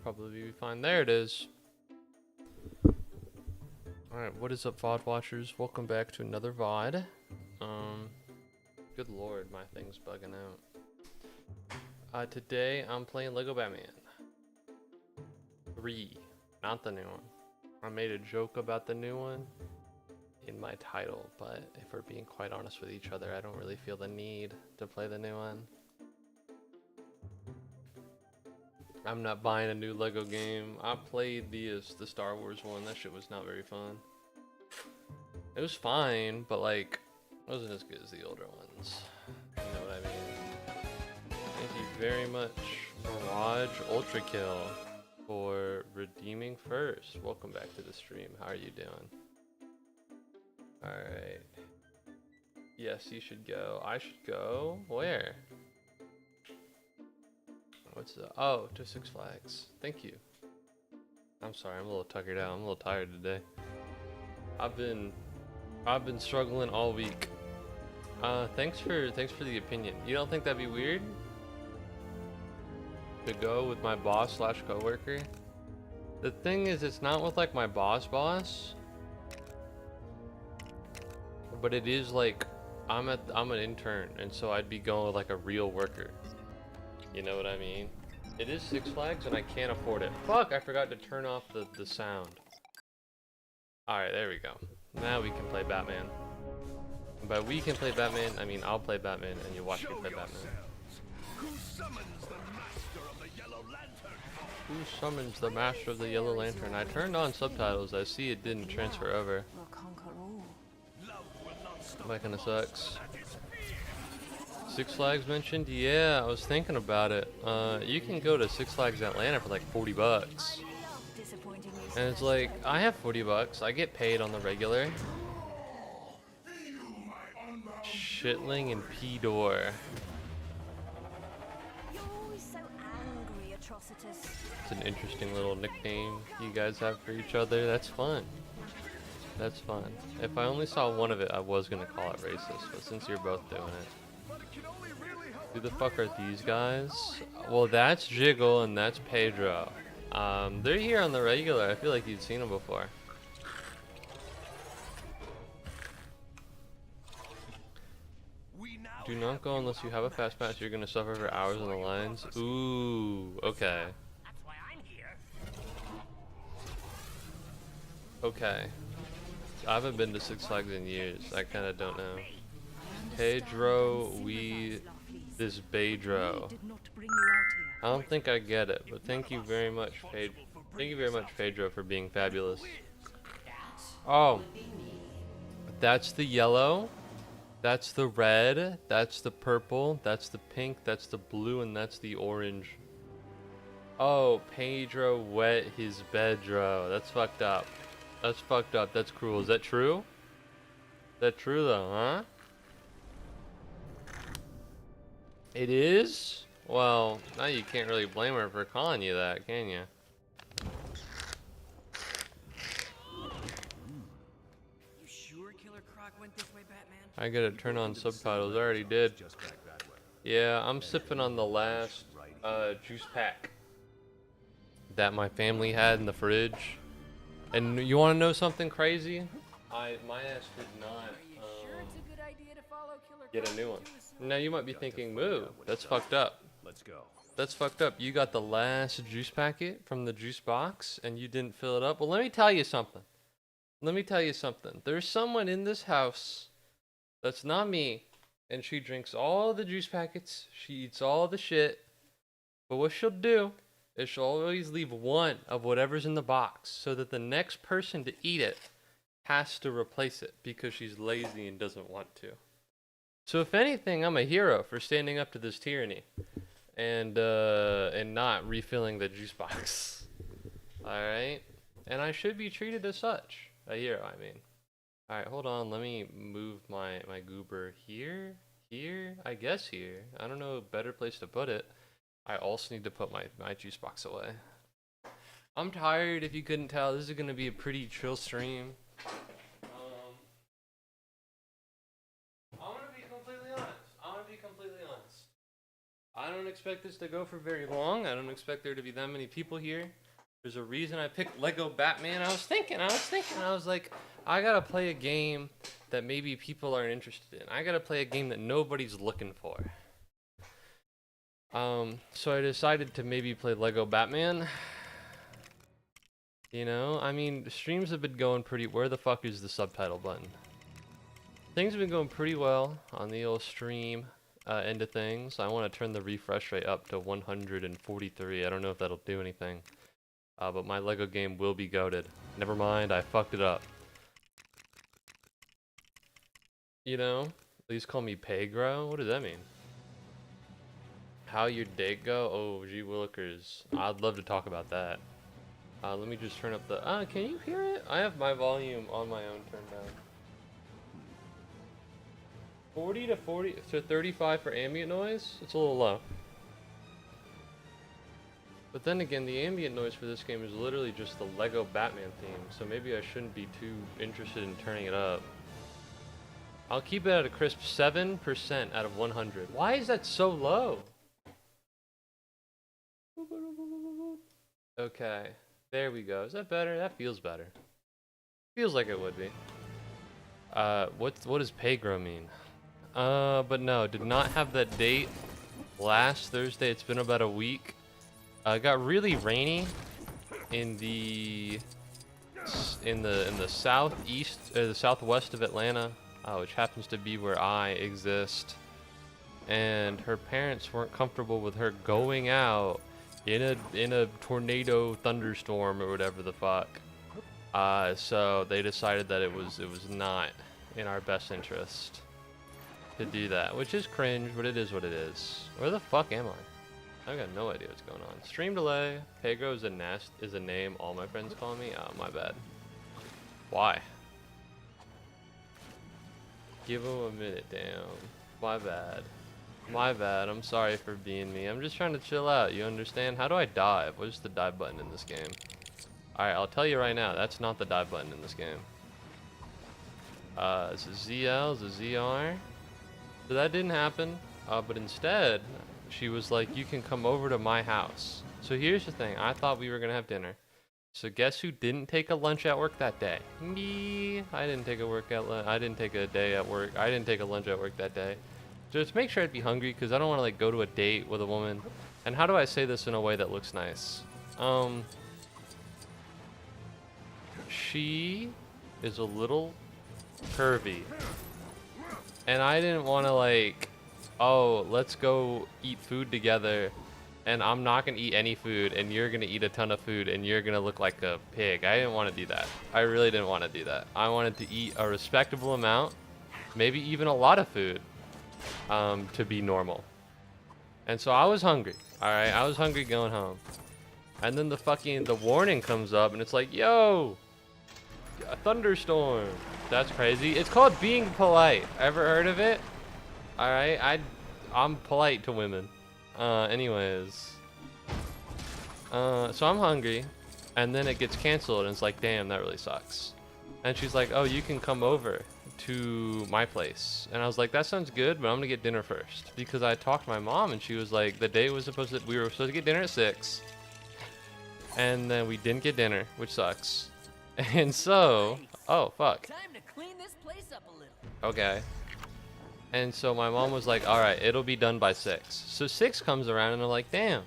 probably be fine. There it is. Alright, what is up, VOD watchers? Welcome back to another VOD. Good lord, my thing's bugging out. Today I'm playing Lego Batman 3, not the new one. I made a joke about the new one in my title, but if we're being quite honest with each other, I don't really feel the need to play the new one. I'm not buying a new Lego game. I played the Star Wars one. That shit was not very fun. It was fine, but like, it wasn't as good as the older ones. You know what I mean? Thank you very much, Mirage Ultra Kill, for redeeming first. Welcome back to the stream. How are you doing? Alright. Yes, you should go. I should go. Where? What's the... Oh, to Six Flags. Thank you. I'm sorry, I'm a little tuckered out. I'm a little tired today. I've been struggling all week. Thanks for the opinion. You don't think that'd be weird? To go with my boss slash coworker? The thing is, it's not with like my boss, but it is like I'm an intern, and so I'd be going with like a real worker. You know what I mean? It is Six Flags, and I can't afford it. Fuck! I forgot to turn off the sound. All right, there we go. Now we can play Batman. And by we can play Batman, I mean I'll play Batman, and you watch me play Batman. Who summons the master of the Yellow Lantern? Who summons the Master of the Yellow Lantern? I turned on subtitles. I see it didn't transfer over. That kinda sucks. Six Flags mentioned? Yeah, I was thinking about it. You can go to Six Flags Atlanta for like 40 bucks. And it's like, I have 40 bucks. I get paid on the regular. Shitling and P-Door. It's an interesting little nickname you guys have for each other. That's fun. That's fun. If I only saw one of it, I was gonna call it racist, but since you're both doing it. Who the fuck are these guys? Well, that's Jiggle and that's Pedro. They're here on the regular. I feel like you'd seen them before. Do not go unless you have a fast pass. You're gonna suffer for hours on the lines. Ooh, okay. Okay. I haven't been to Six Flags in years. I kind of don't know. Pedro, this Pedro. I don't think I get it, but thank you very much, Pedro, for being fabulous. Oh, that's the yellow, that's the red, that's the purple, that's the pink, that's the blue, and that's the orange. Oh, Pedro wet his bedro. That's fucked up. That's fucked up. That's cruel. Is that true? Is that true though, huh? It is? Well, now you can't really blame her for calling you that, can you? You sure Killer Croc went this way, Batman? I gotta turn on subtitles. I already did. Yeah, I'm sipping on the last juice pack that my family had in the fridge. And you want to know something crazy? My ass did not get a new one. Now you might be thinking, "Moo, that's fucked up." Let's go. That's fucked up. You got the last juice packet from the juice box and you didn't fill it up. Well, let me tell you something. There's someone in this house that's not me, and she drinks all the juice packets. She eats all the shit. But what she'll do is she'll always leave one of whatever's in the box so that the next person to eat it has to replace it because she's lazy and doesn't want to. So if anything, I'm a hero for standing up to this tyranny and not refilling the juice box. Alright? And I should be treated as such. A hero, I mean. Alright, hold on. Let me move my goober here. Here? I guess here. I don't know a better place to put it. I also need to put my juice box away. I'm tired, if you couldn't tell. This is going to be a pretty chill stream. I'm going to be completely honest. I don't don't expect this to go for very long. I don't expect there to be that many people here. There's a reason I picked Lego Batman. I was thinking, I was like, I gotta play a game that maybe people aren't interested in. I gotta play a game that nobody's looking for. So I decided to maybe play Lego Batman. You know, I mean, the streams have been going pretty. Where the fuck is the subtitle button? Things have been going pretty well on the old stream end of things. I want to turn the refresh rate up to 143. I don't know if that'll do anything. But my Lego game will be goated. Never mind, I fucked it up. You know? Please call me Pegro? What does that mean? How your day go? Oh, gee willikers. I'd love to talk about that. Let me just turn up the... can you hear it? I have my volume on my own turned down. 40 to 35 for ambient noise? It's a little low. But then again, the ambient noise for this game is literally just the Lego Batman theme, so maybe I shouldn't be too interested in turning it up. I'll keep it at a crisp 7% out of 100. Why is that so low? Okay, there we go. Is that better? That feels better. Feels like it would be. What does Pegro mean? But no, did not have that date last Thursday. It's been about a week. It got really rainy in the southeast, the southwest of Atlanta, which happens to be where I exist. And her parents weren't comfortable with her going out in a tornado thunderstorm or whatever the fuck. So they decided that it was not in our best interest to do that, which is cringe, but it is what it is. Where the fuck am I? I got no idea what's going on. Stream delay. Pegro is a name all my friends call me. Oh, my bad. Why? Give him a minute, damn. My bad. My bad. I'm sorry for being me. I'm just trying to chill out. You understand? How do I dive? What's the dive button in this game? Alright, I'll tell you right now. That's not the dive button in this game. It's a ZL, it's a ZR. So that didn't happen. But instead... she was like, you can come over to my house. So here's the thing. I thought we were going to have dinner. So guess who didn't take a lunch at work that day? Me. I didn't take a day at work. I didn't take a lunch at work that day. Just make sure I'd be hungry because I don't want to like go to a date with a woman. And how do I say this in a way that looks nice? She is a little curvy. And I didn't want to like... oh, let's go eat food together, and I'm not gonna eat any food, and you're gonna eat a ton of food, and you're gonna look like a pig. I didn't want to do that. I really didn't want to do that. I wanted to eat a respectable amount, maybe even a lot of food, to be normal. And so I was hungry. All right, I was hungry going home, and then the warning comes up, and it's like, yo, a thunderstorm. That's crazy. It's called being polite. Ever heard of it? Alright, I'm polite to women. Anyways. So I'm hungry. And then it gets canceled and it's like, damn, that really sucks. And she's like, oh, you can come over to my place. And I was like, that sounds good, but I'm gonna get dinner first. Because I talked to my mom and she was like, the day was we were supposed to get dinner at 6. And then we didn't get dinner, which sucks. And so, oh, fuck. Time to clean this place up a little. Okay. And so my mom was like, all right, it'll be done by 6. So 6 comes around and I'm like, damn,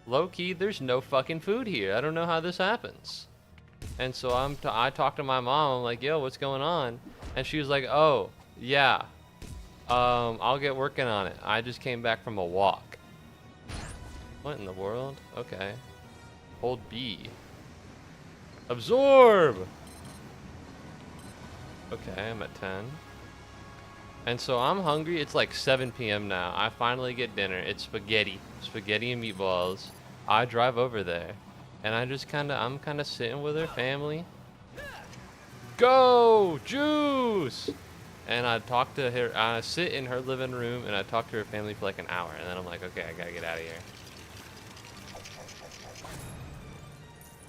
low key, there's no fucking food here. I don't know how this happens. And so I talked to my mom. I'm like, yo, what's going on? And she was like, oh, yeah, I'll get working on it. I just came back from a walk. What in the world? Okay. Hold B. Absorb! Okay, I'm at 10. And so I'm hungry. It's like 7 p.m. now. I finally get dinner. It's spaghetti. Spaghetti and meatballs. I drive over there. And I'm kind of sitting with her family. Go! Juice! And I talk to her. I sit in her living room and I talk to her family for like an hour. And then I'm like, okay, I gotta get out of here.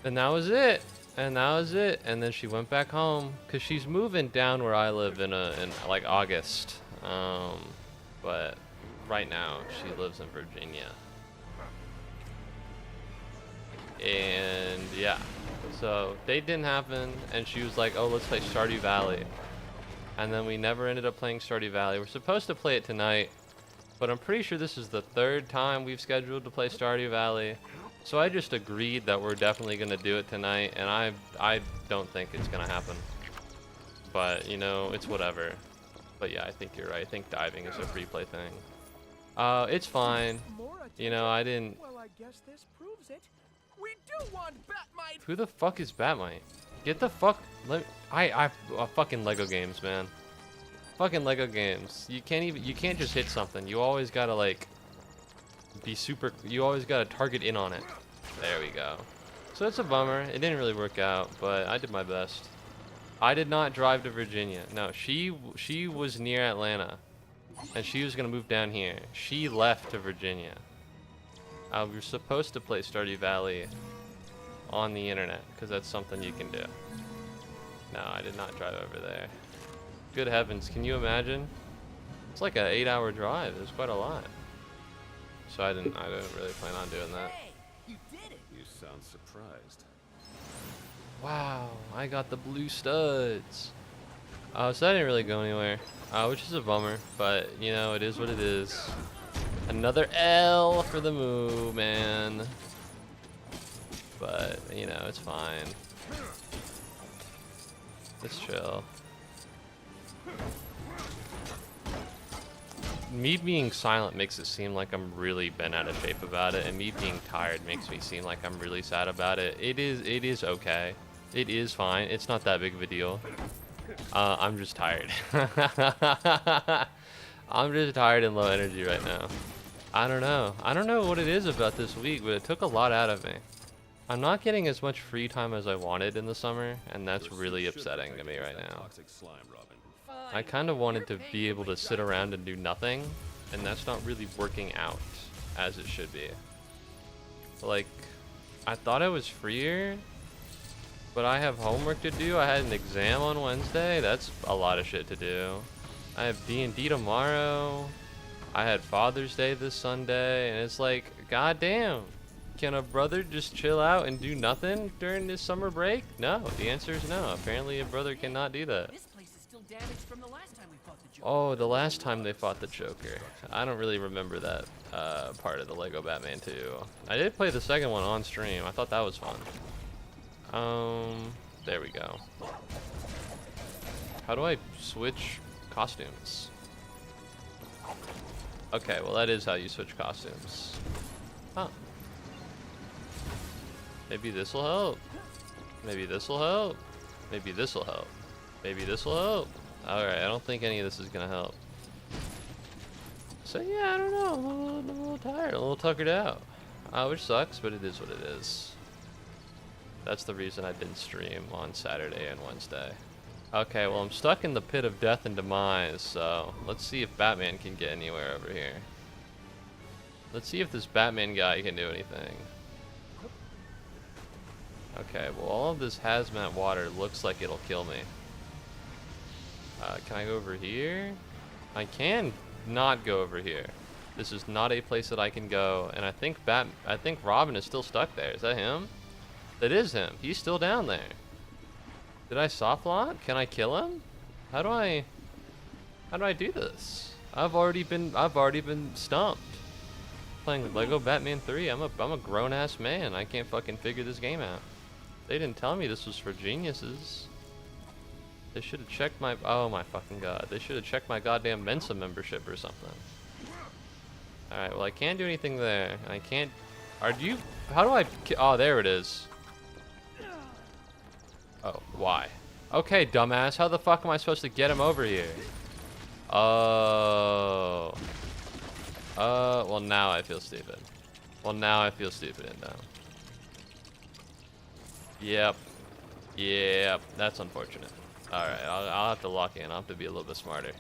And that was it. And that was it. And then she went back home because she's moving down where I live in like August. But right now she lives in Virginia. And yeah, so they didn't happen, and she was like, oh, let's play Stardew Valley. And then we never ended up playing Stardew Valley. We're supposed to play it tonight, but I'm pretty sure this is the third time we've scheduled to play Stardew Valley. So I just agreed that we're definitely gonna do it tonight, and I don't think it's gonna happen. But you know, it's whatever. But yeah, I think you're right. I think diving is a free play thing. It's fine. You know, I didn't. Well, I guess this proves it. We do want Batmite. Who the fuck is Batmite? Get the fuck. I fucking Lego games, man. Fucking Lego games. You can't just hit something. You always gotta like be super. You always gotta target in on it. There we go. So it's a bummer. It didn't really work out, but I did my best. I did not drive to Virginia. No, she was near Atlanta, and she was gonna move down here. She left to Virginia. We were supposed to play Stardew Valley on the internet, because that's something you can do. No, I did not drive over there. Good heavens, can you imagine? It's like an 8-hour drive. It was quite a lot. So I didn't really plan on doing that. Hey, you did it. You sound surprised. Wow, I got the blue studs. So that didn't really go anywhere, which is a bummer, but you know, it is what it is. Another L for the move, man. But, you know, it's fine. Let's chill. Me being silent makes it seem like I'm really bent out of shape about it, and me being tired makes me seem like I'm really sad about it. It is okay. It is fine. It's not that big of a deal. I'm just tired. I'm just tired and low energy right now. I don't know. I don't know what it is about this week, but it took a lot out of me. I'm not getting as much free time as I wanted in the summer, and that's really upsetting to me right now. I kind of wanted to be able to sit around and do nothing, and that's not really working out as it should be. Like, I thought I was freer, but I have homework to do. I had an exam on Wednesday. That's a lot of shit to do. I have D&D tomorrow. I had Father's Day this Sunday, and it's like, goddamn. Can a brother just chill out and do nothing during this summer break? No, the answer is no. Apparently a brother cannot do that. This place is still damaged from the last time we fought the Joker. Oh, the last time they fought the Joker. I don't really remember that part of the Lego Batman 2. I did play the second one on stream. I thought that was fun. There we go. How do I switch costumes? Okay, well that is how you switch costumes. Huh. Maybe this will help. Maybe this will help. Maybe this will help. Maybe this will help. Alright, I don't think any of this is gonna help. So yeah, I don't know. I'm a little tired, a little tuckered out. Which sucks, but it is what it is. That's the reason I didn't stream on Saturday and Wednesday. Okay, well I'm stuck in the pit of death and demise, so let's see if Batman can get anywhere over here. Let's see if this Batman guy can do anything. Okay, well all of this hazmat water looks like it'll kill me. Can I go over here? I can not go over here. This is not a place that I can go, and I think Robin is still stuck there. Is that him? That is him. He's still down there. Did I soft lock? Can I kill him? How do I do this? I've already been stumped. Playing Lego Batman 3. I'm a grown ass man. I can't fucking figure this game out. They didn't tell me this was for geniuses. They should have checked my, oh my fucking god. They should have checked my goddamn Mensa membership or something. Alright, well I can't do anything there. I can't, how do I, oh there it is. Oh, why? Okay, dumbass, how the fuck am I supposed to get him over here? Oh. Well now I feel stupid. Well now I feel stupid and dumb. Yep. Yep, that's unfortunate. Alright, I'll have to lock in. I'll have to be a little bit smarter.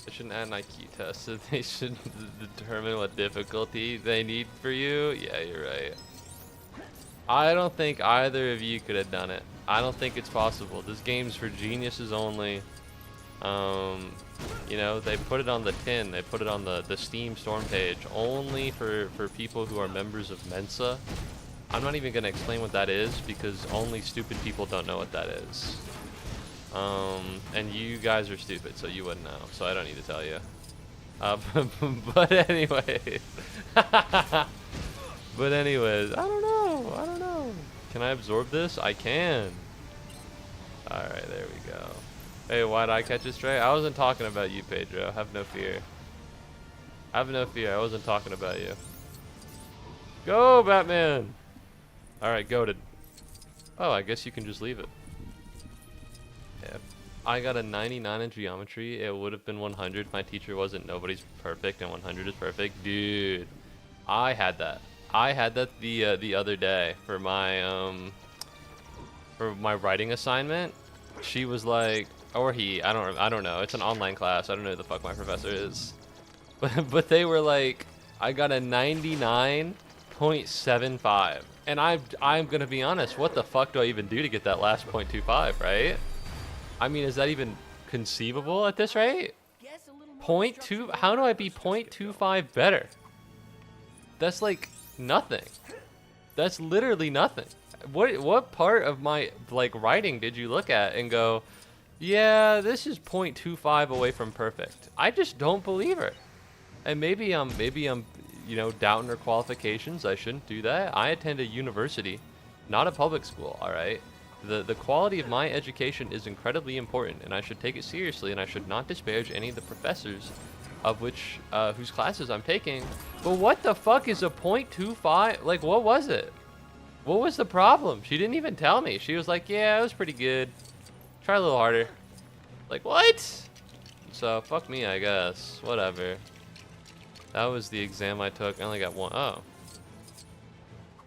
They shouldn't add an IQ test. So they should determine what difficulty they need for you. Yeah, you're right. I don't think either of you could have done it. I don't think it's possible. This game's for geniuses only. You know, they put it on the tin. They put it on the Steam Storm page only for people who are members of Mensa. I'm not even gonna explain what that is because only stupid people don't know what that is. And you guys are stupid, so you wouldn't know. So I don't need to tell you. But anyway. But anyways, I don't know. Can I absorb this? I can. Alright, there we go. Hey, why'd I catch a stray? I wasn't talking about you, Pedro. Have no fear. Have no fear. I wasn't talking about you. Go, Batman! Alright, goated. Oh, I guess you can just leave it. Yeah. I got a 99 in geometry. It would have been 100. My teacher wasn't. Nobody's perfect, and 100 is perfect. Dude, I had that. I had that the other day for my writing assignment. She was like, or he, I don't know. It's an online class. I don't know who the fuck my professor is. But they were like, I got a 99.75. And I'm gonna be honest, what the fuck do I even do to get that last 0.25, right? I mean, is that even conceivable at this rate? Point two, how do I be 0.25 better? That's like nothing. That's literally nothing. What part of my like writing did you look at and go, yeah, this is 0.25 away from perfect? I just don't believe her. And maybe I'm you know, doubting her qualifications. I shouldn't do that. I attend a university, not a public school, all right? The quality of my education is incredibly important, and I should take it seriously, and I should not disparage any of the professors of which whose classes I'm taking. But what the fuck is a 0.25? Like, what was it? What was the problem? She didn't even tell me. She was like, yeah, it was pretty good. Try a little harder. Like, what? So, fuck me, I guess. Whatever. That was the exam I took. I only got one. Oh.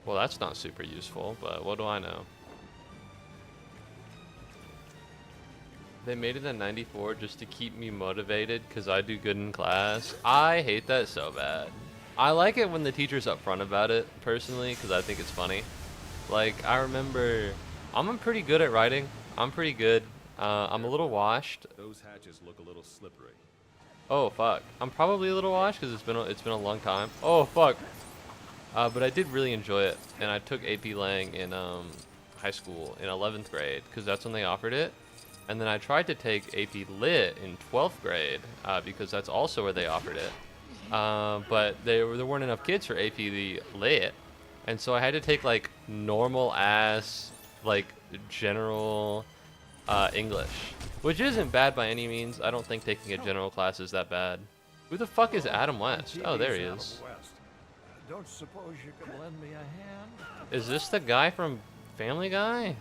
Well, that's not super useful, but what do I know? They made it a 94 just to keep me motivated because I do good in class. I hate that so bad. I like it when the teacher's upfront about it, personally, because I think it's funny. Like, I remember, I'm pretty good at writing. I'm pretty good. I'm a little washed. Those hatches look a little slippery. Oh, fuck. I'm probably a little washed because it's been a long time. Oh, fuck. But I did really enjoy it. And I took AP Lang in high school in 11th grade because that's when they offered it. And then I tried to take AP Lit in 12th grade because that's also where they offered it. But there weren't enough kids for AP Lit. And so I had to take like normal ass, like general English. Which isn't bad by any means. I don't think taking a general class is that bad. Who the fuck is Adam West? Oh, there he is. Don't suppose you could lend me a hand? Is this the guy from Family Guy?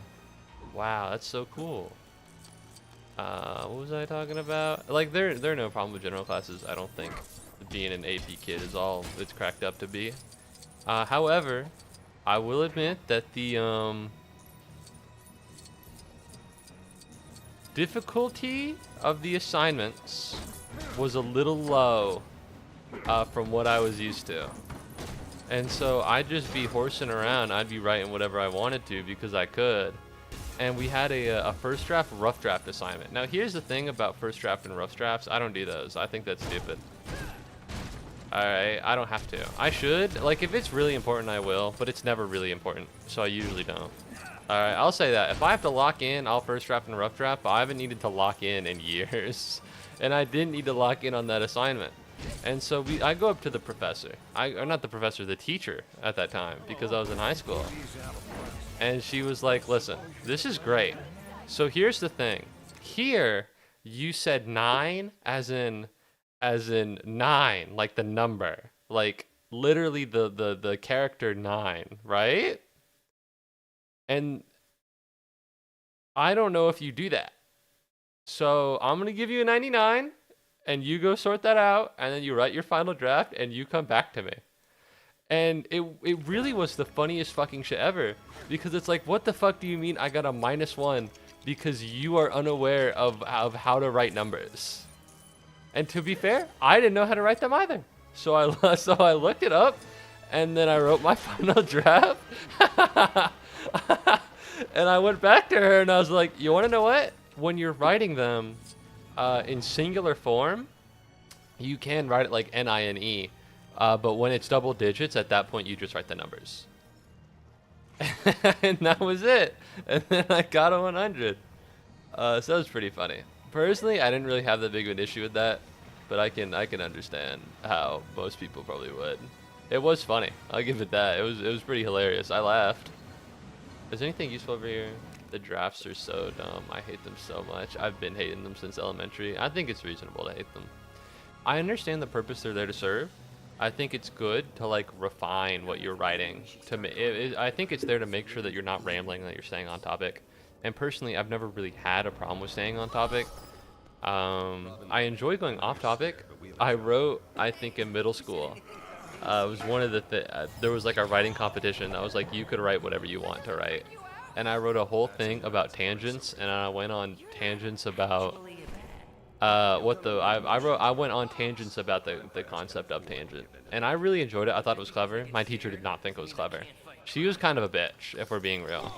Wow, that's so cool. What was I talking about? Like, there are no problem with general classes, I don't think. Being an AP kid is all it's cracked up to be. However, I will admit that the difficulty of the assignments was a little low from what I was used to. And so I'd just be horsing around. I'd be writing whatever I wanted to because I could. And we had a first draft, rough draft assignment. Now, here's the thing about first draft and rough drafts. I don't do those. I think that's stupid. Alright, I don't have to. I should. Like, if it's really important, I will. But it's never really important, so I usually don't. Alright, I'll say that. If I have to lock in, I'll first draft and rough draft. But I haven't needed to lock in years. And I didn't need to lock in on that assignment. And so I go up to the professor. Or not the professor, the teacher at that time. Because I was in high school. And she was like, listen, this is great. So here's the thing. Here, you said 9 as in 9, like the number. Like, literally the character 9, right? And I don't know if you do that. So I'm going to give you a 99, and you go sort that out, and then you write your final draft, and you come back to me. And it really was the funniest fucking shit ever. Because it's like, what the fuck do you mean I got a -1 because you are unaware of how to write numbers? And to be fair, I didn't know how to write them either. So I looked it up, and then I wrote my final draft. And I went back to her, and I was like, you want to know what? When you're writing them in singular form, you can write it like N-I-N-E. But when it's double digits, at that point, you just write the numbers. and that was it. And then I got a 100. So that was pretty funny. Personally, I didn't really have that big of an issue with that, but I can understand how most people probably would. It was funny. I'll give it that. It was pretty hilarious. I laughed. Is there anything useful over here? The drafts are so dumb. I hate them so much. I've been hating them since elementary. I think it's reasonable to hate them. I understand the purpose they're there to serve. I think it's good to like refine what you're writing. I think it's there to make sure that you're not rambling, that you're staying on topic. And personally, I've never really had a problem with staying on topic. I enjoy going off topic. I wrote, I think in middle school, it was one of there was like a writing competition that was like you could write whatever you want to write. And I wrote a whole thing about tangents, and I went on tangents about I went on tangents about the concept of tangent, and I really enjoyed it. I thought it was clever. My teacher did not think it was clever. She was kind of a bitch, if we're being real.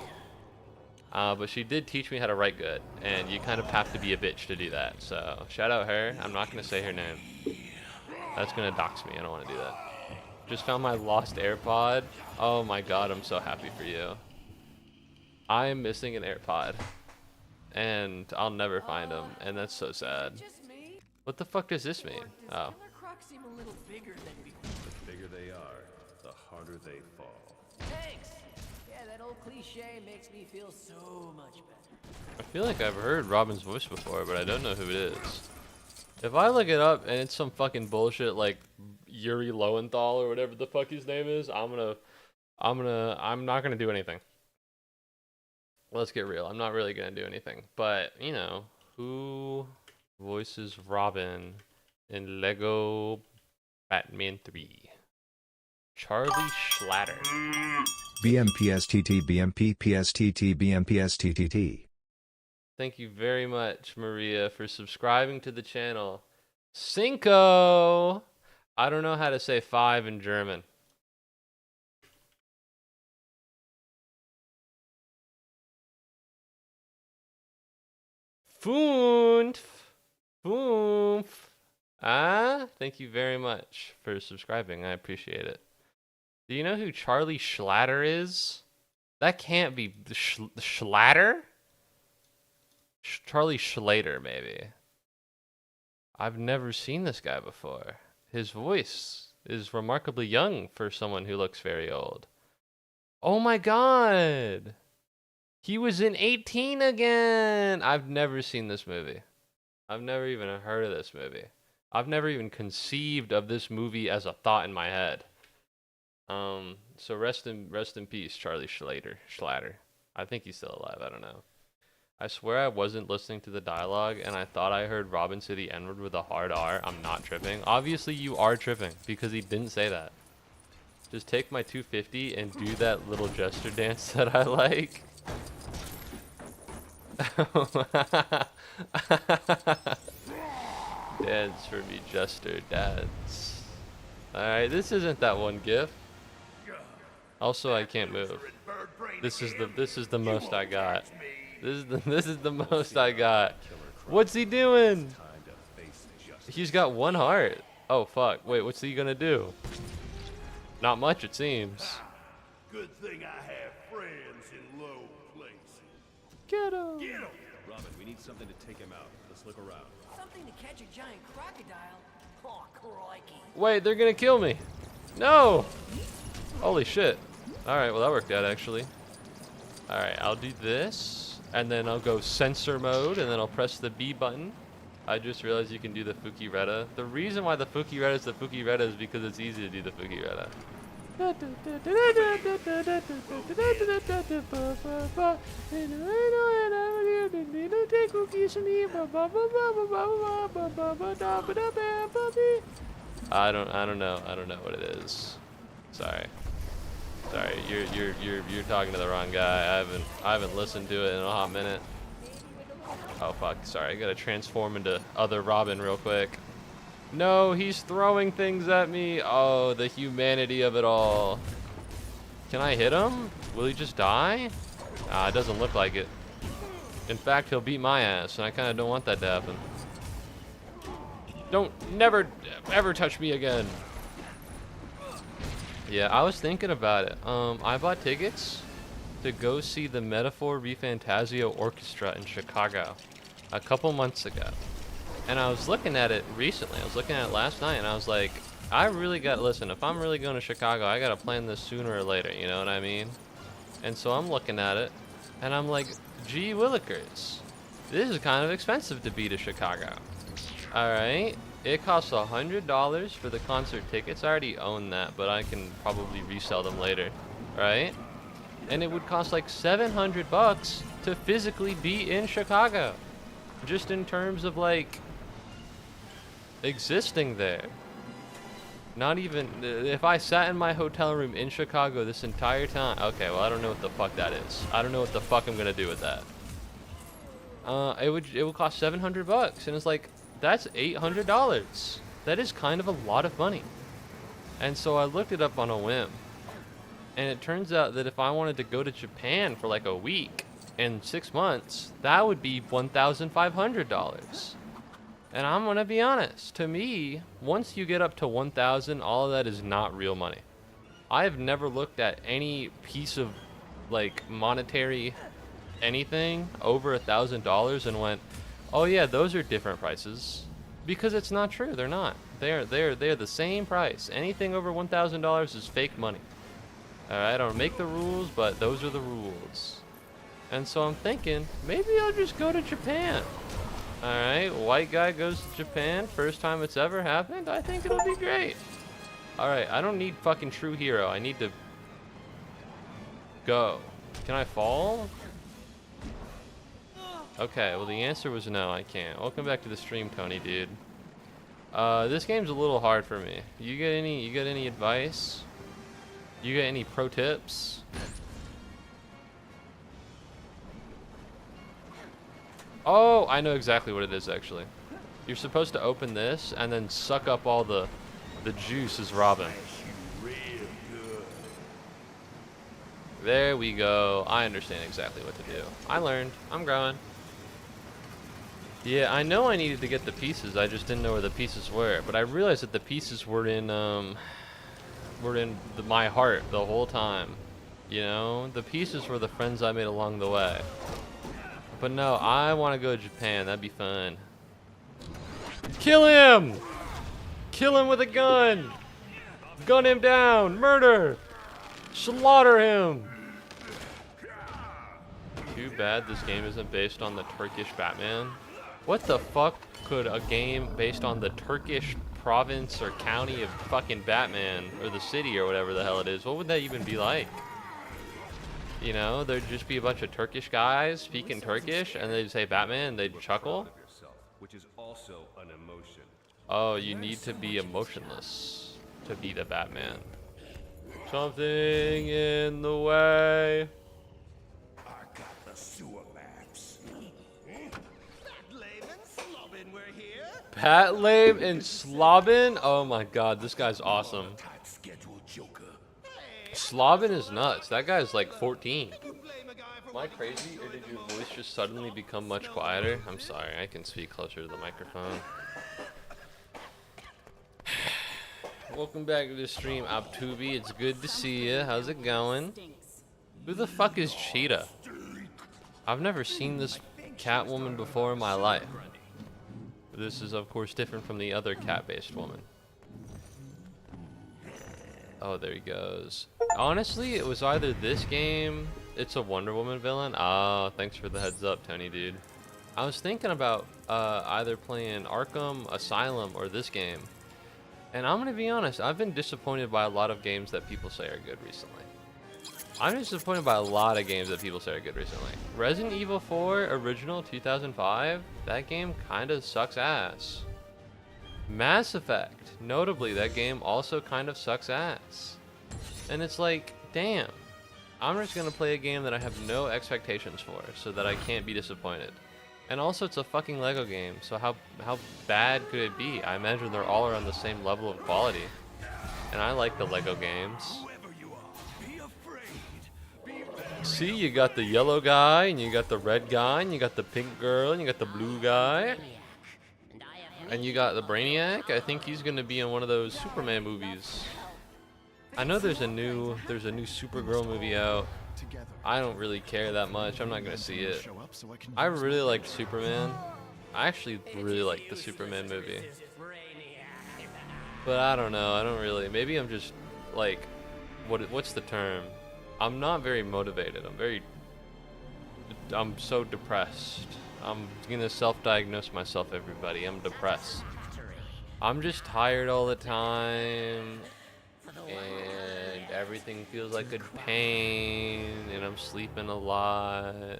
But she did teach me how to write good, and you kind of have to be a bitch to do that. So shout out her. I'm not gonna say her name. That's gonna dox me. I don't want to do that. Just found my lost AirPod. Oh my god, I'm so happy for you. I'm missing an AirPod, and I'll never find them, and that's so sad. What the fuck does this mean? Oh. The bigger they are, the harder they fall. Thanks. Yeah, that old cliche makes me feel so much better. I feel like I've heard Robin's voice before, but I don't know who it is. If I look it up and it's some fucking bullshit like Yuri Lowenthal or whatever the fuck his name is, I'm not gonna do anything. Let's get real. I'm not really gonna do anything. But you know, who voices Robin in Lego Batman 3? Charlie Schlatter. BMPSTT BMPPSTT BMPSTTT. Thank you very much, Maria, for subscribing to the channel. Cinco! I don't know how to say 5 in German. Fünf. Fünf. Ah, thank you very much for subscribing. I appreciate it. Do you know who Charlie Schlatter is? That can't be the Schlatter? Charlie Schlater, maybe. I've never seen this guy before. His voice is remarkably young for someone who looks very old. Oh my god! He was in 18 again! I've never seen this movie. I've never even heard of this movie. I've never even conceived of this movie as a thought in my head. So rest in peace, Charlie Schlatter. I think he's still alive, I don't know. I swear I wasn't listening to the dialogue and I thought I heard Robin say the N-word with a hard R. I'm not tripping. Obviously you are tripping because he didn't say that. Just take my 250 and do that little gesture dance that I like. Dance for me, Jester, dance. Alright, this isn't that one gif. Also, I can't move. This is the most I got. This is the most I got. What's he doing? He's got one heart. Oh fuck. Wait, what's he gonna do? Not much, it seems. Good thing I have friends in low places. Get him. Get 'em! Robin, we need something to take him out. Let's look around. Something to catch a giant crocodile. Oh, crikey. Wait, they're gonna kill me. No. Holy shit. Alright, well that worked out actually. Alright, I'll do this. And then I'll go sensor mode, and then I'll press the B button. I just realized you can do the Fukireta. The reason why the Fukireta is the Fukireta is because it's easy to do the Fukireta. I don't know what it is. Sorry, you're talking to the wrong guy. I haven't listened to it in a hot minute. Oh fuck, sorry, I gotta transform into other Robin real quick. No, he's throwing things at me. Oh, the humanity of it all. Can I hit him? Will he just die? It doesn't look like it. In fact, he'll beat my ass, and I kinda don't want that to happen. Don't never ever touch me again. Yeah, I was thinking about it. I bought tickets to go see the Metaphor ReFantazio Orchestra in Chicago a couple months ago. And I was looking at it recently. I was looking at it last night, and I was like, I really got, listen, if I'm really going to Chicago, I got to plan this sooner or later, you know what I mean? And so I'm looking at it, and I'm like, gee willikers, this is kind of expensive to be to Chicago. Alright, it costs $100 for the concert tickets. I already own that, but I can probably resell them later, right? And it would cost like $700 to physically be in Chicago. Just in terms of like existing there. Not even if I sat in my hotel room in Chicago this entire time. Okay, well, I don't know what the fuck that is. I don't know what the fuck I'm gonna do with that. It would cost $700, and it's like, that's $800. That is kind of a lot of money. And so I looked it up on a whim, and it turns out that if I wanted to go to Japan for like a week in 6 months, that would be $1,500. And I'm gonna be honest, to me, once you get up to 1,000, all of that is not real money. I have never looked at any piece of like monetary anything over $1,000 and went, oh yeah, those are different prices, because it's not true. They're not. They're the same price. Anything over $1,000 is fake money. All right, I don't make the rules, but those are the rules. And so I'm thinking, maybe I'll just go to Japan. Alright, white guy goes to Japan, first time it's ever happened. I think it'll be great. Alright, I don't need fucking true hero. I need to go. Can I fall? Okay, well the answer was no, I can't. Welcome back to the stream, Tony, dude. This game's a little hard for me. You got any advice? You got any pro tips? Oh, I know exactly what it is, actually. You're supposed to open this and then suck up all the juice as Robin. There we go. I understand exactly what to do. I learned. I'm growing. Yeah, I know I needed to get the pieces. I just didn't know where the pieces were. But I realized that the pieces were in my heart the whole time. You know, the pieces were the friends I made along the way. But no, I want to go to Japan. That'd be fun. Kill him! Kill him with a gun! Gun him down! Murder! Slaughter him! Too bad this game isn't based on the Turkish Batman. What the fuck could a game based on the Turkish province or county of fucking Batman, or the city or whatever the hell it is, what would that even be like? You know, there'd just be a bunch of Turkish guys speaking Turkish, and they'd say Batman, and they'd chuckle. Which is also an emotion. Oh, you need to be emotionless to be the Batman. Something in the way. I got the sewer maps. Pat Lame and Slobbin? Oh my god, this guy's awesome. Slobbin is nuts. That guy's like 14. Am I crazy, or did your voice just suddenly become much quieter? I'm sorry, I can speak closer to the microphone. Welcome back to the stream, Abtubi. It's good to see you. How's it going? Who the fuck is Cheetah? I've never seen this Catwoman before in my life. This is, of course, different from the other cat-based woman. Oh, there he goes. Honestly, it was either this game. It's a Wonder Woman villain. Oh, thanks for the heads up, Tony, dude. I was thinking about either playing Arkham Asylum or this game. And I'm gonna be honest, I've been disappointed by a lot of games that people say are good recently. I'm disappointed by a lot of games that people say are good recently. Resident Evil 4 Original 2005, that game kind of sucks ass. Mass Effect, notably, that game also kind of sucks ass. And it's like, damn, I'm just gonna play a game that I have no expectations for, so that I can't be disappointed. And also, it's a fucking Lego game, so how bad could it be? I imagine they're all around the same level of quality. And I like the Lego games. See, you got the yellow guy, and you got the red guy, and you got the pink girl, and you got the blue guy. And you got the Brainiac. I think he's gonna be in one of those Superman movies. I know there's a new Supergirl movie out. I don't really care that much. I'm not gonna see it. I really liked Superman. I actually really liked the Superman movie. But I don't know. I don't really. Maybe I'm just like, what's the term? I'm not very motivated. I'm so depressed. I'm gonna self-diagnose myself, everybody. I'm depressed. I'm just tired all the time, and everything feels like a pain, and I'm sleeping a lot,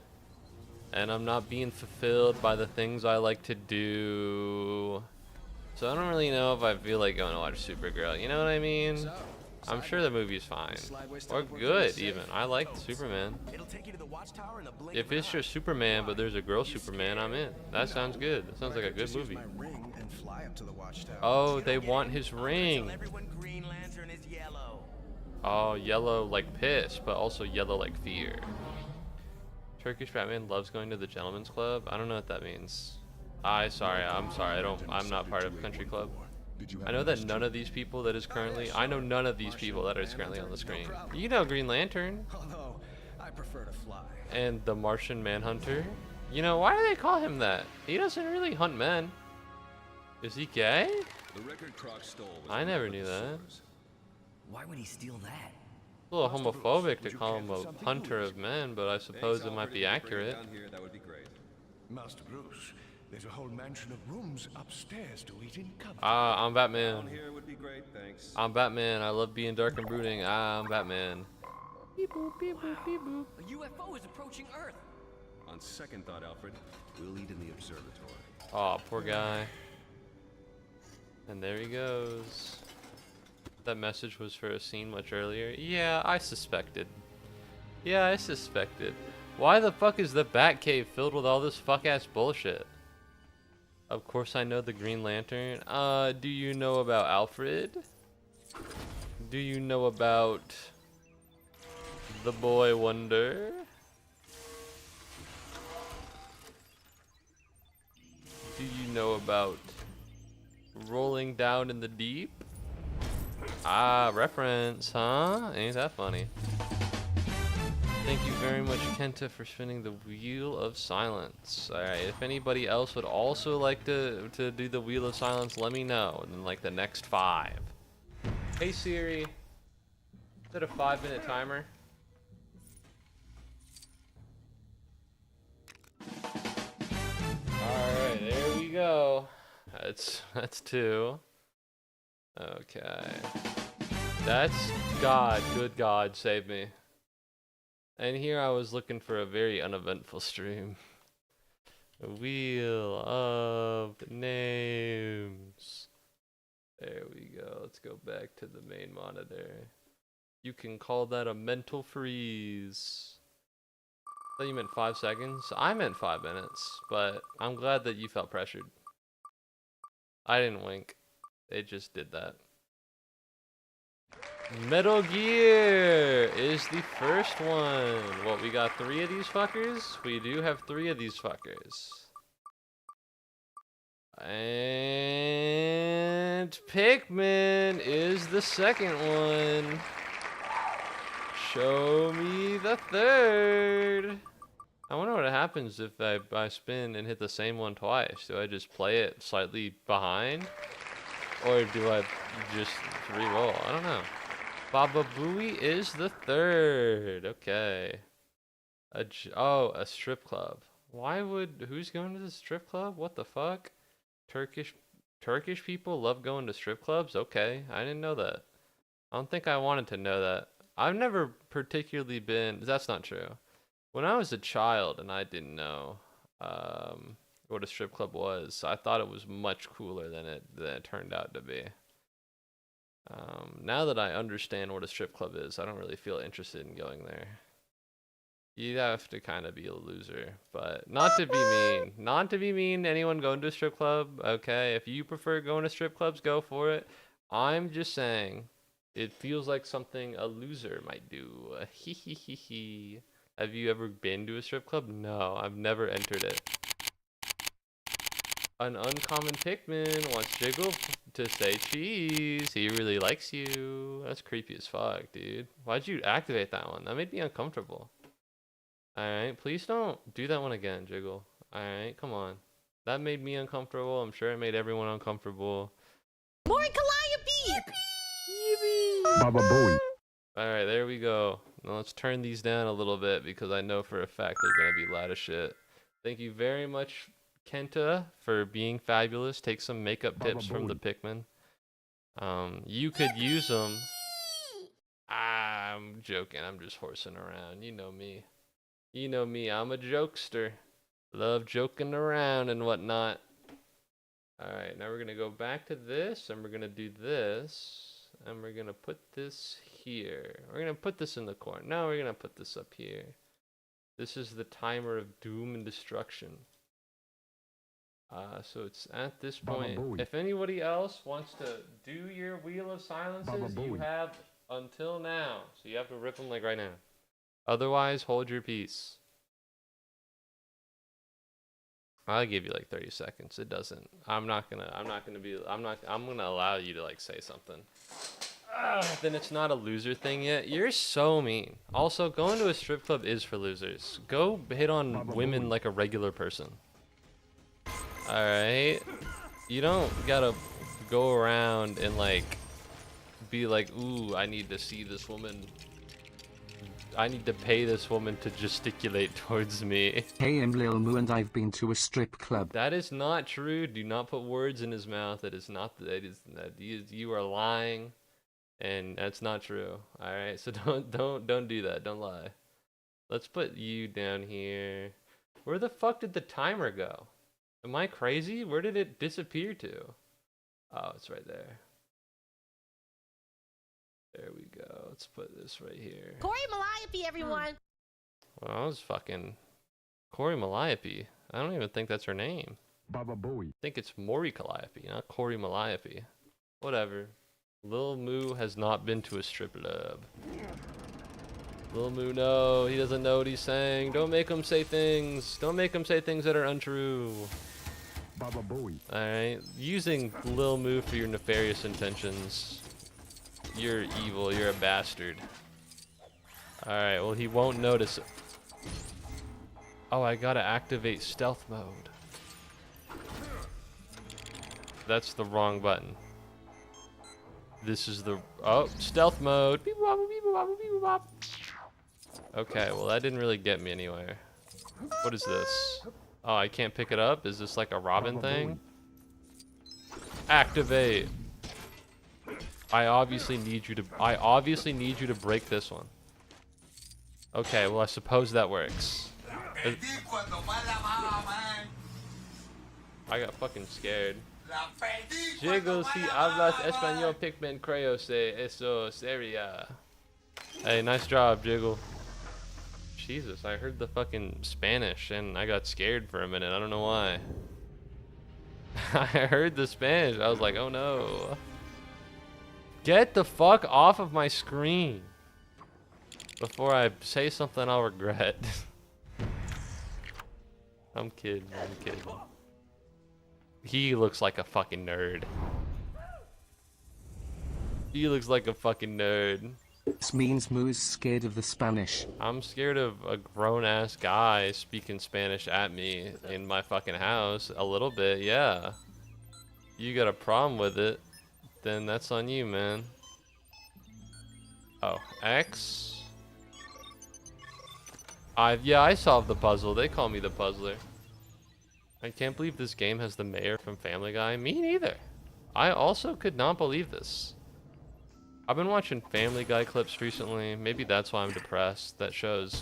and I'm not being fulfilled by the things I like to do. So I don't really know if I feel like going to watch Supergirl, you know what I mean? I'm sure the movie's fine. Or good, even. I liked Superman. If it's just Superman, but there's a girl Superman, I'm in. That sounds good. That sounds like a good movie. Oh, they want his ring. Oh, yellow like piss, but also yellow like fear. Turkish Batman loves going to the gentleman's club. I don't know what that means. I'm sorry. I'm not part of Country Club. I know that none of these people that is currently, I know none of these people that is currently on the screen. You know Green Lantern. Although I prefer to fly. And the Martian Manhunter. You know, why do they call him that? He doesn't really hunt men. Is he gay? The record Croc stole was I never knew that. Why would he steal that? It's a little homophobic to call him a hunter of men, but I suppose it might be accurate. Down here, that would be great. Master Bruce, there's a whole mansion of rooms upstairs to eat in comfort. I'm Down Batman. here would be great, thanks. I'm Batman. I love being dark and brooding. I'm Batman. Beep boop, beep boop, beep boop. A UFO is approaching Earth. On second thought, Alfred, we'll eat in the observatory. Aw, poor guy. And there he goes. That message was for a scene much earlier. Yeah, I suspected. Why the fuck is the Batcave filled with all this fuck-ass bullshit? Of course I know the Green Lantern. Do you know about Alfred? Do you know about the Boy Wonder? Do you know about Rolling Down in the Deep? Ah, reference, huh? Ain't that funny? Thank you very much, Kenta, for spinning the Wheel of Silence. Alright, if anybody else would also like to do the Wheel of Silence, let me know in like the next 5. Hey Siri, is it a 5-minute timer? Alright, there we go. That's 2. Okay. That's God. Good God, save me. And here I was looking for a very uneventful stream. A Wheel of Names. There we go. Let's go back to the main monitor. You can call that a mental freeze. I thought you meant 5 seconds. I meant 5 minutes, but I'm glad that you felt pressured. I didn't wink. They just did that. Metal Gear is the first one. What, we got 3 of these fuckers? We do have 3 of these fuckers. And Pikmin is the second one. Show me the third. I wonder what happens if I spin and hit the same one twice. Do I just play it slightly behind? Or do I just re-roll? I don't know. Baba Booey is the third. Okay. A strip club. Who's going to the strip club? What the fuck? Turkish people love going to strip clubs? Okay, I didn't know that. I don't think I wanted to know that. I've never particularly been, that's not true. When I was a child and I didn't know what a strip club was, I thought it was much cooler than it turned out to be. Now that I understand what a strip club is, I don't really feel interested in going there. You'd have to kind of be a loser, but not to be mean. Not to be mean to anyone going to a strip club, okay? If you prefer going to strip clubs, go for it. I'm just saying, it feels like something a loser might do. Hee. Have you ever been to a strip club? No, I've never entered it. An uncommon Pikmin wants Jiggle to say cheese. He really likes you. That's creepy as fuck, dude. Why'd you activate that one? That made me uncomfortable. Alright, please don't do that one again, Jiggle. Alright, come on. That made me uncomfortable. I'm sure it made everyone uncomfortable. More Calliope! Baba Booey. Alright, there we go. Now let's turn these down a little bit because I know for a fact they're gonna be loud as shit. Thank you very much, Kenta, for being fabulous. Take some makeup tips from the Pikmin. You could use them. I'm joking. I'm just horsing around. You know me. You know me. I'm a jokester. Love joking around and whatnot. Alright, now we're gonna go back to this and we're gonna do this. And we're gonna put this here. We're gonna put this in the corner. No, we're gonna put this up here. This is the timer of doom and destruction. So it's at this point. If anybody else wants to do your Wheel of Silences, you have until now. So you have to rip them like right now. Otherwise, hold your peace. I'll give you like 30 seconds. It doesn't. I'm gonna allow you to like say something. Then it's not a loser thing yet. You're so mean. Also, going to a strip club is for losers. Go hit on women like a regular person. Alright? You don't gotta go around and like be like, ooh, I need to see this woman. I need to pay this woman to gesticulate towards me. Hey, I'm Lil Moo and I've been to a strip club. That is not true. Do not put words in his mouth. That is not. You are lying, and that's not true. All right, so don't do that. Don't lie. Let's put you down here. Where the fuck did the timer go? Am I crazy? Where did it disappear to? Oh, it's right there. There we go. Let's put this right here. Corey Calliope, everyone! Well, I was fucking Corey Calliope. I don't even think that's her name. Baba Booey. I think it's Mori Calliope, not Corey Calliope. Whatever. Lil Moo has not been to a strip club. Lil Moo, no, he doesn't know what he's saying. Don't make him say things. Don't make him say things that are untrue. Baba Booey. Alright, using Lil Moo for your nefarious intentions. You're evil, you're a bastard. Alright, well he won't notice it. Oh, I gotta activate stealth mode. That's the wrong button. This is the, oh, stealth mode. Okay, well that didn't really get me anywhere. What is this? Oh, I can't pick it up? Is this like a Robin thing? Activate. I obviously need you to break this one. Okay, well I suppose that works. I got fucking scared. Jiggle si hablas español Pikmin creo se eso seria. Hey, nice job, Jiggle. Jesus, I heard the fucking Spanish and I got scared for a minute. I don't know why. I heard the Spanish. I was like, oh no. Get the fuck off of my screen before I say something I'll regret. I'm kidding. He looks like a fucking nerd. He looks like a fucking nerd. This means Moo's scared of the Spanish. I'm scared of a grown-ass guy speaking Spanish at me in my fucking house. A little bit, yeah. You got a problem with it, then that's on you, man. Oh, X. Yeah, I solved the puzzle. They call me the puzzler. I can't believe this game has the mayor from Family Guy. Me neither. I also could not believe this. I've been watching Family Guy clips recently. Maybe that's why I'm depressed. That show's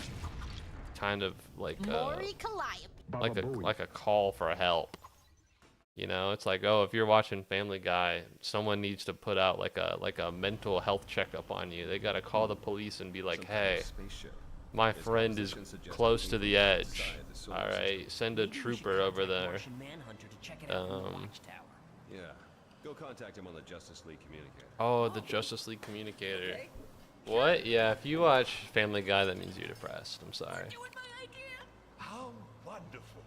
kind of like a call for help. You know, it's like, oh, if you're watching Family Guy, someone needs to put out like a mental health checkup on you. They gotta call the police and be like, hey, my friend is close to the edge. All right, send a trooper over there. Yeah. Go contact him on the Justice League Communicator. Oh, the Justice League Communicator. What? Yeah, if you watch Family Guy, that means you're depressed. I'm sorry. How wonderful.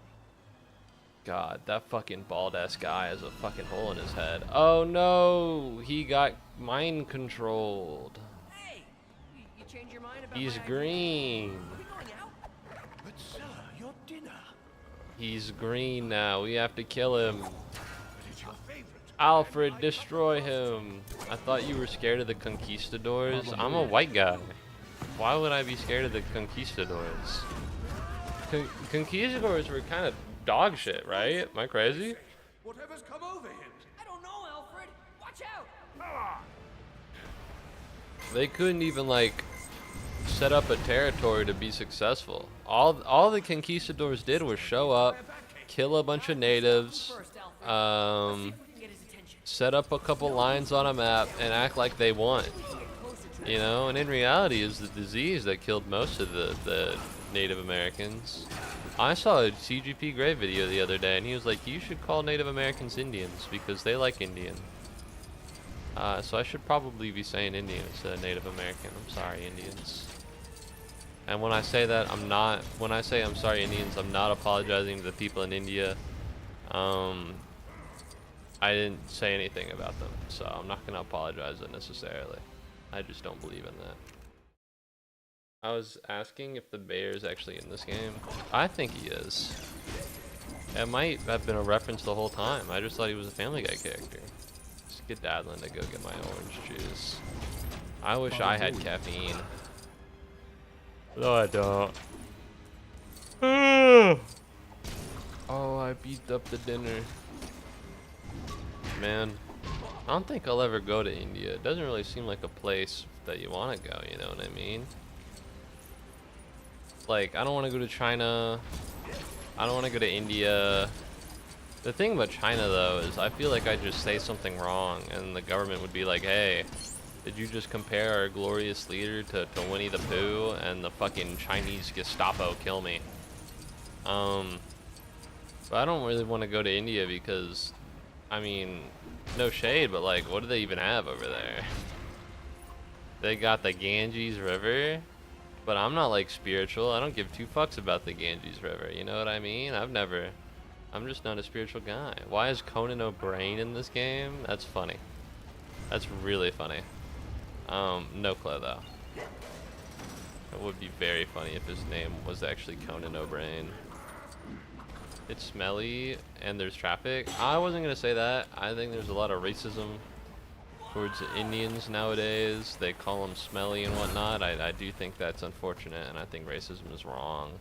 God, that fucking bald ass guy has a fucking hole in his head. Oh no, he got mind controlled. Hey, you change your mind about He's my idea? green. Are we going out? But sir, your dinner. He's green now. We have to kill him. But it's your favorite. Alfred, destroy him. I thought you were scared of the conquistadors. I'm a white guy. Why would I be scared of the conquistadors? Conquistadors were kind of dog shit, right? Am I crazy? Whatever's come over him. I don't know, Alfred. Watch out. They couldn't even like set up a territory to be successful. All the conquistadors did was show up, kill a bunch of natives, Get his attention. set up a couple lines on a map, and act like they won. You know, and in reality, is the disease that killed most of the Native Americans. I saw a CGP Grey video the other day, and he was like, "You should call Native Americans Indians because they like Indian." So I should probably be saying Indian instead of Native American. I'm sorry, Indians. And when I say that, I'm not. When I say I'm sorry, Indians, I'm not apologizing to the people in India. I didn't say anything about them, so I'm not gonna apologize necessarily. I just don't believe in that. I was asking if the bear is actually in this game. I think he is. It might have been a reference the whole time. I just thought he was a Family Guy character. Just get Dadlin to go get my orange juice. I wish I had caffeine. No, I don't. Oh, I beat up the dinner. Man, I don't think I'll ever go to India. It doesn't really seem like a place that you want to go, you know what I mean? Like, I don't want to go to China. I don't want to go to India. The thing about China, though, is I feel like I just say something wrong, and the government would be like, hey, did you just compare our glorious leader to Winnie the Pooh, and the fucking Chinese Gestapo kill me? But I don't really want to go to India because, I mean, no shade, but like, what do they even have over there? They got the Ganges River, but I'm not like spiritual. I don't give two fucks about the Ganges River. You know what I mean? I'm just not a spiritual guy. Why is Conan O'Brien in this game? That's funny. That's really funny. No clue though. It would be very funny if his name was actually Conan O'Brien. It's smelly and there's traffic. I wasn't gonna say that. I think there's a lot of racism towards Indians nowadays. They call them smelly and whatnot. I do think that's unfortunate, and I think racism is wrong.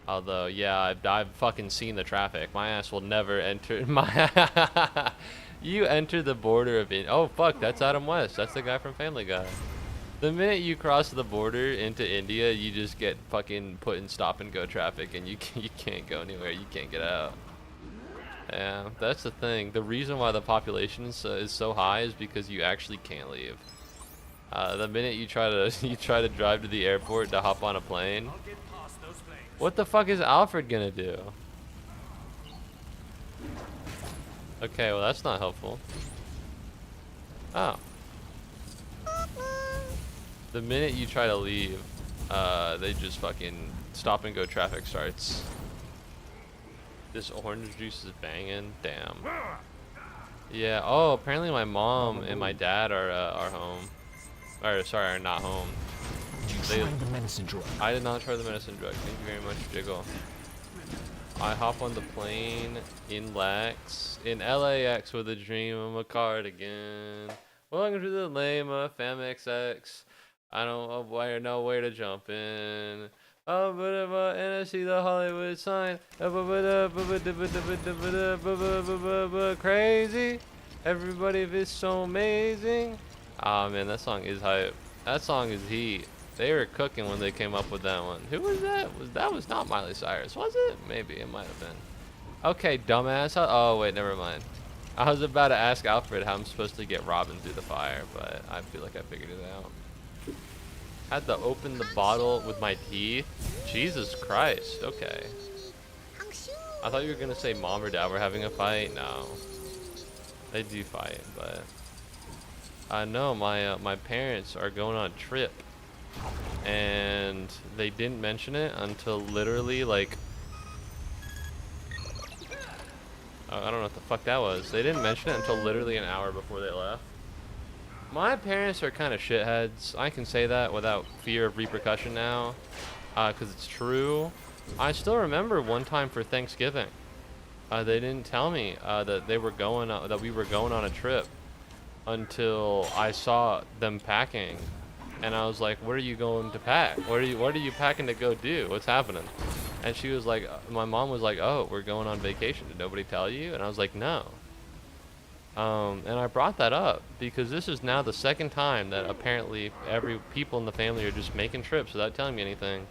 Although, yeah, I've fucking seen the traffic. My ass will never enter my. You enter the border of India. Oh fuck, that's Adam West. That's the guy from Family Guy. The minute you cross the border into India, you just get fucking put in stop and go traffic, and you can't go anywhere. You can't get out. Yeah, that's the thing. The reason why the population is so high is because you actually can't leave. The minute you try to drive to the airport to hop on a plane, what the fuck is Alfred gonna do? Okay, well that's not helpful. Oh. The minute you try to leave, they just fucking stop and go traffic starts. This orange juice is banging. Damn. Yeah. Oh, apparently my mom and my dad are home. Or sorry, are not home. The medicine drug. I did not try the medicine drug. Thank you very much, Jiggle. I hop on the plane in LAX with a dream of a cardigan. Welcome to the Lama FamXX. I don't know where to jump in. Oh, and I see the Hollywood sign. Crazy. Everybody is so amazing. Ah, man, that song is hype. That song is heat. They were cooking when they came up with that one. Who was that? That was not Miley Cyrus, was it? Maybe it might have been. Okay, dumbass. Oh wait, never mind. I was about to ask Alfred how I'm supposed to get Robin through the fire, but I feel like I figured it out. Had to open the bottle with my teeth. Jesus Christ. Okay. I thought you were gonna say mom or dad were having a fight. No, they do fight, but I know my parents are going on a trip, and they didn't mention it until literally like I don't know what the fuck that was. They didn't mention it until literally an hour before they left. My parents are kind of shitheads. I can say that without fear of repercussion now, because it's true. I still remember one time for Thanksgiving, they didn't tell me that they were going that we were going on a trip until I saw them packing, and I was like, "What are you going to pack? What are you packing to go do? What's happening?" And she was like, my mom was like, "Oh, we're going on vacation. Did nobody tell you?" And I was like, "No." And I brought that up because this is now the second time that apparently people in the family are just making trips without telling me anything.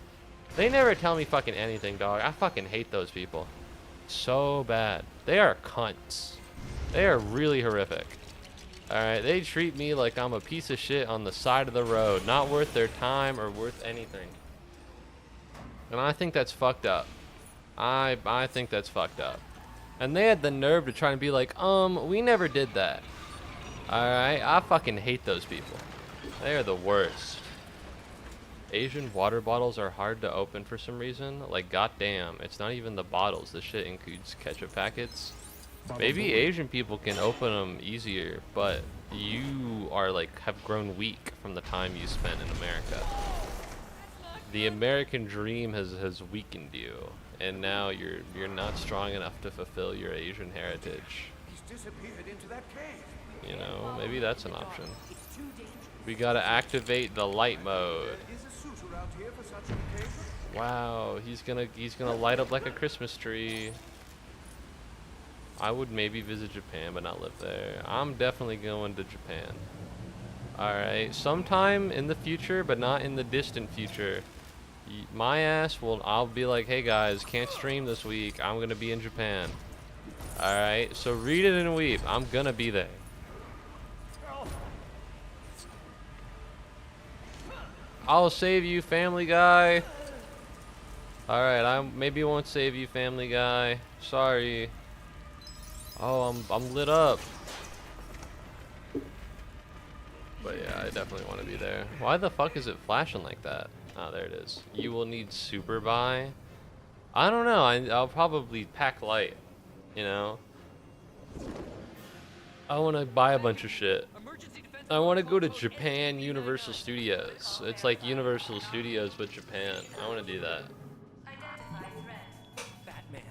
They never tell me fucking anything, dog. I fucking hate those people so bad. They are cunts. They are really horrific. Alright, they treat me like I'm a piece of shit on the side of the road, not worth their time or worth anything. And I think that's fucked up. I think that's fucked up. And they had the nerve to try and be like, we never did that. Alright, I fucking hate those people. They are the worst. Asian water bottles are hard to open for some reason. Like, goddamn, it's not even the bottles. This shit includes ketchup packets. Maybe Asian people can open them easier, but you are like, have grown weak from the time you spent in America. The American dream has weakened you. And now you're not strong enough to fulfill your Asian heritage. He's disappeared into that cave. You know, maybe that's an option. We gotta activate the light mode. There is a suit around here for such an occasion. Wow, he's gonna light up like a Christmas tree. I would maybe visit Japan, but not live there. I'm definitely going to Japan. Alright, sometime in the future, but not in the distant future. My ass I'll be like, hey guys, can't stream this week. I'm gonna be in Japan. Alright, so read it and weep. I'm gonna be there. I'll save you, Family Guy. Alright, I maybe won't save you, Family Guy. Sorry. Oh, I'm lit up. But yeah, I definitely want to be there. Why the fuck is it flashing like that? Oh, there it is. You will need super buy. I don't know. I'll probably pack light. You know. I want to buy a bunch of shit. I want to go to Japan Universal Studios. It's like Universal Studios but Japan. I want to do that. Identify threat. Batman.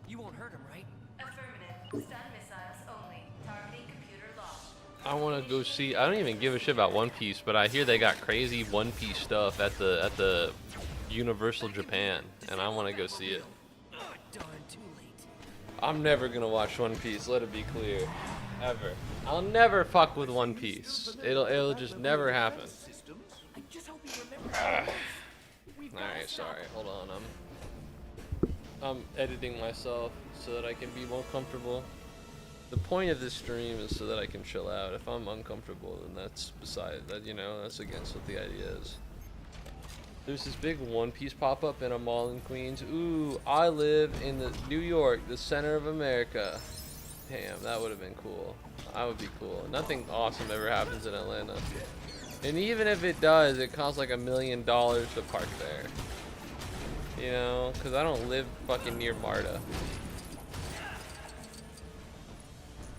You won't hurt him, right? Affirmative. Stun missiles only. Targeting computer locked. I want to go see. I don't even give a shit about One Piece, but I hear they got crazy One Piece stuff at the Universal Japan, and I want to go see it. Darn too late. I'm never gonna watch One Piece. Let it be clear, ever. I'll never fuck with One Piece. It'll just never happen. I just hope you remember. All right, sorry. Hold on. I'm editing myself so that I can be more comfortable. The point of this stream is so that I can chill out. If I'm uncomfortable, then that's beside that. You know, that's against what the idea is. There's this big One Piece pop-up in a mall in Queens. Ooh, I live in New York, the center of America. Damn, that would have been cool. That would be cool. Nothing awesome ever happens in Atlanta. And even if it does, it costs like $1 million to park there. You know, because I don't live fucking near MARTA.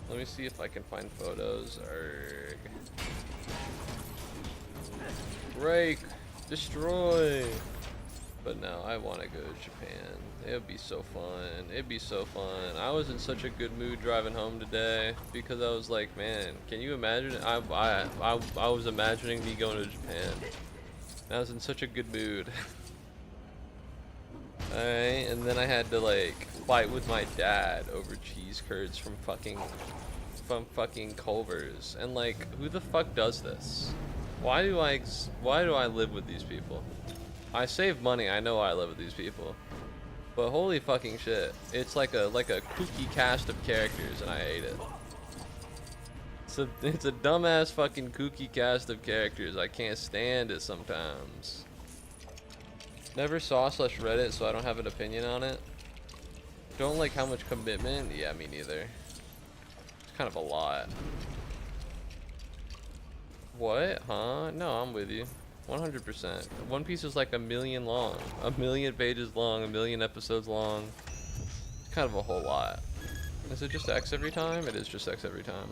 Let me see if I can find photos. Arrgh. Break! Destroy! But no, I want to go to Japan. It would be so fun. It'd be so fun. I was in such a good mood driving home today because I was like, man, can you imagine? I was imagining me going to Japan. I was in such a good mood. Alright, and then I had to like fight with my dad over cheese curds from fucking Culver's. And like, who the fuck does this? Why do I live with these people? I save money, I know I live with these people. But holy fucking shit. It's like a kooky cast of characters and I hate it. It's a dumbass fucking kooky cast of characters. I can't stand it sometimes. Never saw /Reddit, so I don't have an opinion on it. Don't like how much commitment? Yeah, me neither. It's kind of a lot. What? Huh? No, I'm with you. 100%. One Piece is like 1 million long. 1 million pages long, 1 million episodes long. It's kind of a whole lot. Is it just X every time? It is just X every time.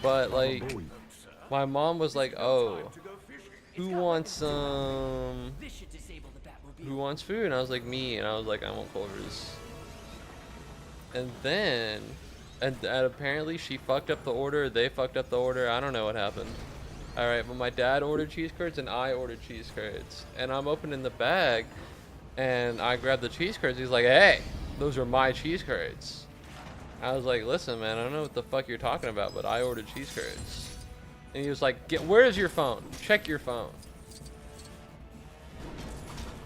But like, my mom was like, "Oh, who wants who wants food?" And I was like, "Me." And I was like, "I want Culver's." And then, and apparently she fucked up the order. They fucked up the order. I don't know what happened. All right, but my dad ordered cheese curds and I ordered cheese curds. And I'm opening the bag, and I grabbed the cheese curds. He's like, "Hey, those are my cheese curds." I was like, "Listen, man, I don't know what the fuck you're talking about, but I ordered cheese curds." And he was like, "Where's your phone? Check your phone."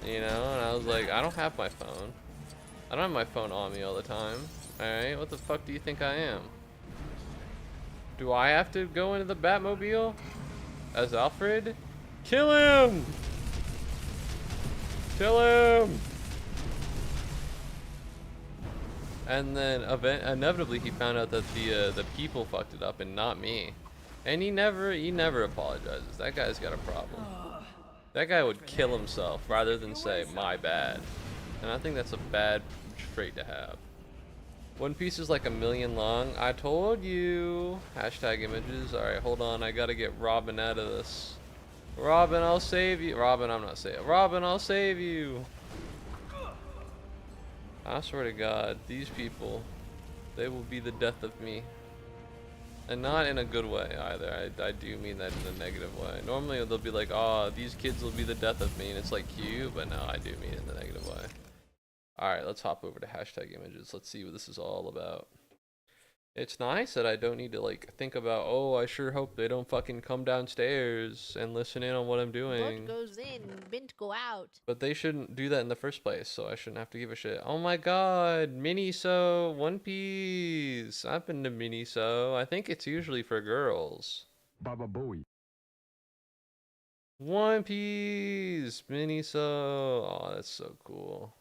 You know, and I was like, "I don't have my phone. I don't have my phone on me all the time. Alright, what the fuck do you think I am? Do I have to go into the Batmobile as Alfred? Kill him! Kill him! And then inevitably he found out that the people fucked it up and not me. And he never apologizes. That guy's got a problem. That guy would kill himself rather than say, "My bad." And I think that's a bad trait to have. One Piece is like 1,000,000 long. I told you. Hashtag images. Alright, hold on. I gotta get Robin out of this. Robin, I'll save you. Robin, I'm not saying. Robin, I'll save you. I swear to God, these people, they will be the death of me. And not in a good way either. I do mean that in a negative way. Normally they'll be like, "Oh, these kids will be the death of me," and it's like cute, but no, I do mean it in a negative way. Alright, let's hop over to hashtag images. Let's see what this is all about. It's nice that I don't need to like think about, "Oh, I sure hope they don't fucking come downstairs and listen in on what I'm doing." Boat goes in, bint go out. But they shouldn't do that in the first place, so I shouldn't have to give a shit. Oh my god, Miniso, One Piece. I've been to Miniso. I think it's usually for girls. Baba Booey. One Piece, Miniso. Oh, that's so cool.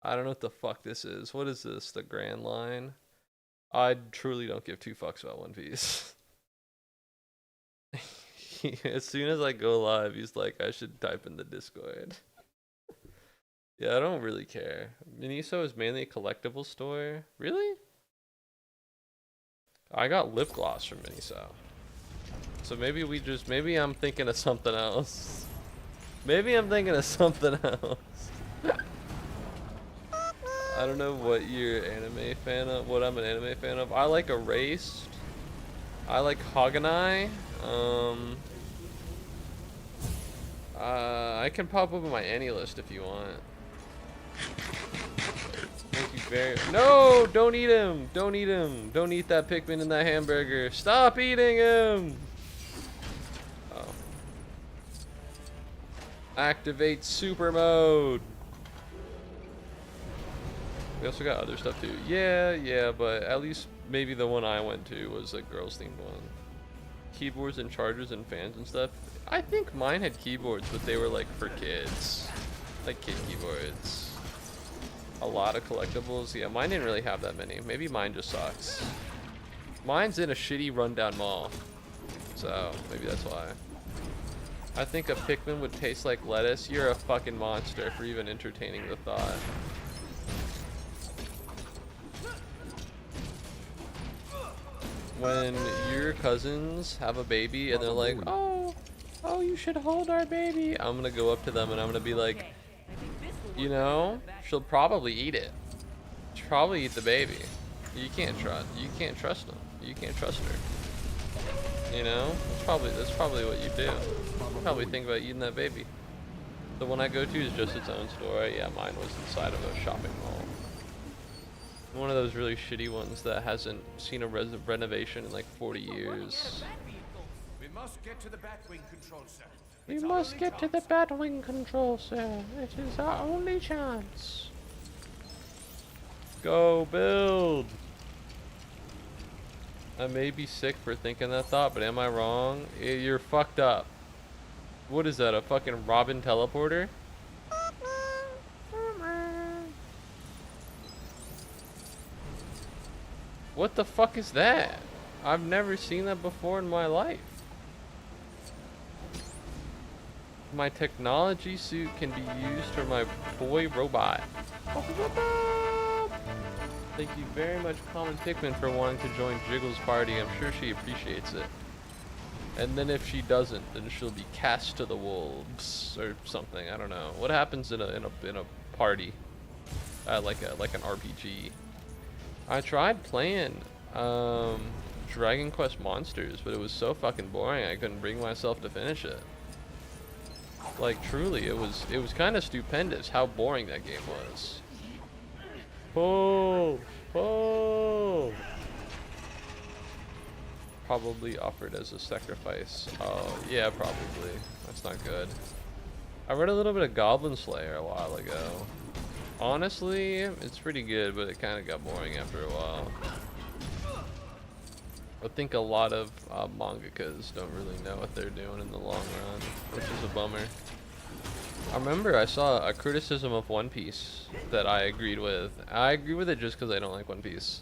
I don't know what the fuck this is. What is this? The Grand Line? I truly don't give two fucks about One Piece. As soon as I go live, he's like, "I should type in the Discord." Yeah, I don't really care. Miniso is mainly a collectible store. Really? I got lip gloss from Miniso. So maybe maybe I'm thinking of something else. Maybe I'm thinking of something else. I don't know what you're anime fan of, what I'm an anime fan of. I like Erased. I like Haganai. I can pop up my Annie list if you want. Thank you very. No, don't eat him. Don't eat him. Don't eat that Pikmin in that hamburger. Stop eating him. Oh. Activate super mode. We also got other stuff too. Yeah, but at least maybe the one I went to was a girls themed one. Keyboards and chargers and fans and stuff. I think mine had keyboards, but they were like for kids. Like kid keyboards. A lot of collectibles. Yeah, mine didn't really have that many. Maybe mine just sucks. Mine's in a shitty rundown mall. So maybe that's why. I think a Pikmin would taste like lettuce. You're a fucking monster for even entertaining the thought. When your cousins have a baby and they're like, oh, you should hold our baby. I'm gonna go up to them and I'm gonna be like, you know, she'll probably eat it. She'll probably eat the baby. You can't trust them. You can't trust her. You know, that's probably what you do. You probably think about eating that baby. The one I go to is just its own store. Yeah, mine was inside of a shopping mall. One of those really shitty ones that hasn't seen a renovation in like 40 years. We must get to the Batwing control cell. We must get to the Batwing control cell. It is our only chance. Go build. I may be sick for thinking that thought, but am I wrong? You're fucked up. What is that, a fucking Robin teleporter? What the fuck is that? I've never seen that before in my life. My technology suit can be used for my boy robot. Thank you very much, Common Pikmin, for wanting to join Jiggle's party. I'm sure she appreciates it. And then if she doesn't, then she'll be cast to the wolves or something. I don't know. What happens in a party? Like an RPG. I tried playing Dragon Quest Monsters, but it was so fucking boring. I couldn't bring myself to finish it. Like truly, it was kind of stupendous how boring that game was. Oh, oh. Probably offered as a sacrifice. Oh, yeah, probably. That's not good. I read a little bit of Goblin Slayer a while ago. Honestly, it's pretty good, but it kind of got boring after a while. I think a lot of mangakas don't really know what they're doing in the long run, which is a bummer. I remember I saw a criticism of One Piece that I agreed with. I agree with it just because I don't like One Piece.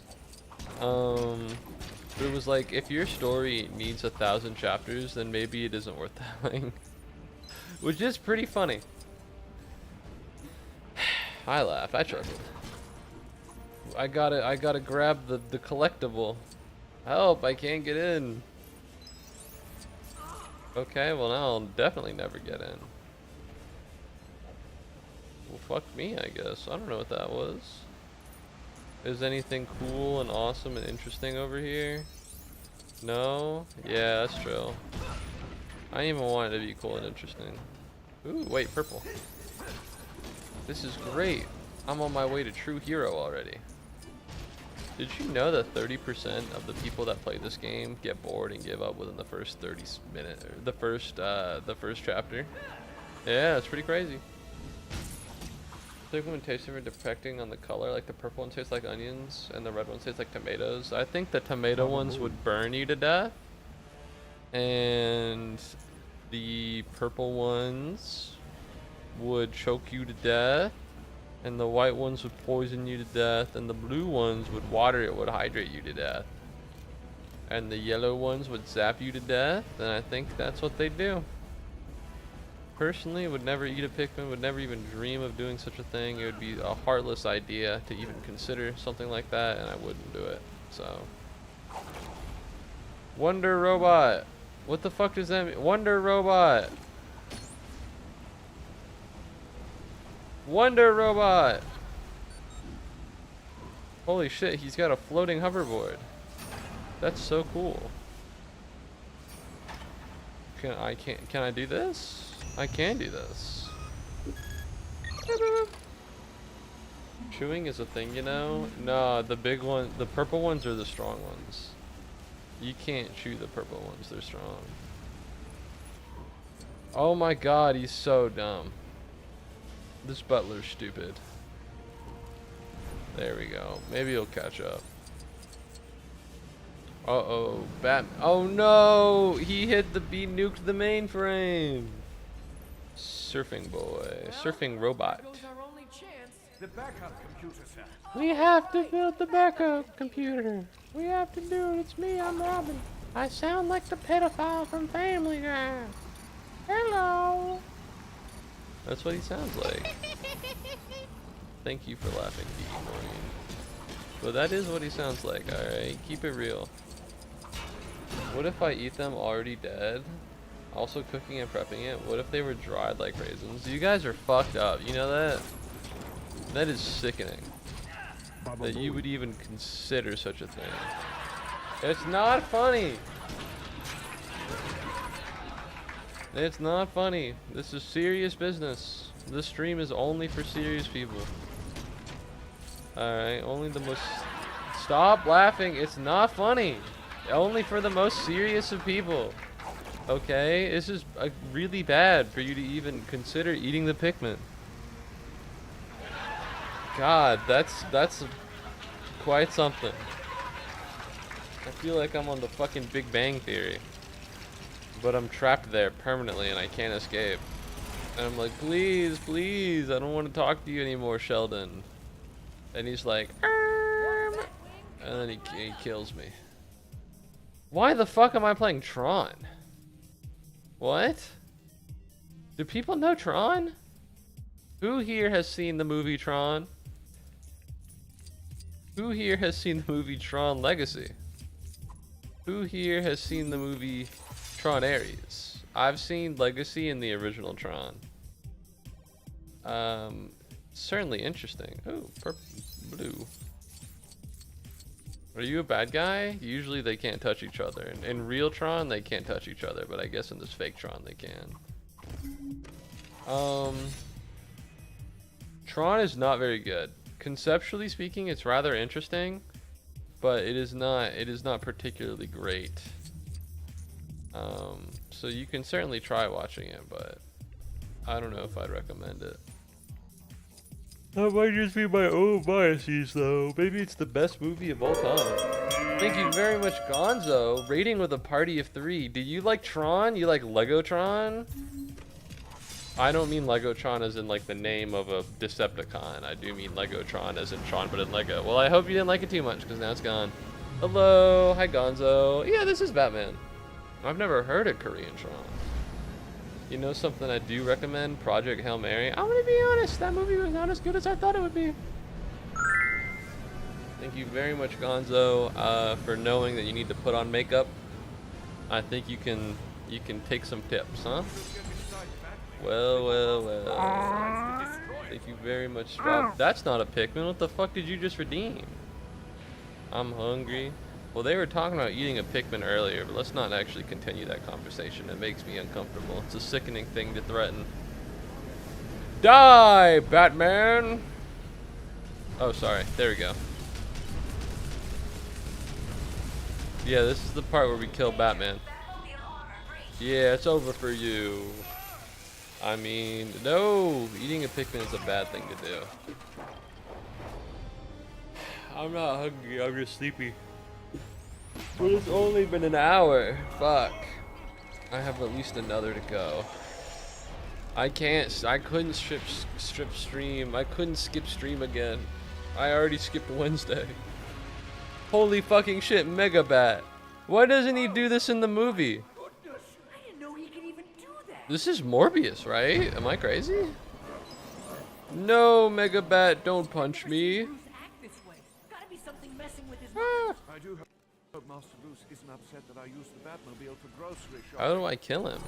It was like, if your story needs 1,000 chapters, then maybe it isn't worth telling. Which is pretty funny. I laughed. I chuckled. I gotta grab the collectible. Help! I can't get in. Okay, well now I'll definitely never get in. Well, fuck me, I guess. I don't know what that was. Is anything cool and awesome and interesting over here? No? Yeah, that's true. I didn't even want it to be cool and interesting. Ooh, wait, purple. This is great. I'm on my way to true hero already. Did you know that 30% of the people that play this game get bored and give up within the first 30 minutes, or the first chapter? Yeah, it's pretty crazy. One tastes different depending on the color. Like the purple one tastes like onions, and the red one tastes like tomatoes. I think the tomato ones would burn you to death, and the purple ones would choke you to death, and the white ones would poison you to death, and the blue ones would would hydrate you to death, and the yellow ones would zap you to death. And I think that's what they do. Personally, would never eat a Pikmin, would never even dream of doing such a thing. It would be a heartless idea to even consider something like that, and I wouldn't do it. So, Wonder Robot. What the fuck does that mean? Wonder Robot. Wonder Robot. Holy shit, he's got a floating hoverboard. That's so cool. Can I do this? I can do this. Chewing is a thing, you know? No, the big one, the purple ones are the strong ones. You can't chew the purple ones, they're strong. Oh my god, he's so dumb. This butler's stupid. There we go. Maybe he'll catch up. Uh-oh, oh no! He hit he nuked the mainframe! Surfing boy. Surfing robot. The backup computer, sir. We have to build the backup computer. We have to do it. It's me, I'm Robin. I sound like the pedophile from Family Guy. Hello. That's what he sounds like. Thank you for laughing, P. Maureen. But that is what he sounds like, alright? Keep it real. What if I eat them already dead? Also cooking and prepping it? What if they were dried like raisins? You guys are fucked up. You know that? That is sickening. That you would even consider such a thing. It's not funny. It's not funny. This is serious business. This stream is only for serious people. Alright, only the most... Stop laughing. It's not funny. Only for the most serious of people. Okay? This is really bad for you to even consider eating the Pikmin. God, that's quite something. I feel like I'm on the fucking Big Bang Theory. But I'm trapped there permanently and I can't escape. And I'm like, please, please, I don't want to talk to you anymore, Sheldon. And he's like, and then he kills me. Why the fuck am I playing Tron? What? Do people know Tron? Who here has seen the movie Tron? Who here has seen the movie Tron Legacy? Who here has seen the movie Tron Ares? I've seen Legacy and the original Tron. Certainly interesting. Oh, purple, blue. Are you a bad guy? Usually they can't touch each other. In real Tron, they can't touch each other, but I guess in this fake Tron, they can. Tron is not very good. Conceptually speaking, it's rather interesting, but it is not particularly great. So you can certainly try watching it, but I don't know if I'd recommend it. That might just be my own biases, though. Maybe it's the best movie of all time. Thank you very much, Gonzo. Rating with a party of 3. Do you like Tron? You like Legotron? I don't mean Legotron as in like the name of a Decepticon. I do mean Legotron as in Tron, but in Lego. Well, I hope you didn't like it too much, because now it's gone. Hello. Hi, Gonzo. Yeah, this is Batman. I've never heard of Korean Tron. You know something I do recommend? Project Hail Mary. I'm gonna be honest, that movie was not as good as I thought it would be. Thank you very much, Gonzo, for knowing that you need to put on makeup. I think you can take some tips, huh? Well. Thank you very much, Rob. That's not a Pikmin. What the fuck did you just redeem? I'm hungry. Well, they were talking about eating a Pikmin earlier, but let's not actually continue that conversation. It makes me uncomfortable. It's a sickening thing to threaten. Die, Batman! Oh, sorry. There we go. Yeah, this is the part where we kill Batman. Yeah, it's over for you. I mean, no! Eating a Pikmin is a bad thing to do. I'm not hungry, I'm just sleepy. But it's only been an hour. Fuck. I have at least another to go. I couldn't strip stream. I couldn't skip stream again. I already skipped Wednesday. Holy fucking shit, Megabat. Why doesn't he do this in the movie? I didn't know he could even do that. This is Morbius, right? Am I crazy? No, Megabat, don't punch me. Act this way. Gotta be something messing with his mind. I do hope Master Bruce isn't upset that I used the Batmobile for grocery shopping. How do I kill him?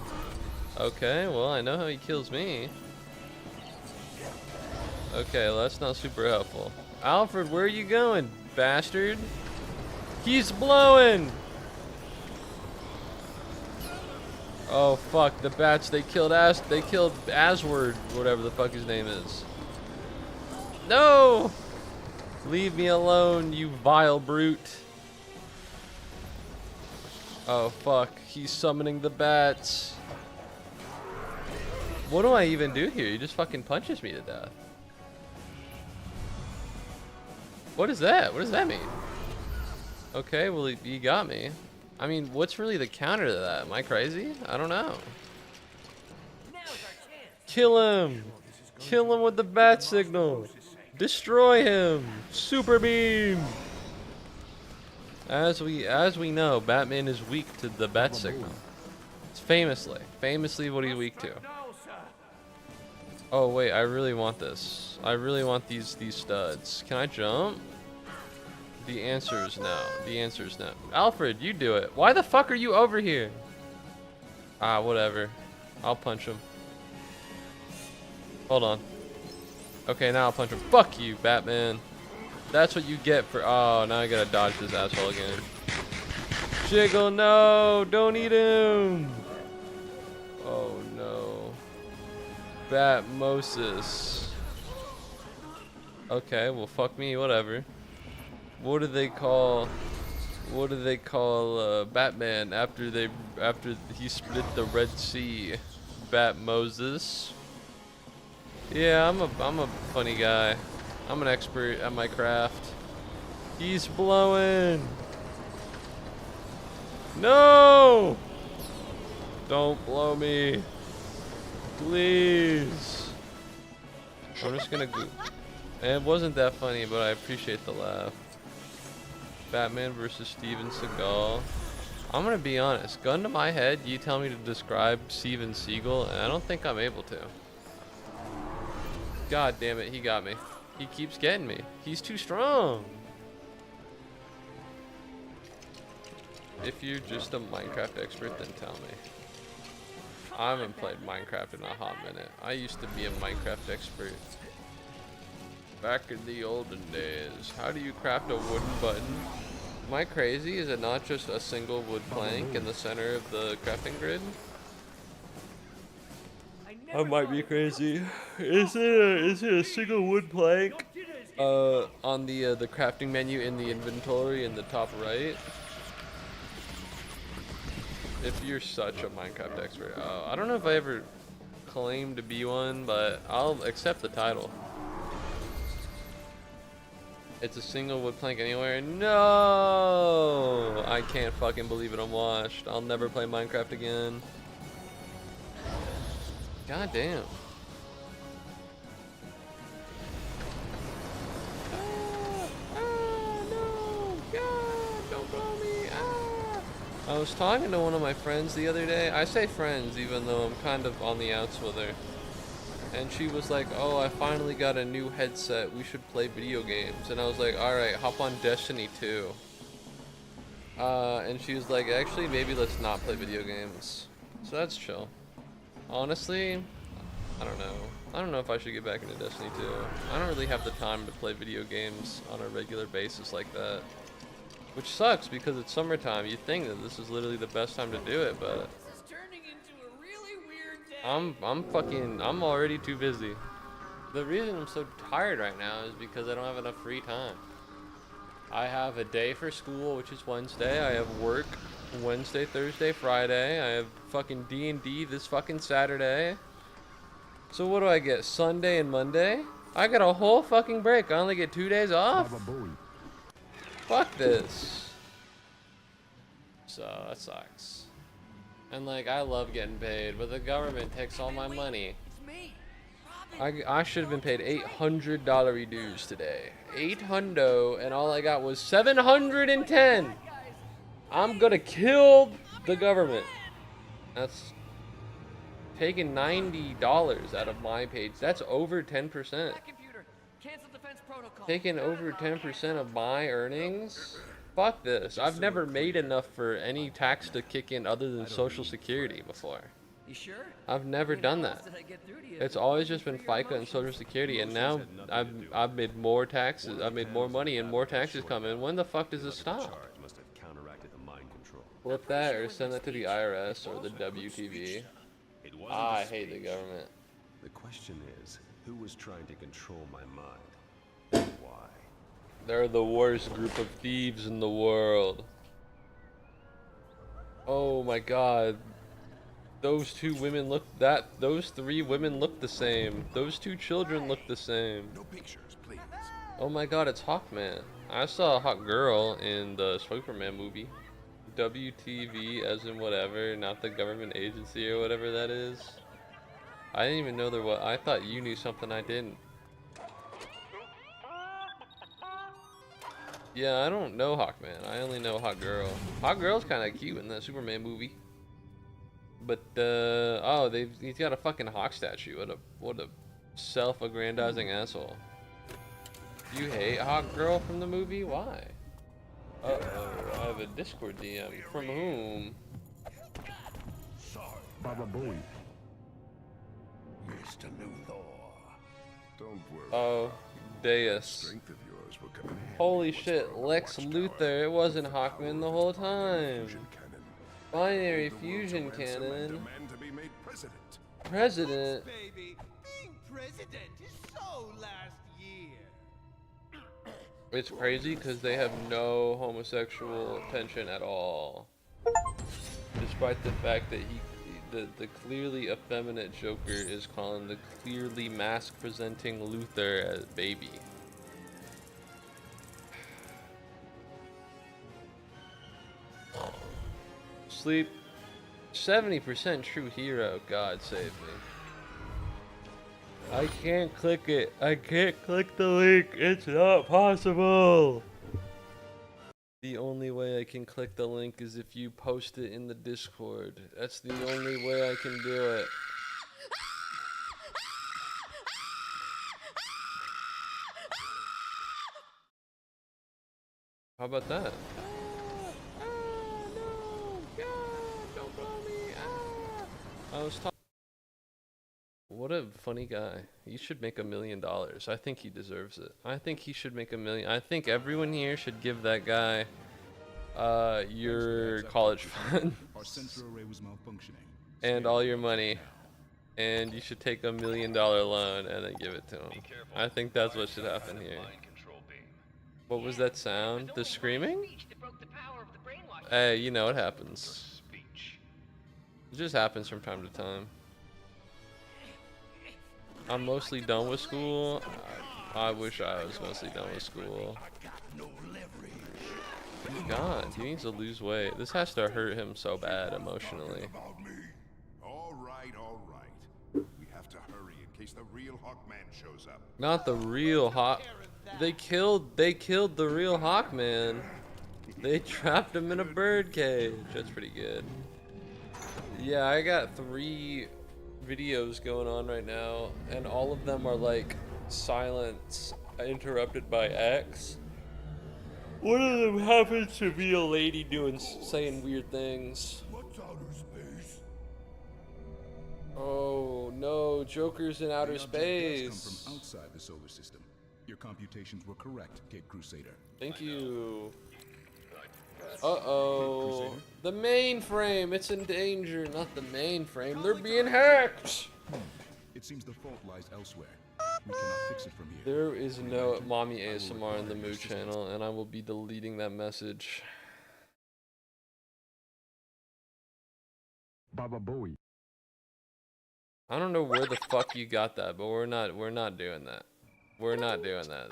Okay, well, I know how he kills me. Okay, well, that's not super helpful. Alfred, where are you going, bastard? He's blowing! Oh, fuck, the bats, they killed Asword, whatever the fuck his name is. No! Leave me alone, you vile brute. Oh, fuck, he's summoning the bats. What do I even do here? He just fucking punches me to death. What is that? What does that mean? Okay, well, he got me. I mean, what's really the counter to that? Am I crazy? I don't know. Kill him! Kill him with the bat signal! Destroy him! Super beam! As we know, Batman is weak to the bat signal. It's famously what he's weak to. Oh wait, I really want this. I really want these studs. Can I jump? The answer is no. The answer is no. Alfred, you do it. Why the fuck are you over here? Ah, whatever. I'll punch him. Hold on. Okay, now I'll punch him. Fuck you, Batman. That's what you get for... Oh, now I gotta dodge this asshole again. Jiggle, no! Don't eat him! Oh, no. Batmosis. Okay, well, fuck me, whatever. What do they call Batman after he split the Red Sea? Batmoses. Yeah, I'm a funny guy. I'm an expert at my craft. He's blowing. No! Don't blow me. Please. I'm just gonna go. It wasn't that funny, but I appreciate the laugh. Batman versus Steven Seagal. I'm gonna be honest. Gun to my head, you tell me to describe Steven Seagal, and I don't think I'm able to. God damn it, he got me. He keeps getting me. He's too strong. If you're just a Minecraft expert, then tell me. I haven't played Minecraft in a hot minute. I used to be a Minecraft expert. Back in the olden days. How do you craft a wooden button? Am I crazy? Is it not just a single wood plank in the center of the crafting grid? I might be crazy. Is it a single wood plank on the crafting menu in the inventory in the top right? If you're such a Minecraft expert, I don't know if I ever claimed to be one, but I'll accept the title. It's a single wood plank anywhere? No! I can't fucking believe it. I'm washed. I'll never play Minecraft again. God damn. No! God, don't blow me! I was talking to one of my friends the other day. I say friends even though I'm kind of on the outs with her. And she was like, oh, I finally got a new headset. We should play video games. And I was like, alright, hop on Destiny 2. And she was like, actually, maybe let's not play video games. So that's chill. Honestly, I don't know. I don't know if I should get back into Destiny 2. I don't really have the time to play video games on a regular basis like that. Which sucks because it's summertime. You'd think that this is literally the best time to do it, but I'm already too busy. The reason I'm so tired right now is because I don't have enough free time. I have a day for school, which is Wednesday. I have work Wednesday, Thursday, Friday. I have fucking D&D this fucking Saturday. So what do I get? Sunday and Monday? I got a whole fucking break. I only get 2 days off? Baba Booey. Fuck this. So that sucks. And like, I love getting paid, but the government takes all my money. I should have been paid $800 dues today. 800, and all I got was 710. I'm gonna kill the government. That's taking $90 out of my page. That's over 10%. Taking over 10% of my earnings? Fuck this. I've never made enough for any tax to kick in other than Social Security before. You sure? I've never done that. It's always just been FICA and Social Security, and now I've made more taxes. I've made more money and more taxes come in. When the fuck does this stop? Flip that or send that to the IRS or the WTV. I hate the government. The question is, who was trying to control my mind? And why? They're the worst group of thieves in the world. Oh my god. Those two women look those three women look the same. Those two children look the same. No pictures, please. Oh my god, it's Hawkman. I saw a hot girl in the Superman movie. WTV as in whatever, not the government agency or whatever that is. I didn't even know there was. I thought you knew something I didn't. Yeah, I don't know Hawkman. I only know Hot Girl. Hot Girl's kind of cute in that Superman movie. But oh, he's got a fucking hawk statue. What a self-aggrandizing asshole. You hate Hot Girl from the movie? Why? Uh-oh, I have a Discord DM. From whom? Baba Booey. Mr. Luthor. Don't worry. Oh, Deus. Strength of yours will come in handy. Holy shit, Lex Luthor. It wasn't Hawkman the whole time. Binary fusion cannon. President? Baby, being president is so last year. It's crazy because they have no homosexual tension at all. Despite the fact that the clearly effeminate Joker is calling the clearly mask-presenting Luthor as baby. Sleep. 70% true hero. God save me. I can't click it. I can't click the link. It's not possible. The only way I can click the link is if you post it in the Discord. That's the only way I can do it. How about that? I was talking. What a funny guy. He should make $1 million. I think he deserves it. I think he should make $1 million. I think everyone here should give that guy your college fund and all your money, and you should take $1 million loan and then give it to him. I think that's what should happen here. What was that sound? The screaming? Hey, you know it happens. It just happens from time to time. I'm mostly done with school. I wish I was mostly done with school. God, he needs to lose weight. This has to hurt him so bad emotionally. All right, all right. We have to hurry in case the real Hawkman shows up. Not the real Hawk. They killed the real Hawkman. They trapped him in a bird cage. That's pretty good. Yeah, I got 3 videos going on right now, and all of them are like silence interrupted by X. One of them happens to be a lady saying weird things. What's outer space? Oh no, Joker's in outer Come space. from outside the solar system. Your computations were correct, Cape Crusader. Thank you. Uh-oh. The mainframe, it's in danger. Not the mainframe, they're being hacked. It seems the fault lies elsewhere. We cannot fix it from here. There is no mommy ASMR in the Moo channel, and I will be deleting that message. Baba Bowie. I don't know where the fuck you got that, but we're not doing that. We're not doing that.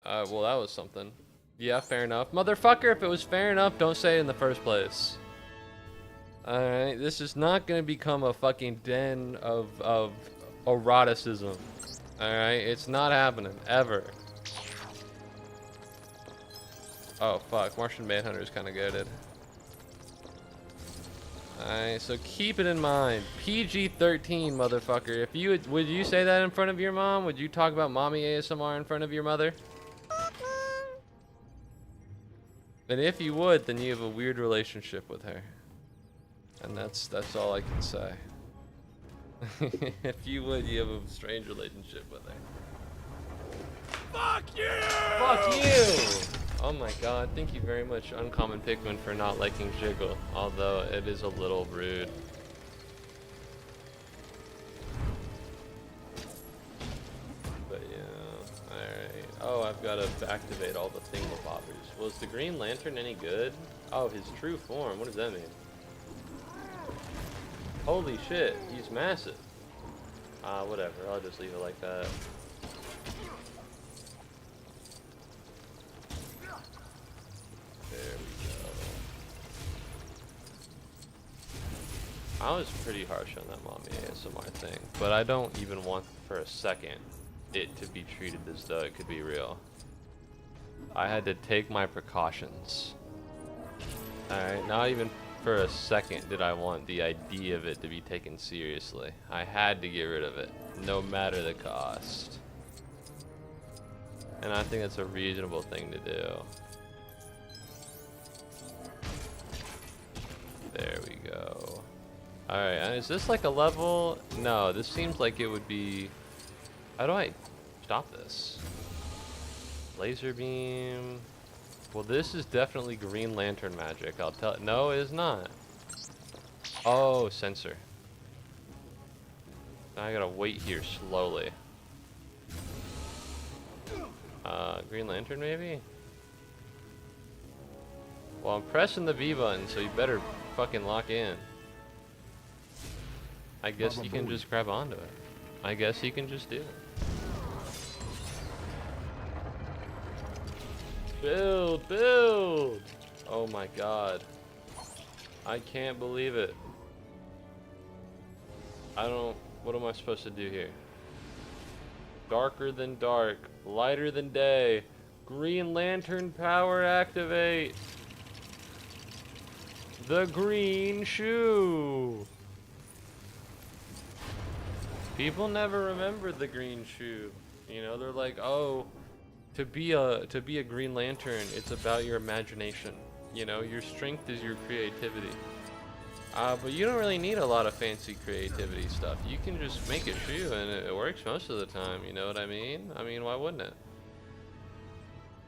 Well, that was something. Yeah, fair enough. Motherfucker, if it was fair enough, don't say it in the first place. Alright, this is not gonna become a fucking den of eroticism. Alright, it's not happening, ever. Oh fuck, Martian Manhunter is kinda goated. Alright, so keep it in mind. PG-13, motherfucker. If you would you say that in front of your mom? Would you talk about mommy ASMR in front of your mother? And if you would, then you have a weird relationship with her. And that's all I can say. If you would, you have a strange relationship with her. Fuck you! Fuck you! Oh my god, thank you very much, Uncommon Pikmin, for not liking Jiggle. Although it is a little rude. But yeah, alright. Oh, I've got to activate all the thingamabobbers. Was the Green Lantern any good? Oh, his true form. What does that mean? Holy shit, he's massive. Whatever. I'll just leave it like that. There we go. I was pretty harsh on that mommy ASMR thing, but I don't even want for a second it to be treated as though it could be real. I had to take my precautions. Alright, not even for a second did I want the idea of it to be taken seriously. I had to get rid of it, no matter the cost. And I think that's a reasonable thing to do. There we go. Alright, is this like a level? No, this seems like it would be... How do I stop this? Laser beam. Well, this is definitely Green Lantern magic. I'll tell. No, it is not. Oh, sensor. Now I gotta wait here slowly. Green Lantern maybe? Well, I'm pressing the B button, so you better fucking lock in. I guess you can just grab onto it. I guess you can just do it. Build, build! Oh my god. I can't believe it. What am I supposed to do here? Darker than dark, lighter than day. Green Lantern power activate. The green shoe. People never remembered the green shoe. You know, they're like, oh, to be a Green Lantern, it's about your imagination. You know, your strength is your creativity. But you don't really need a lot of fancy creativity stuff. You can just make a shoe and it works most of the time, you know what I mean? I mean, why wouldn't it?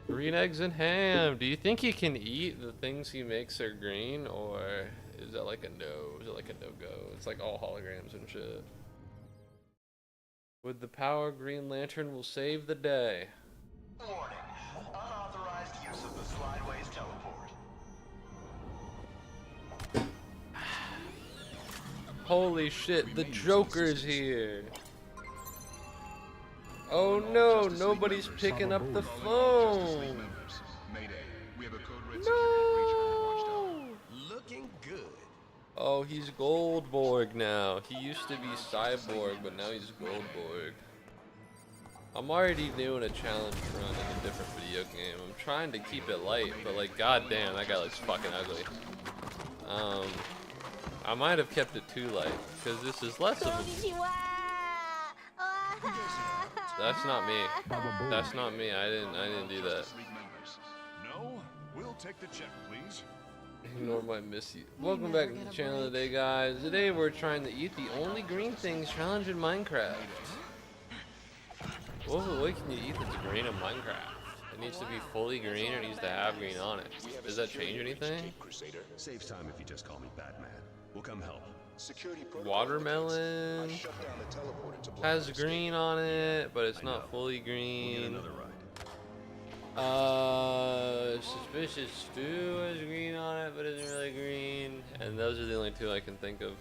Green eggs and ham. Do you think he can eat the things he makes are green, or is that like a no? Is it like a no-go? It's like all holograms and shit. With the power, Green Lantern will save the day. Warning. Unauthorized use of the Slideways teleport. Holy shit, the Joker's here. Oh no, nobody's picking up the phone. No. Looking good. Oh, he's Goldborg now. He used to be Cyborg, but now he's Goldborg. I'm already doing a challenge run in a different video game. I'm trying to keep it light, but like, goddamn, that guy looks fucking ugly. I might have kept it too light, because this is less of a... That's not me. That's not me. I didn't do that. No, we'll take the check, please. Ignore my missy. Welcome back to the channel today, guys. Today we're trying to eat the only green things challenge in Minecraft. What can you eat that's green in Minecraft? It needs to be fully green or it needs to have green on it. Does that change anything? Saves time if you just call me Batman. We'll come help. Watermelon has green on it, but it's not fully green. Suspicious stew has green on it, but isn't really green. And those are the only two I can think of.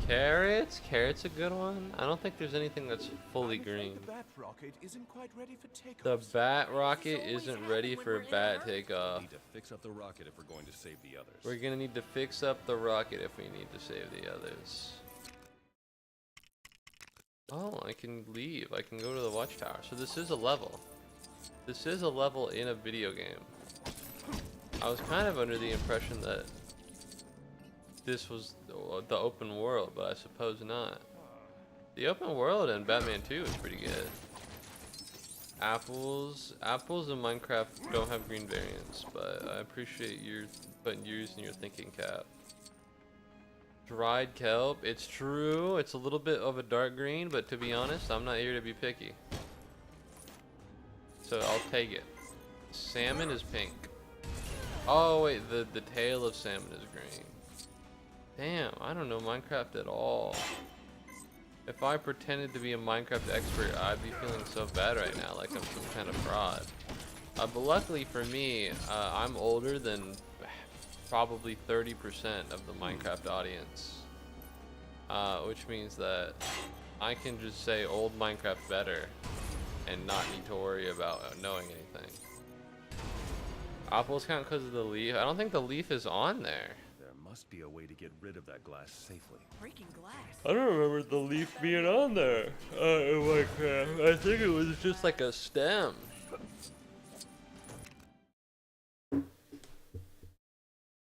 Carrots? Carrots a good one? I don't think there's anything that's fully green. The bat rocket isn't quite ready for takeoff. The bat rocket isn't ready for bat takeoff. We need to fix up the rocket if we're going to save the others. We're gonna need to fix up the rocket if we need to save the others. Oh, I can leave. I can go to the watchtower. So this is a level. This is a level in a video game. I was kind of under the impression that this was the open world, but I suppose not. The open world in Batman 2 is pretty good. Apples in Minecraft don't have green variants, but I appreciate your putting yours in your thinking cap. Dried kelp, it's true, it's a little bit of a dark green, but to be honest, I'm not here to be picky. So I'll take it. Salmon is pink. Oh wait, the tail of salmon is green. Damn, I don't know Minecraft at all. If I pretended to be a Minecraft expert, I'd be feeling so bad right now, like I'm some kind of fraud. But luckily for me, I'm older than probably 30% of the Minecraft audience. Which means that I can just say old Minecraft better and not need to worry about knowing anything. Apples count because of the leaf. I don't think the leaf is on there. There must be a way to get rid of that glass safely. Breaking glass. I don't remember the leaf being on there in Minecraft. I think it was just like a stem.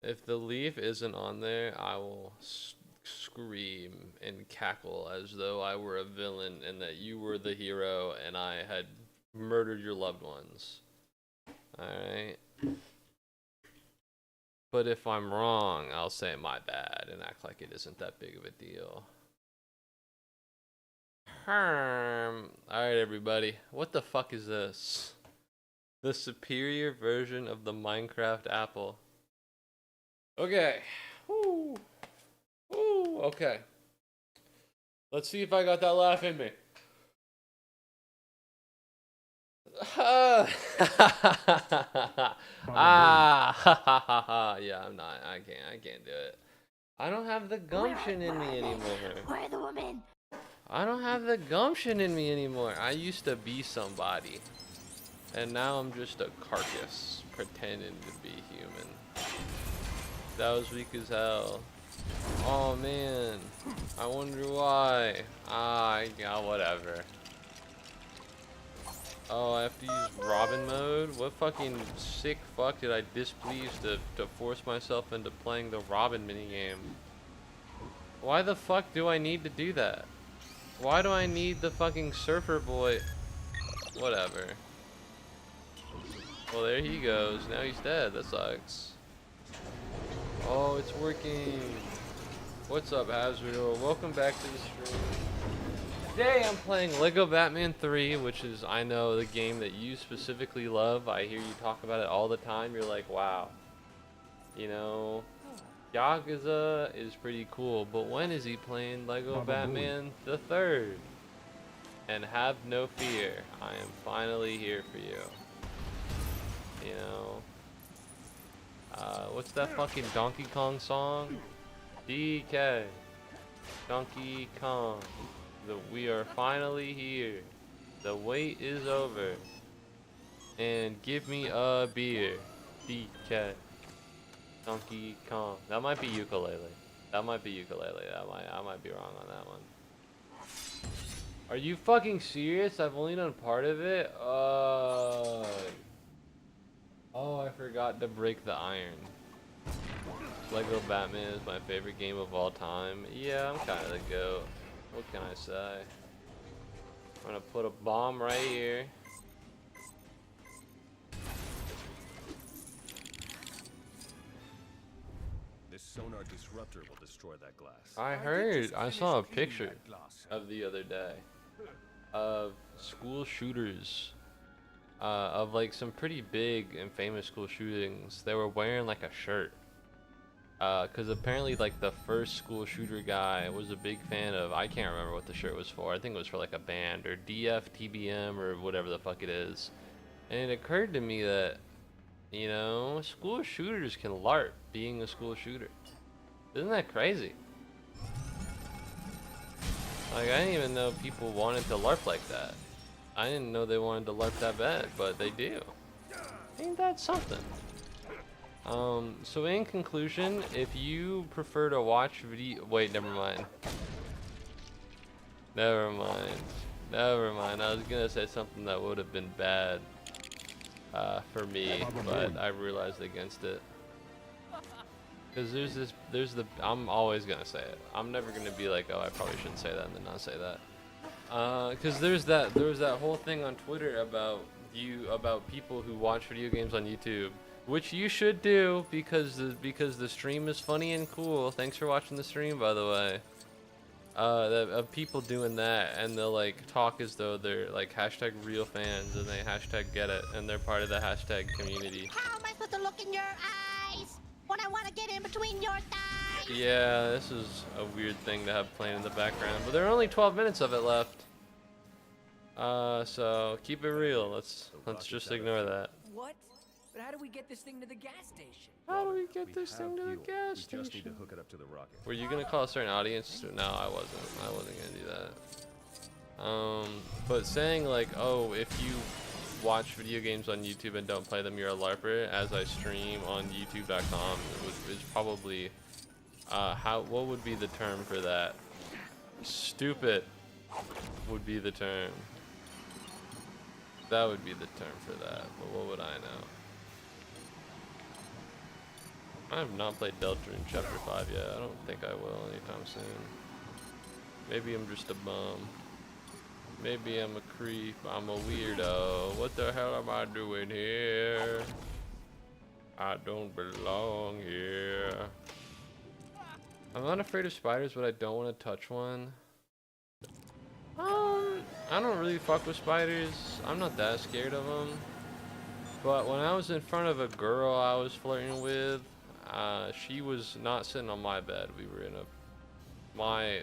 If the leaf isn't on there, I will scream and cackle as though I were a villain and that you were the hero and I had murdered your loved ones. Alright? But if I'm wrong, I'll say my bad and act like it isn't that big of a deal. Alright, everybody. What the fuck is this? The superior version of the Minecraft apple. Okay. Woo. Woo. Okay. Let's see if I got that laugh in me. Yeah, I'm not. I can't do it. I don't have the gumption in me anymore. Where are the women? I don't have the gumption in me anymore. I used to be somebody. And now I'm just a carcass pretending to be human. That was weak as hell. Oh man. I wonder why. Yeah, whatever. Oh, I have to use Robin mode? What fucking sick fuck did I displease to force myself into playing the Robin minigame? Why the fuck do I need to do that? Why do I need the fucking surfer boy? Whatever. Well, there he goes. Now he's dead. That sucks. Oh, it's working. What's up, Hazard? Welcome back to the stream. Today I'm playing Lego Batman 3, which is, I know, the game that you specifically love. I hear you talk about it all the time. You're like, wow. You know, Yakuza is pretty cool, but when is he playing Lego Batman the 3rd? And have no fear, I am finally here for you. You know, what's that fucking Donkey Kong song? DK, Donkey Kong. We are finally here. The wait is over. And give me a beer. DK, Donkey Kong. That might be ukulele. That might be ukulele. I might be wrong on that one. Are you fucking serious? I've only done part of it. Oh, I forgot to break the iron. Lego Batman is my favorite game of all time. Yeah, I'm kind of the GOAT. What can I say? I'm gonna put a bomb right here. This sonar disruptor will destroy that glass. I saw a picture of the other day of school shooters, of like some pretty big and famous school shootings. They were wearing like a shirt. Because apparently, like, the first school shooter guy was a big fan of, I can't remember what the shirt was for. I think it was for, like, a band, or DF, TBM, or whatever the fuck it is. And it occurred to me that, you know, school shooters can LARP being a school shooter. Isn't that crazy? Like, I didn't even know people wanted to LARP like that. I didn't know they wanted to LARP that bad, but they do. Ain't that something? So in conclusion, if you prefer to watch video, wait, never mind. Never mind. I was gonna say something that would have been bad, for me, but I realized against it. Cause I'm always gonna say it. I'm never gonna be like, oh, I probably shouldn't say that and then not say that. Cause there was that whole thing on Twitter about people who watch video games on YouTube. Which you should do because the stream is funny and cool. Thanks for watching the stream, by the way. Of people doing that, and they'll like talk as though they're like hashtag real fans, and they hashtag get it, and they're part of the hashtag community. How am I supposed to look in your eyes when I want to get in between your thighs? Yeah, this is a weird thing to have playing in the background, but there are only 12 minutes of it left. So keep it real. Let's just ignore that. What? But how do we get this thing to the gas station? How do we get this thing to the gas station? We just need to hook it up to the rocket. Were you gonna call a certain audience? No, I wasn't. I wasn't gonna do that. But saying like, oh, if you watch video games on YouTube and don't play them, you're a LARPer, as I stream on YouTube.com, is probably, what would be the term for that? Stupid would be the term. That would be the term for that, but what would I know? I have not played Delta in Chapter 5 yet. I don't think I will anytime soon. Maybe I'm just a bum. Maybe I'm a creep. I'm a weirdo. What the hell am I doing here? I don't belong here. I'm not afraid of spiders, but I don't want to touch one. I don't really fuck with spiders. I'm not that scared of them. But when I was in front of a girl I was flirting with, she was not sitting on my bed. We were in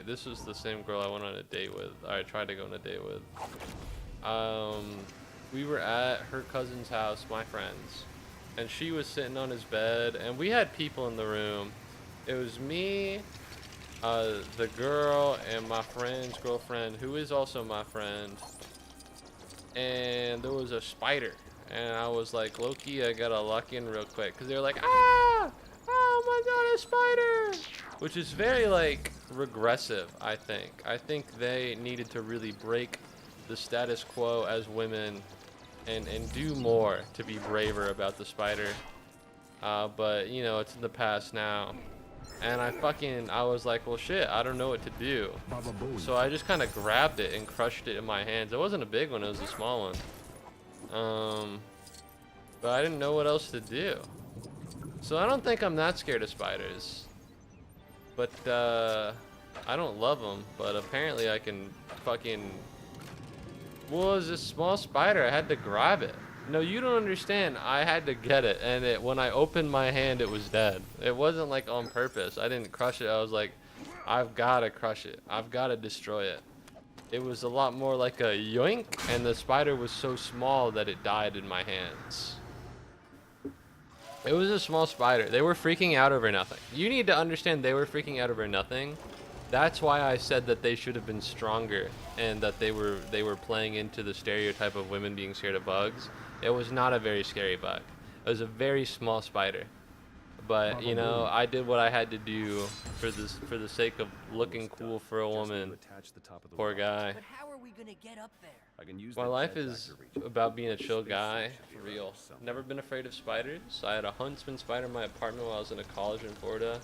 this was the same girl I went on a date with. I tried to go on a date with. We were at her cousin's house, my friend's, and she was sitting on his bed, and we had people in the room. It was me, the girl, and my friend's girlfriend, who is also my friend, and there was a spider, and I was like, low-key, I gotta lock in real quick, because they were like, ah! Oh my god, a spider! Which is very, like, regressive, I think. I think they needed to really break the status quo as women and do more to be braver about the spider. But, you know, it's in the past now. And I was like, well, shit, I don't know what to do. So I just kind of grabbed it and crushed it in my hands. It wasn't a big one, it was a small one. But I didn't know what else to do. So I don't think I'm that scared of spiders. But I don't love them. But apparently I can fucking. What was this small spider? I had to grab it. No, you don't understand. I had to get it, and when I opened my hand, it was dead. It wasn't like on purpose. I didn't crush it. I was like, I've got to crush it. I've got to destroy it. It was a lot more like a yoink, and the spider was so small that it died in my hands. It was a small spider. They were freaking out over nothing. You need to understand they were freaking out over nothing. That's why I said that they should have been stronger, and that they were playing into the stereotype of women being scared of bugs. It was not a very scary bug. It was a very small spider. But you know, I did what I had to do for the sake of looking cool for a woman. Poor guy. But how are we gonna get up there? My life is about being a chill guy, for real. Never been afraid of spiders. I had a huntsman spider in my apartment while I was in college in Florida.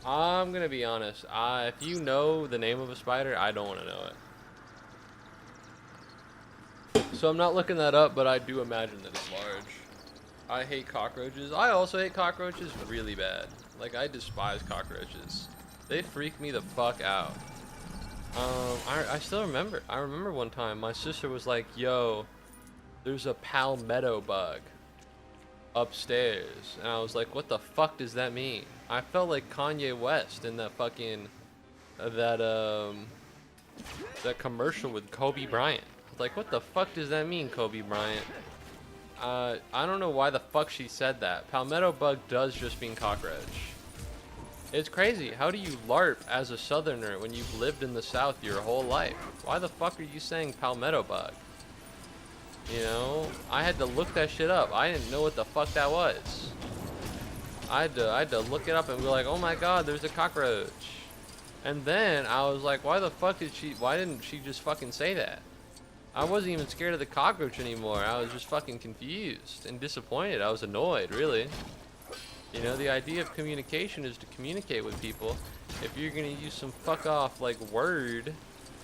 I'm gonna be honest. If you know the name of a spider, I don't want to know it. So I'm not looking that up, but I do imagine that it's large. I hate cockroaches. I also hate cockroaches really bad. Like, I despise cockroaches. They freak me the fuck out. I still remember. I remember one time my sister was like, yo, there's a palmetto bug upstairs. And I was like, what the fuck does that mean? I felt like Kanye West in that fucking, that commercial with Kobe Bryant. I was like, what the fuck does that mean, Kobe Bryant? I don't know why the fuck she said that. Palmetto bug does just mean cockroach. It's crazy. How do you LARP as a southerner when you've lived in the south your whole life? Why the fuck are you saying palmetto bug? You know, I had to look that shit up. I didn't know what the fuck that was. I had to look it up and be like, oh my god, there's a cockroach. And then I was like, why didn't she just fucking say that? I wasn't even scared of the cockroach anymore. I was just fucking confused and disappointed. I was annoyed, really. You know, the idea of communication is to communicate with people. If you're gonna use some fuck off like word,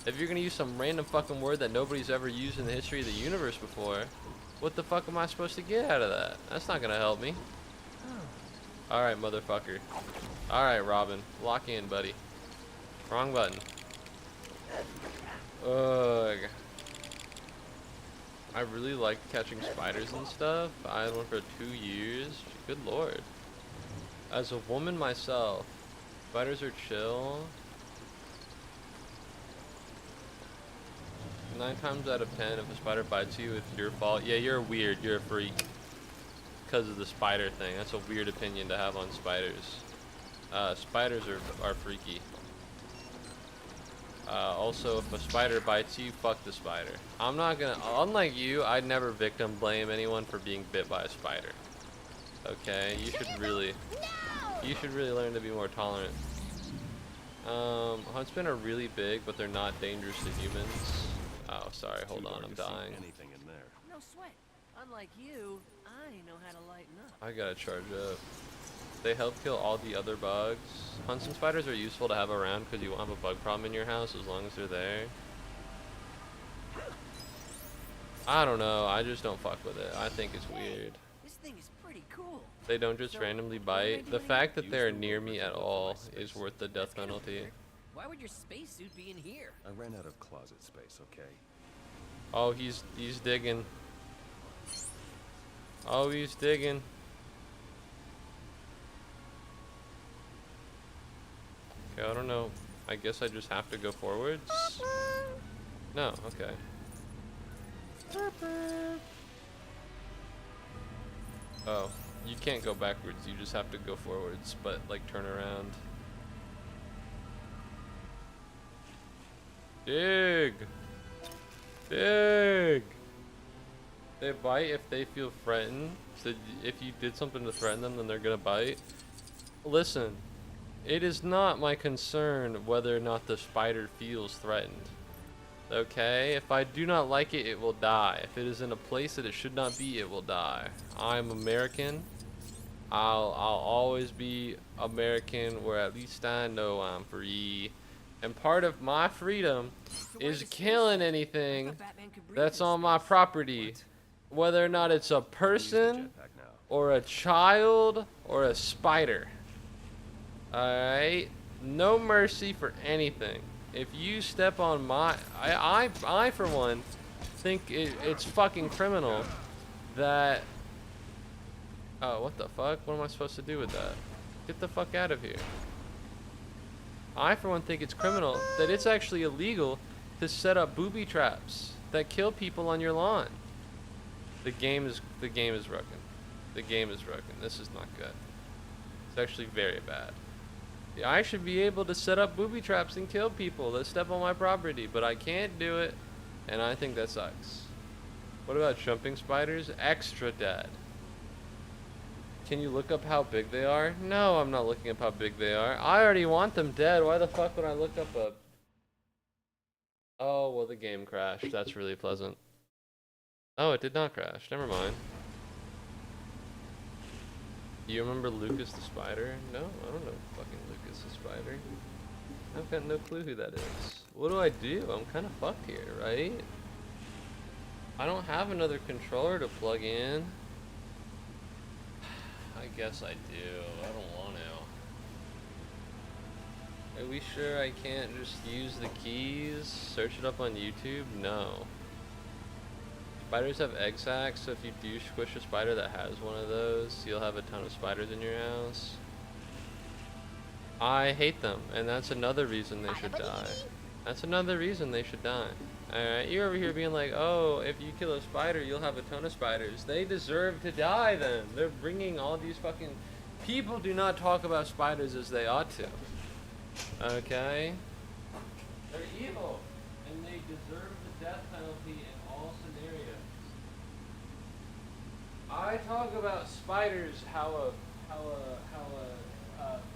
if you're gonna use some random fucking word that nobody's ever used in the history of the universe before, what the fuck am I supposed to get out of that? That's not gonna help me. Alright, motherfucker. Alright, Robin. Lock in, buddy. Wrong button. Ugh. I really like catching spiders and stuff. I had one for 2 years. Good lord. As a woman myself, spiders are chill. 9 times out of 10, if a spider bites you, it's your fault. Yeah, you're weird. You're a freak. Because of the spider thing. That's a weird opinion to have on spiders. Spiders are freaky. Also, if a spider bites you, fuck the spider. I'm not gonna, unlike you, I'd never victim blame anyone for being bit by a spider. Okay, you should really learn to be more tolerant. Huntsmen are really big, but they're not dangerous to humans. Oh, sorry, hold on, I'm dying. No sweat. Unlike you, I know how to lighten up. I gotta charge up. They help kill all the other bugs. Huntsman spiders are useful to have around because you won't have a bug problem in your house as long as they're there. I don't know, I just don't fuck with it. I think it's weird. This thing is pretty cool. They don't just randomly bite. The fact that they're near me at all is worth the death penalty. Why would your spacesuit be in here? I ran out of closet space, okay? Oh, he's digging. Oh, he's digging. Okay, I don't know. I guess I just have to go forwards? No, okay. Oh, you can't go backwards. You just have to go forwards, but like turn around. Dig! Dig! They bite if they feel threatened. So if you did something to threaten them, then they're gonna bite. Listen, it is not my concern whether or not the spider feels threatened. Okay? If I do not like it, it will die. If it is in a place that it should not be, it will die. I'm American. I'll always be American, where at least I know I'm free. And part of my freedom is killing anything that's on my property. Whether or not it's a person, or a child, or a spider. Alright? No mercy for anything. If you step on my, I for one, think it's fucking criminal that. Oh, what the fuck? What am I supposed to do with that? Get the fuck out of here. I for one think it's criminal that it's actually illegal to set up booby traps that kill people on your lawn. The game is broken. The game is broken. This is not good. It's actually very bad. I should be able to set up booby traps and kill people that step on my property, but I can't do it, and I think that sucks. What about jumping spiders? Extra dead. Can you look up how big they are? No, I'm not looking up how big they are. I already want them dead. Why the fuck would I look up a... Oh, well, the game crashed. That's really pleasant. Oh, it did not crash. Never mind. You remember Lucas the Spider? No, I don't know fucking Lucas the Spider. I've got no clue who that is. What do I do? I'm kind of fucked here, right? I don't have another controller to plug in. I guess I do. I don't want to. Are we sure I can't just use the keys? Search it up on YouTube? No. Spiders have egg sacs, so if you do squish a spider that has one of those, you'll have a ton of spiders in your house. I hate them, and that's another reason they should die. That's another reason they should die. Alright, you're over here being like, oh, if you kill a spider, you'll have a ton of spiders. They deserve to die then. They're bringing all these fucking... People do not talk about spiders as they ought to. Okay? They're evil, and they deserve the death penalty in all scenarios. I talk about spiders how a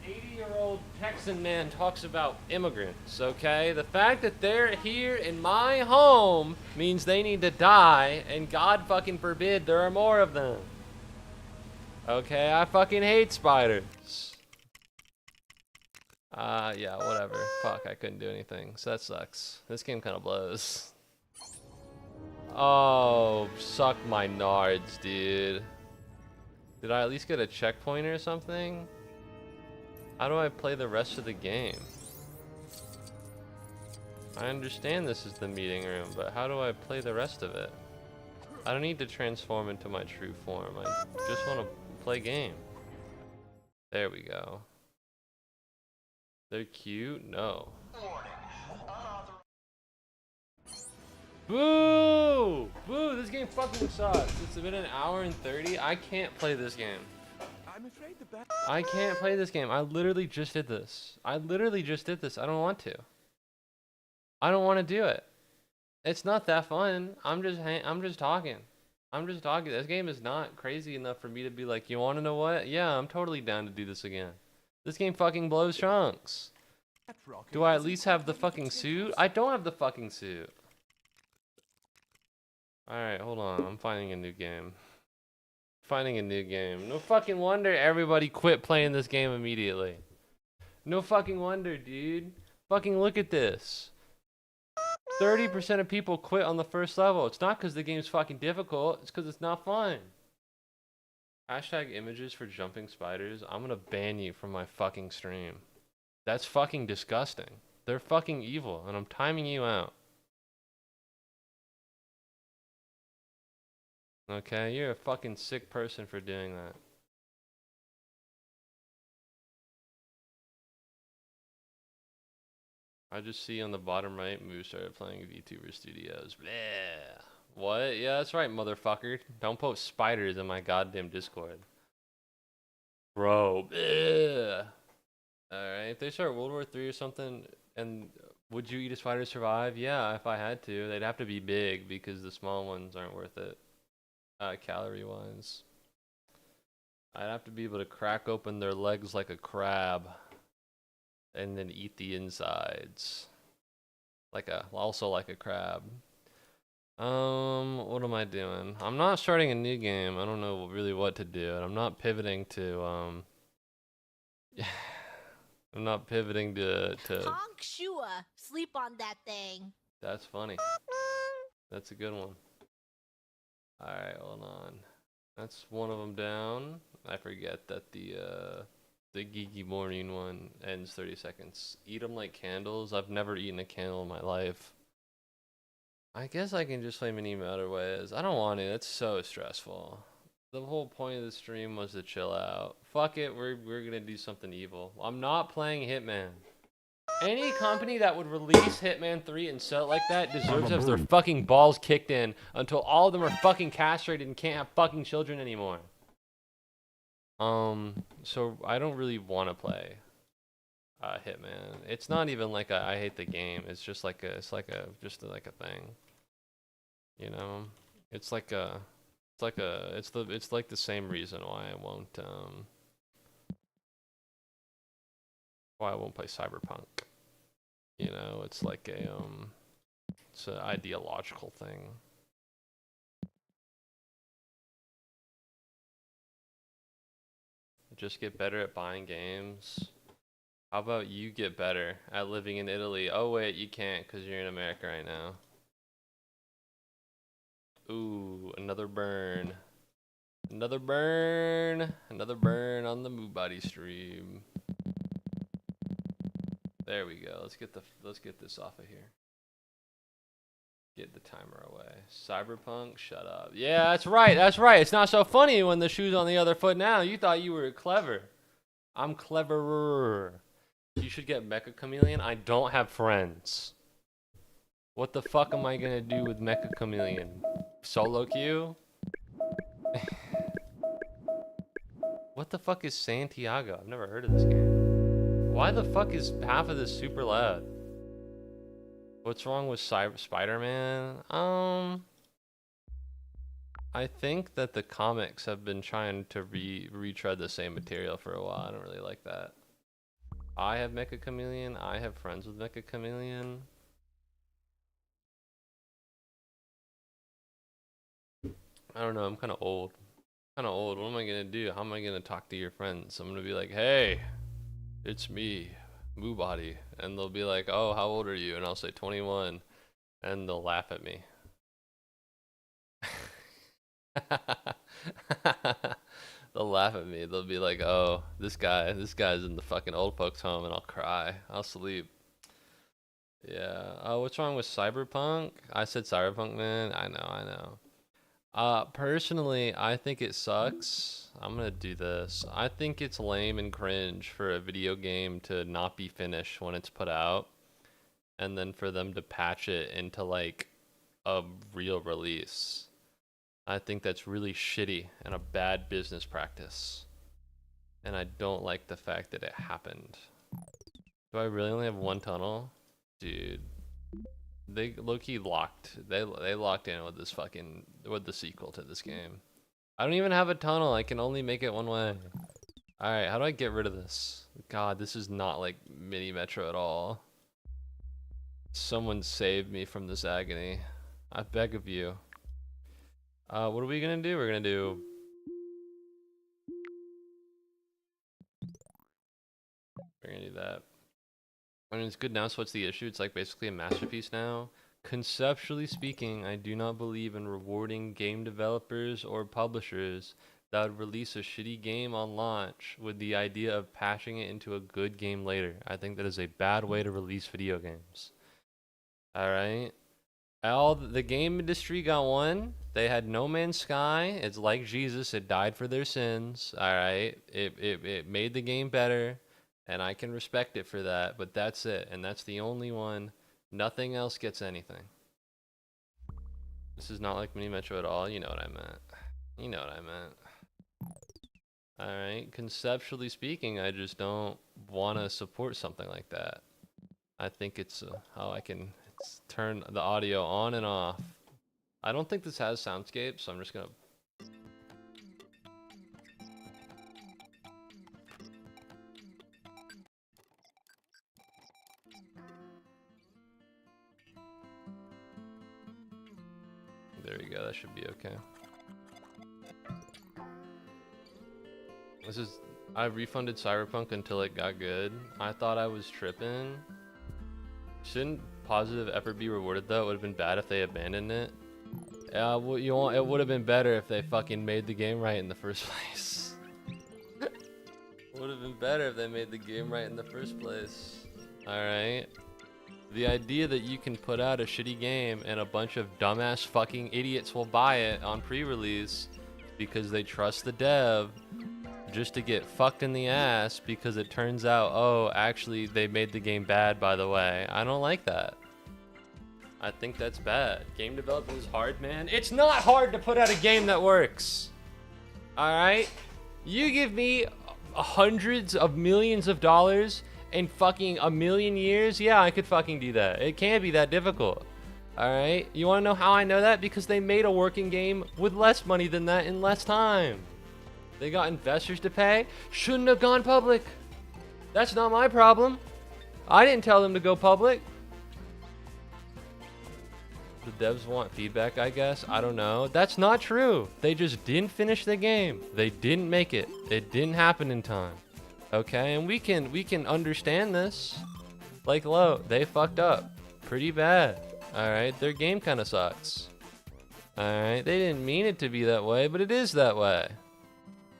80-year-old Texan man talks about immigrants, okay? The fact that they're here in my home means they need to die, and God fucking forbid there are more of them. Okay, I fucking hate spiders. Yeah, whatever. Fuck, I couldn't do anything, so that sucks. This game kind of blows. Oh, suck my nards, dude. Did I at least get a checkpoint or something? How do I play the rest of the game? I understand this is the meeting room, but how do I play the rest of it? I don't need to transform into my true form. I just want to play game. There we go. They're cute? No. Boo! Boo! This game fucking sucks. It's been an hour and 30. I can't play this game. I can't play this game. I literally just did this. I don't want to. I don't want to do it. It's not that fun. I'm just talking. This game is not crazy enough for me to be like, you want to know what? Yeah, I'm totally down to do this again. This game fucking blows chunks. Do I at least have the fucking suit? I don't have the fucking suit. Alright, hold on. I'm finding a new game. No fucking wonder everybody quit playing this game immediately. No fucking wonder, dude. Fucking look at this. 30% of people quit on the first level. It's not because the game's fucking difficult. It's because it's not fun. Hashtag images for jumping spiders. I'm gonna ban you from my fucking stream. That's fucking disgusting. They're fucking evil, and I'm timing you out. Okay, you're a fucking sick person for doing that. I just see on the bottom right, Moo started playing VTuber Studios. Bleh. What? Yeah, that's right, motherfucker. Don't post spiders in my goddamn Discord. Bro. Bleh. Alright, if they start World War III or something, and would you eat a spider to survive? Yeah, if I had to. They'd have to be big because the small ones aren't worth it. Calorie-wise. I'd have to be able to crack open their legs like a crab. And then eat the insides. Also like a crab. What am I doing? I'm not starting a new game. I don't know really what to do. And I'm not pivoting to, I'm not pivoting to... Honk Shua. Sleep on that thing. That's funny. That's a good one. Alright, hold on. That's one of them down. I forget that the The geeky morning one ends 30 seconds. Eat them like candles. I've never eaten a candle in my life. I guess I can just play mini motorways. I don't want to. That's so stressful. The whole point of the stream was to chill out. Fuck it. We're gonna do something evil. I'm not playing Hitman. Any company that would release Hitman 3 and sell it like that deserves to have their fucking balls kicked in until all of them are fucking castrated and can't have fucking children anymore. So I don't really want to play Hitman. It's not even like I hate the game. It's just like it's like a thing. You know, it's like the same reason why I won't play Cyberpunk. You know, it's like it's an ideological thing. Just get better at buying games. How about you get better at living in Italy? Oh wait, you can't because you're in America right now. Ooh, another burn. Another burn. Another burn on the Muubody stream. There we go. Let's get this off of here. Get the timer away. Cyberpunk, shut up. Yeah, that's right. That's right. It's not so funny when the shoe's on the other foot now. You thought you were clever. I'm cleverer. You should get Mecha Chameleon. I don't have friends. What the fuck am I gonna do with Mecha Chameleon? Solo queue? What the fuck is Santiago? I've never heard of this game. Why the fuck is half of this super loud? What's wrong with Spider-Man? I think that the comics have been trying to retread the same material for a while. I don't really like that. I have Mecha Chameleon. I have friends with Mecha Chameleon. I don't know. I'm kind of old. What am I gonna do? How am I gonna talk to your friends? I'm gonna be like, hey, it's me, Muubody, and they'll be like, oh, how old are you? And I'll say 21, and they'll laugh at me. They'll laugh at me. They'll be like, oh, this guy's in the fucking old folks home, and I'll cry. I'll sleep. Yeah. Oh, what's wrong with Cyberpunk? I said Cyberpunk, man. I know. Personally, I think it sucks. I'm gonna do this. I think it's lame and cringe for a video game to not be finished when it's put out, and then for them to patch it into like a real release. I think that's really shitty and a bad business practice. And I don't like the fact that it happened. Do I really only have one tunnel? Dude. They low-key they locked in with with the sequel to this game. I don't even have a tunnel. I can only make it one way. Alright, how do I get rid of this? God, this is not like mini Metro at all. Someone save me from this agony. I beg of you. What are we gonna do? We're gonna do that. I mean, it's good now, so what's the issue? It's like basically a masterpiece now. Conceptually speaking, I do not believe in rewarding game developers or publishers that would release a shitty game on launch with the idea of patching it into a good game later. I think that is a bad way to release video games. Alright? The game industry got one. They had No Man's Sky. It's like Jesus. It died for their sins. Alright? It made the game better. And I can respect it for that. But that's it. And that's the only one. Nothing else gets anything. This is not like Mini Metro at all. You know what I meant. Alright? Conceptually speaking, I just don't want to support something like that. I think it's how I can turn the audio on and off. I don't think this has soundscape, so I'm just gonna... There we go, that should be okay. I refunded Cyberpunk until it got good. I thought I was tripping. Shouldn't positive effort be rewarded though? It would have been bad if they abandoned it. Yeah, well, it would have been better if they fucking made the game right in the first place. Would have been better if they made the game right in the first place. Alright. The idea that you can put out a shitty game and a bunch of dumbass fucking idiots will buy it on pre-release because they trust the dev just to get fucked in the ass because it turns out, oh, actually they made the game bad, by the way. I don't like that. I think that's bad. Game development is hard, man. It's not hard to put out a game that works. Alright? You give me hundreds of millions of dollars in fucking a million years, yeah, I could fucking do that. It can't be that difficult. Alright? You wanna know how I know that? Because they made a working game with less money than that in less time. They got investors to pay. Shouldn't have gone public. That's not my problem. I didn't tell them to go public. The devs want feedback, I guess. I don't know. That's not true. They just didn't finish the game. They didn't make it. It didn't happen in time. Okay, and we can understand this. Like, low, they fucked up pretty bad. All right, their game kind of sucks. All right, they didn't mean it to be that way, but it is that way.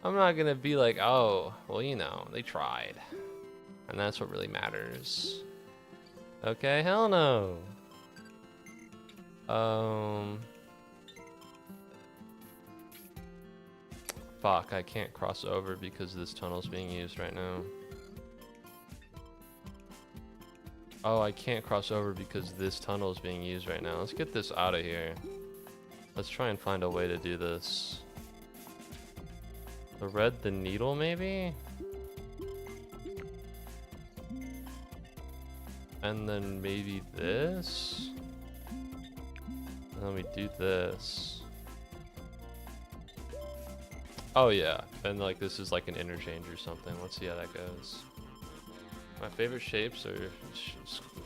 I'm not gonna be like, oh, well, you know, they tried, and that's what really matters. Okay, hell no. Fuck, I can't cross over because this tunnel's being used right now. Oh, I can't cross over because this tunnel is being used right now. Let's get this out of here. Let's try and find a way to do this. Thread the needle, maybe? And then maybe this? And then we do this. Oh yeah, and like this is like an interchange or something. Let's see how that goes. My favorite shapes are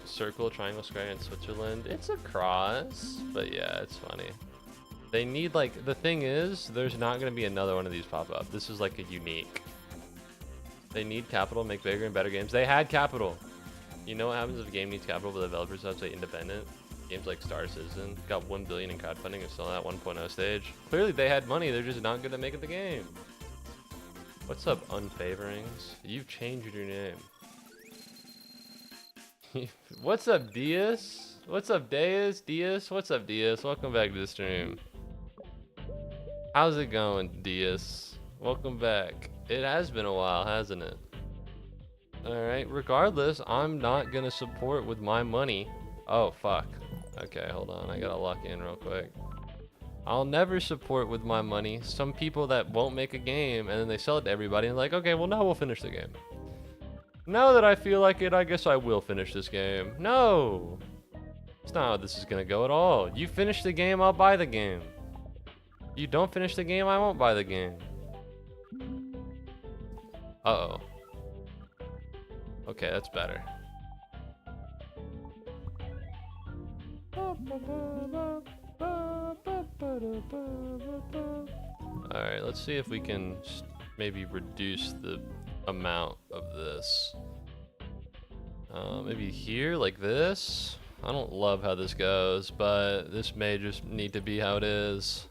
circle, triangle, square, and Switzerland. It's a cross, but yeah, it's funny. They need, like, the thing is, there's not going to be another one of these pop up. This is like a unique. They need capital, make bigger and better games. They had capital. You know what happens if a game needs capital, but the developers have to say independent? Games like Star Citizen got 1 billion in crowdfunding and still at 1.0 stage. Clearly they had money, they're just not good at making the game. What's up, Unfavorings? You've changed your name. What's up, Diaz? What's up, Diaz? What's up, Diaz? Welcome back to the stream. How's it going, Diaz? Welcome back. It has been a while, hasn't it? Alright, regardless, I'm not gonna support with my money. Oh, fuck. Okay, hold on. I gotta lock in real quick. I'll never support with my money some people that won't make a game and then they sell it to everybody and like, okay, well now we'll finish the game. Now that I feel like it, I guess I will finish this game. No! It's not how this is gonna go at all. You finish the game, I'll buy the game. You don't finish the game, I won't buy the game. Uh-oh. Okay, that's better. Alright, let's see if we can maybe reduce the amount of this. Maybe here, like this? I don't love how this goes, but this may just need to be how it is.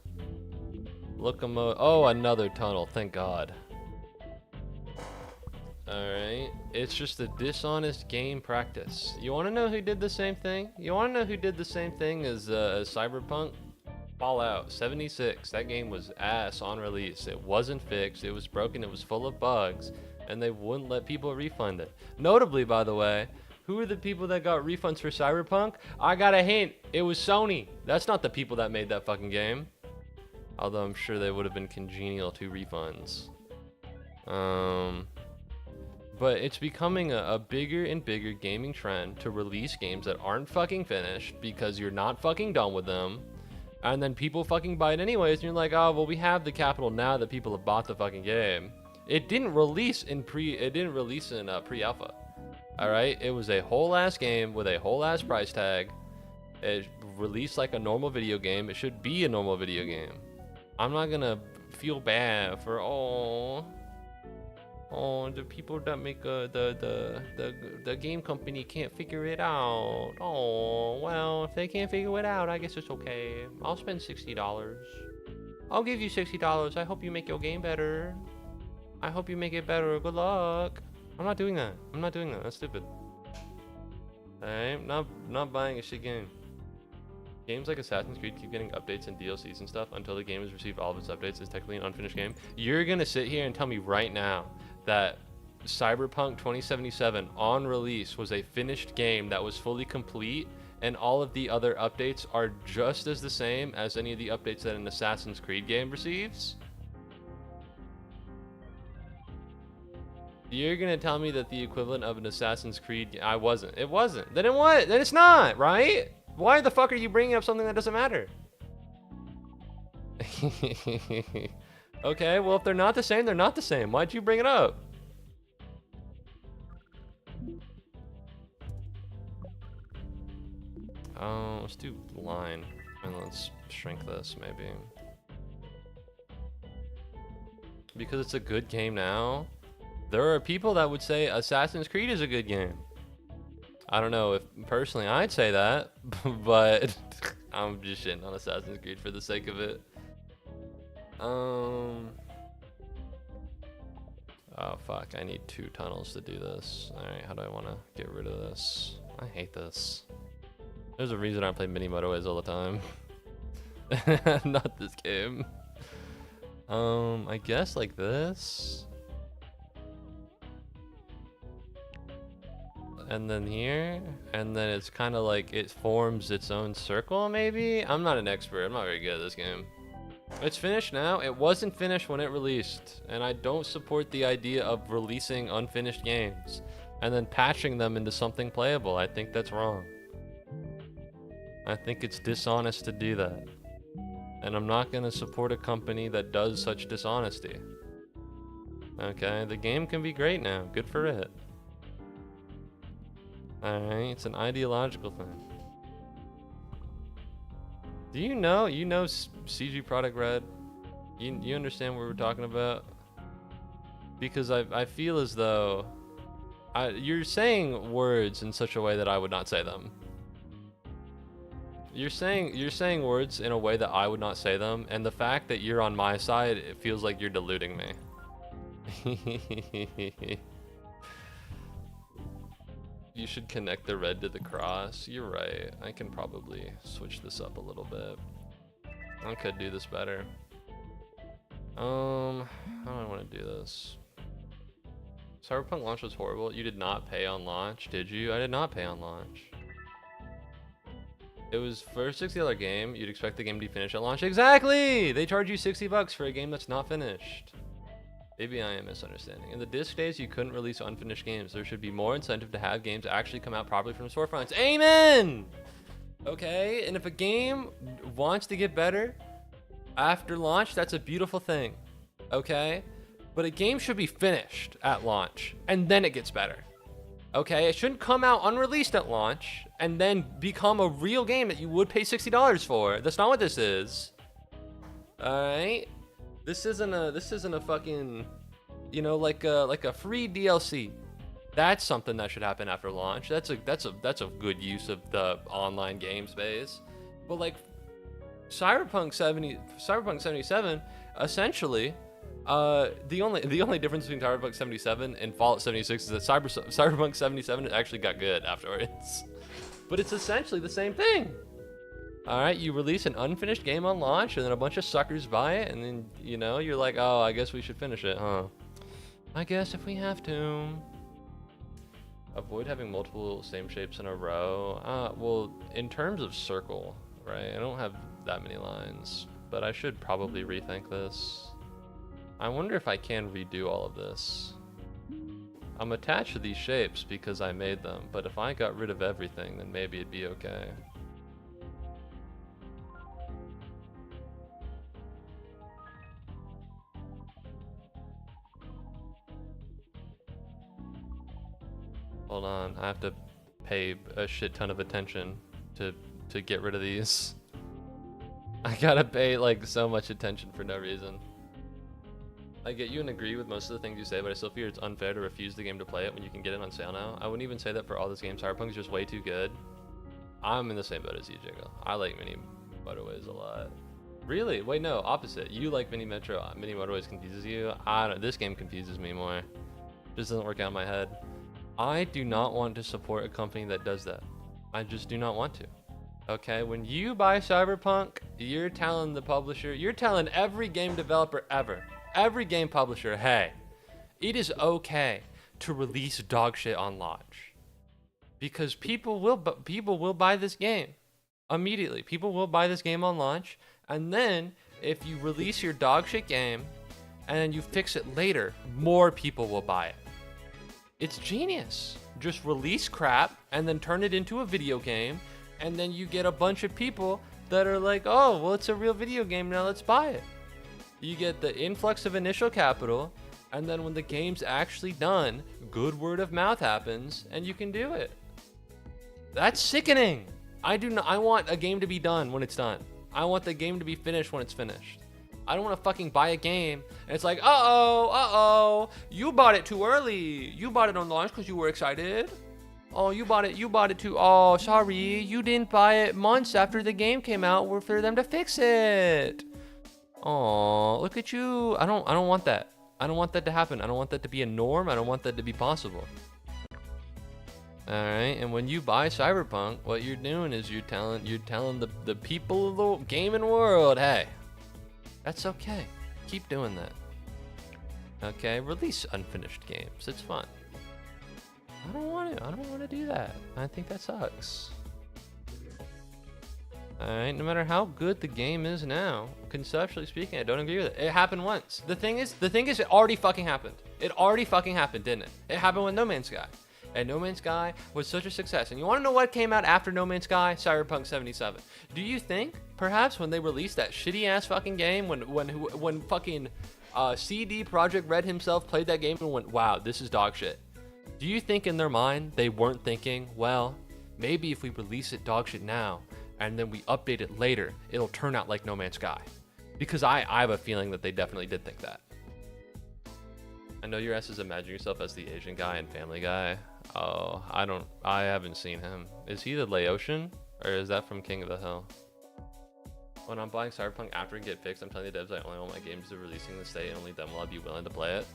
Locomotive. Oh, another tunnel, thank God. Alright, it's just a dishonest game practice. You want to know who did the same thing? You want to know who did the same thing as Cyberpunk? Fallout 76. That game was ass on release. It wasn't fixed, it was broken, it was full of bugs, and they wouldn't let people refund it. Notably, by the way, who are the people that got refunds for Cyberpunk? I got a hint, it was Sony. That's not the people that made that fucking game. Although I'm sure they would have been congenial to refunds. But it's becoming a bigger and bigger gaming trend to release games that aren't fucking finished because you're not fucking done with them. And then people fucking buy it anyways, and you're like, oh, well, we have the capital now that people have bought the fucking game. It didn't release in pre-alpha. All right, it was a whole ass game with a whole ass price tag. It released like a normal video game. It should be a normal video game. I'm not gonna feel bad for the people that make the game company can't figure it out. Oh, well, if they can't figure it out, I guess it's okay. I'll spend $60. I'll give you $60. I hope you make your game better. I hope you make it better. Good luck. I'm not doing that. I'm not doing that. That's stupid. I'm not buying a shit game. Games like Assassin's Creed keep getting updates and DLCs and stuff until the game has received all of its updates. It's technically an unfinished game. You're gonna sit here and tell me right now that Cyberpunk 2077 on release was a finished game that was fully complete, and all of the other updates are just as the same as any of the updates that an Assassin's Creed game receives? You're gonna tell me that the equivalent of an Assassin's Creed... I wasn't. It wasn't. Then it what? Then it's not, right? Why the fuck are you bringing up something that doesn't matter? Okay, well, if they're not the same, they're not the same. Why'd you bring it up? Oh, let's do line. And let's shrink this, maybe. Because it's a good game now. There are people that would say Assassin's Creed is a good game. I don't know if personally I'd say that, but I'm just shitting on Assassin's Creed for the sake of it. Oh fuck, I need 2 tunnels to do this. Alright, how do I want to get rid of this? I hate this. There's a reason I play mini motorways all the time. Not this game. I guess like this. And then here, and then it's kind of like it forms its own circle, maybe? I'm not an expert. I'm not very good at this game. It's finished now. It wasn't finished when it released, and I don't support the idea of releasing unfinished games and then patching them into something playable. I think that's wrong. I think it's dishonest to do that. And I'm not going to support a company that does such dishonesty. Okay, the game can be great now. Good for it. Alright, it's an ideological thing. Do you know CG Product Red? You understand what we're talking about? Because I feel as though you're saying words in such a way that I would not say them. You're saying words in a way that I would not say them, and the fact that you're on my side, it feels like you're deluding me. You should connect the red to the cross. You're right. I can probably switch this up a little bit. I could do this better. How do I want to do this? Cyberpunk launch was horrible. You did not pay on launch, did you? I did not pay on launch. It was for a $60 game. You'd expect the game to be finished at launch. Exactly! They charge you $60 for a game that's not finished. Maybe I am misunderstanding. In the disc days, you couldn't release unfinished games. There should be more incentive to have games actually come out properly from storefronts. Amen! Okay, and if a game wants to get better after launch, that's a beautiful thing. Okay? But a game should be finished at launch, and then it gets better. Okay? It shouldn't come out unreleased at launch, and then become a real game that you would pay $60 for. That's not what this is. Alright? This isn't a fucking, you know, like a free DLC. That's something that should happen after launch. That's a good use of the online game space. But like Cyberpunk 77, essentially, the only difference between Cyberpunk 77 and Fallout 76 is that Cyberpunk 77 actually got good afterwards. But it's essentially the same thing. Alright, you release an unfinished game on launch, and then a bunch of suckers buy it, and then, you know, you're like, oh, I guess we should finish it, huh? I guess if we have to. Avoid having multiple same shapes in a row. Well, in terms of circle, right, I don't have that many lines, but I should probably rethink this. I wonder if I can redo all of this. I'm attached to these shapes because I made them, but if I got rid of everything, then maybe it'd be okay. Hold on, I have to pay a shit ton of attention to get rid of these. I gotta pay like so much attention for no reason. I get you and agree with most of the things you say, but I still fear it's unfair to refuse the game to play it when you can get it on sale now. I wouldn't even say that for all this game. Cyberpunk is just way too good. I'm in the same boat as you, Jiggle. I like mini motorways a lot. Really? Wait, no, opposite. You like Mini Metro. Mini Motorways confuses you. I don't. This game confuses me more. Just doesn't work out in my head. I do not want to support a company that does that. I just do not want to. Okay, when you buy Cyberpunk, you're telling the publisher, you're telling every game developer ever, every game publisher, hey, it is okay to release dog shit on launch. Because people will buy this game immediately. People will buy this game on launch, and then if you release your dog shit game and then you fix it later, more people will buy it. It's genius. Just release crap and then turn it into a video game, and then you get a bunch of people that are like, oh, well, it's a real video game now, let's buy it. You get the influx of initial capital, and then when the game's actually done, good word of mouth happens, and you can do it. That's sickening. I want a game to be done when it's done. I want the game to be finished when it's finished. I don't want to fucking buy a game and it's like, uh-oh, you bought it too early. You bought it on launch because you were excited. Oh, you bought it too. Oh, sorry, you didn't buy it months after the game came out for them to fix it. Oh, look at you. I don't want that. I don't want that to happen. I don't want that to be a norm. I don't want that to be possible. All right, and when you buy Cyberpunk, what you're doing is you're telling the people of the gaming world, hey, that's okay. Keep doing that. Okay, release unfinished games. It's fun. I don't want to do that. I think that sucks. All right, no matter how good the game is now, conceptually speaking, I don't agree with it. It happened once. The thing is, it already fucking happened. It already fucking happened, didn't it? It happened with No Man's Sky. And No Man's Sky was such a success. And you want to know what came out after No Man's Sky? Cyberpunk 77. Do you think, perhaps, when they released that shitty-ass fucking game, when fucking CD Projekt Red himself played that game and went, wow, this is dog shit. Do you think in their mind they weren't thinking, well, maybe if we release it dog shit now, and then we update it later, it'll turn out like No Man's Sky? Because I have a feeling that they definitely did think that. I know your ass is imagining yourself as the Asian guy in Family Guy. Oh, I haven't seen him. Is he the Laotian? Or is that from King of the Hill? When I'm buying Cyberpunk after it get fixed, I'm telling the devs I only want my games to releasing in the state, and only then will I be willing to play it.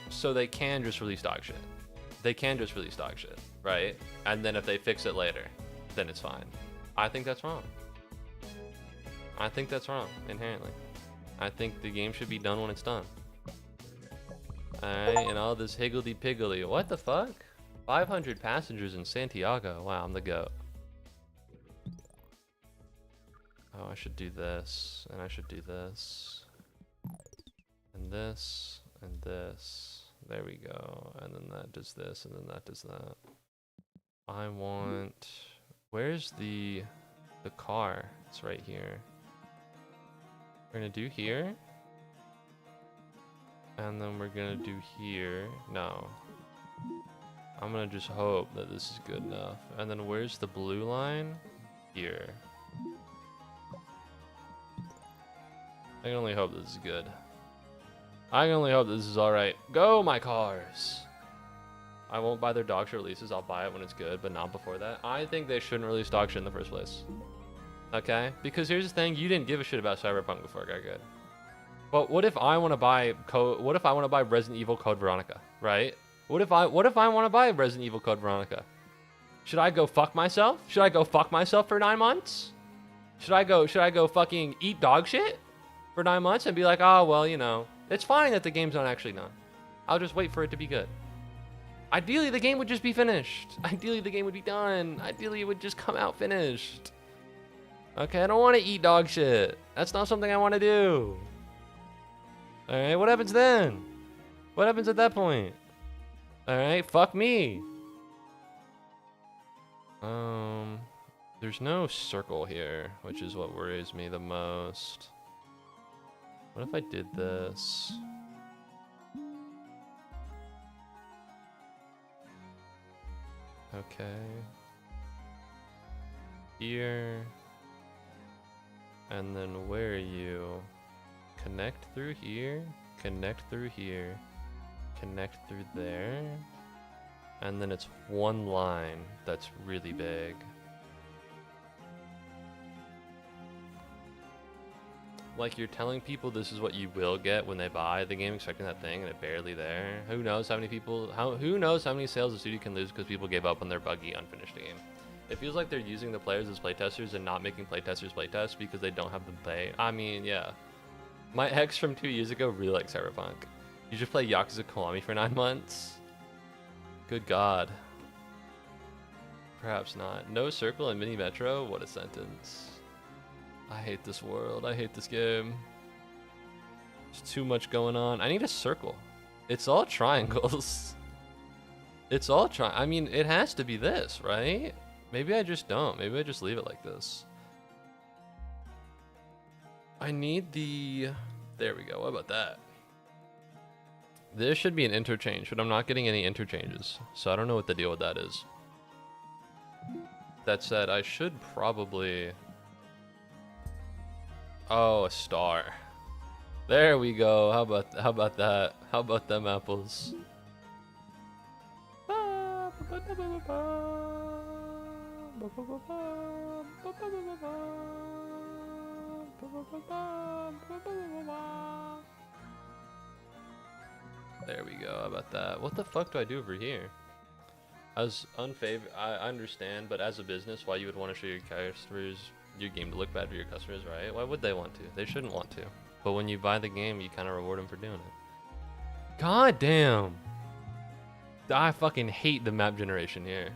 So they can just release dog shit. They can just release dog shit, right? And then if they fix it later, then it's fine. I think that's wrong. I think that's wrong, inherently. I think the game should be done when it's done. Alright, and all this higgledy-piggledy. What the fuck? 500 passengers in Santiago. Wow, I'm the GOAT. Oh, I should do this, and I should do this. And this, and this. There we go. And then that does this, and then that does that. I want... Where's the car? It's right here. We're gonna do here. And then we're gonna do here. No. I'm gonna just hope that this is good enough. And then where's the blue line? Here. I can only hope this is good. I can only hope this is alright. Go, my cars! I won't buy their dog shit releases. I'll buy it when it's good, but not before that. I think they shouldn't release dog shit in the first place. Okay? Because here's the thing. You didn't give a shit about Cyberpunk before it got good. But what if I want to buy Resident Evil Code Veronica, right? What if I want to buy Resident Evil Code Veronica? Should I go fuck myself? Should I go fuck myself for 9 months? Should I go fucking eat dog shit for 9 months and be like, oh, well, you know, it's fine that the game's not actually done. I'll just wait for it to be good. Ideally, the game would just be finished. Ideally, the game would be done. Ideally, it would just come out finished. Okay, I don't want to eat dog shit. That's not something I want to do. Alright, what happens then? What happens at that point? Alright, fuck me. There's no circle here, which is what worries me the most. What if I did this? Okay. Here. And then where are you? Connect through here, connect through here, connect through there. And then it's one line that's really big. Like, you're telling people this is what you will get when they buy the game, expecting that thing, and it's barely there. Who knows how many people, who knows how many sales a studio can lose because people gave up on their buggy, unfinished game. It feels like they're using the players as playtesters and not making playtesters playtest because they don't have them play. I mean, yeah. My ex from 2 years ago really liked Cyberpunk. You just play Yakuza Kiwami for 9 months? Good God. Perhaps not. No circle in Mini Metro? What a sentence. I hate this world. I hate this game. There's too much going on. I need a circle. It's all triangles. It's all I mean, it has to be this, right? Maybe I just don't. Maybe I just leave it like this. I need the... There we go. What about that? This should be an interchange, but I'm not getting any interchanges. So I don't know what the deal with that is. That said, I should probably... Oh, a star. There we go. How about that? How about them apples? There we go. How about that? What the fuck do I do over here? As I understand, but as a business, why you would want to show your customers your game to look bad for your customers, right? Why would they want to? They shouldn't want to. But when you buy the game, you kind of reward them for doing it. God damn. I fucking hate the map generation here.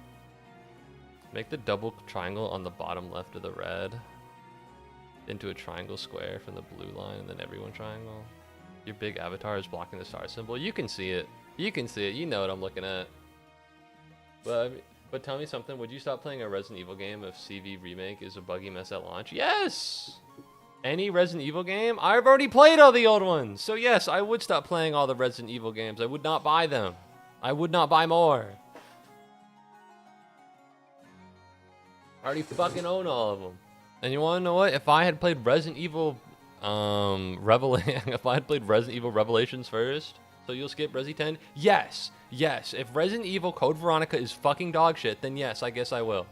Make the double triangle on the bottom left of the red into a triangle square from the blue line, and then everyone triangle. Your big avatar is blocking the star symbol. You can see it. You can see it. You know what I'm looking at. But tell me something. Would you stop playing a Resident Evil game if CV Remake is a buggy mess at launch? Yes! Any Resident Evil game? I've already played all the old ones. So yes, I would stop playing all the Resident Evil games. I would not buy them. I would not buy more. I already fucking own all of them. And you want to know what? If I had played Resident Evil if I had played Resident Evil Revelations first, so you'll skip Resi 10? Yes. Yes. If Resident Evil Code Veronica is fucking dog shit, then yes, I guess I will.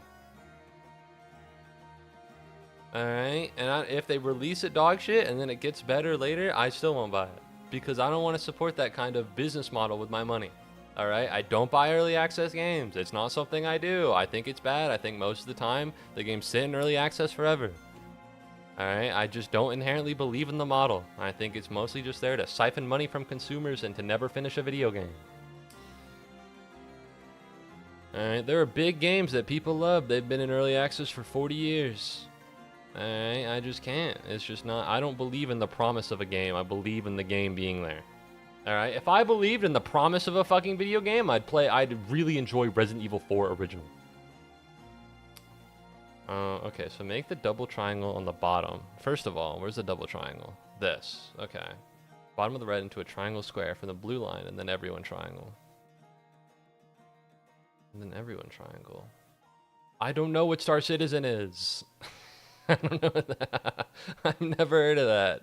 Alright, and if they release it dog shit and then it gets better later, I still won't buy it. Because I don't want to support that kind of business model with my money. Alright, I don't buy early access games. It's not something I do. I think it's bad. I think most of the time, the games sit in early access forever. Alright, I just don't inherently believe in the model. I think it's mostly just there to siphon money from consumers and to never finish a video game. Alright, there are big games that people love. They've been in early access for 40 years. Alright, I just can't. It's just not, I don't believe in the promise of a game. I believe in the game being there. Alright, if I believed in the promise of a fucking video game, I'd really enjoy Resident Evil 4 original. Okay, so make the double triangle on the bottom. First of all, where's the double triangle? This. Okay. Bottom of the red into a triangle square from the blue line, and then everyone triangle. And then everyone triangle. I don't know what Star Citizen is. I don't know that. I've never heard of that.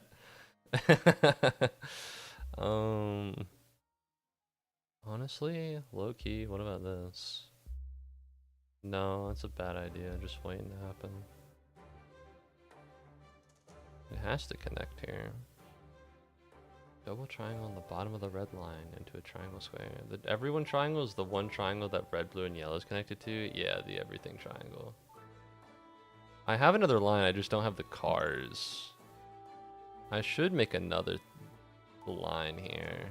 Honestly, low key, what about this? No, that's a bad idea. Just waiting to happen. It has to connect here. Double triangle on the bottom of the red line into a triangle square. The everyone triangle is the one triangle that red, blue, and yellow is connected to. Yeah, the everything triangle. I have another line, I just don't have the cars. I should make another line here.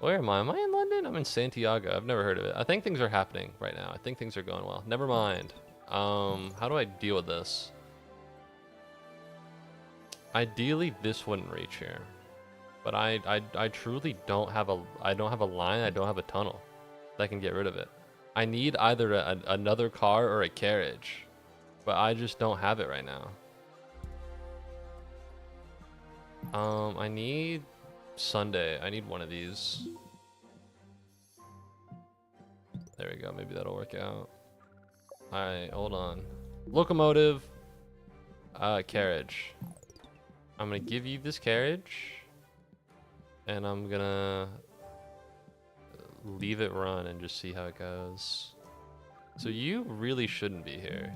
Where am I? Am I in London? I'm in Santiago. I've never heard of it. I think things are happening right now. I think things are going well. Never mind. How do I deal with this? Ideally, this wouldn't reach here. But I truly don't have a line. I don't have a tunnel that can get rid of it. I need either another car or a carriage, but I just don't have it right now. I need Sunday. I need one of these. There we go. Maybe that'll work out. Alright, hold on. Locomotive. Carriage. I'm gonna give you this carriage. And I'm gonna leave it run and just see how it goes. So you really shouldn't be here.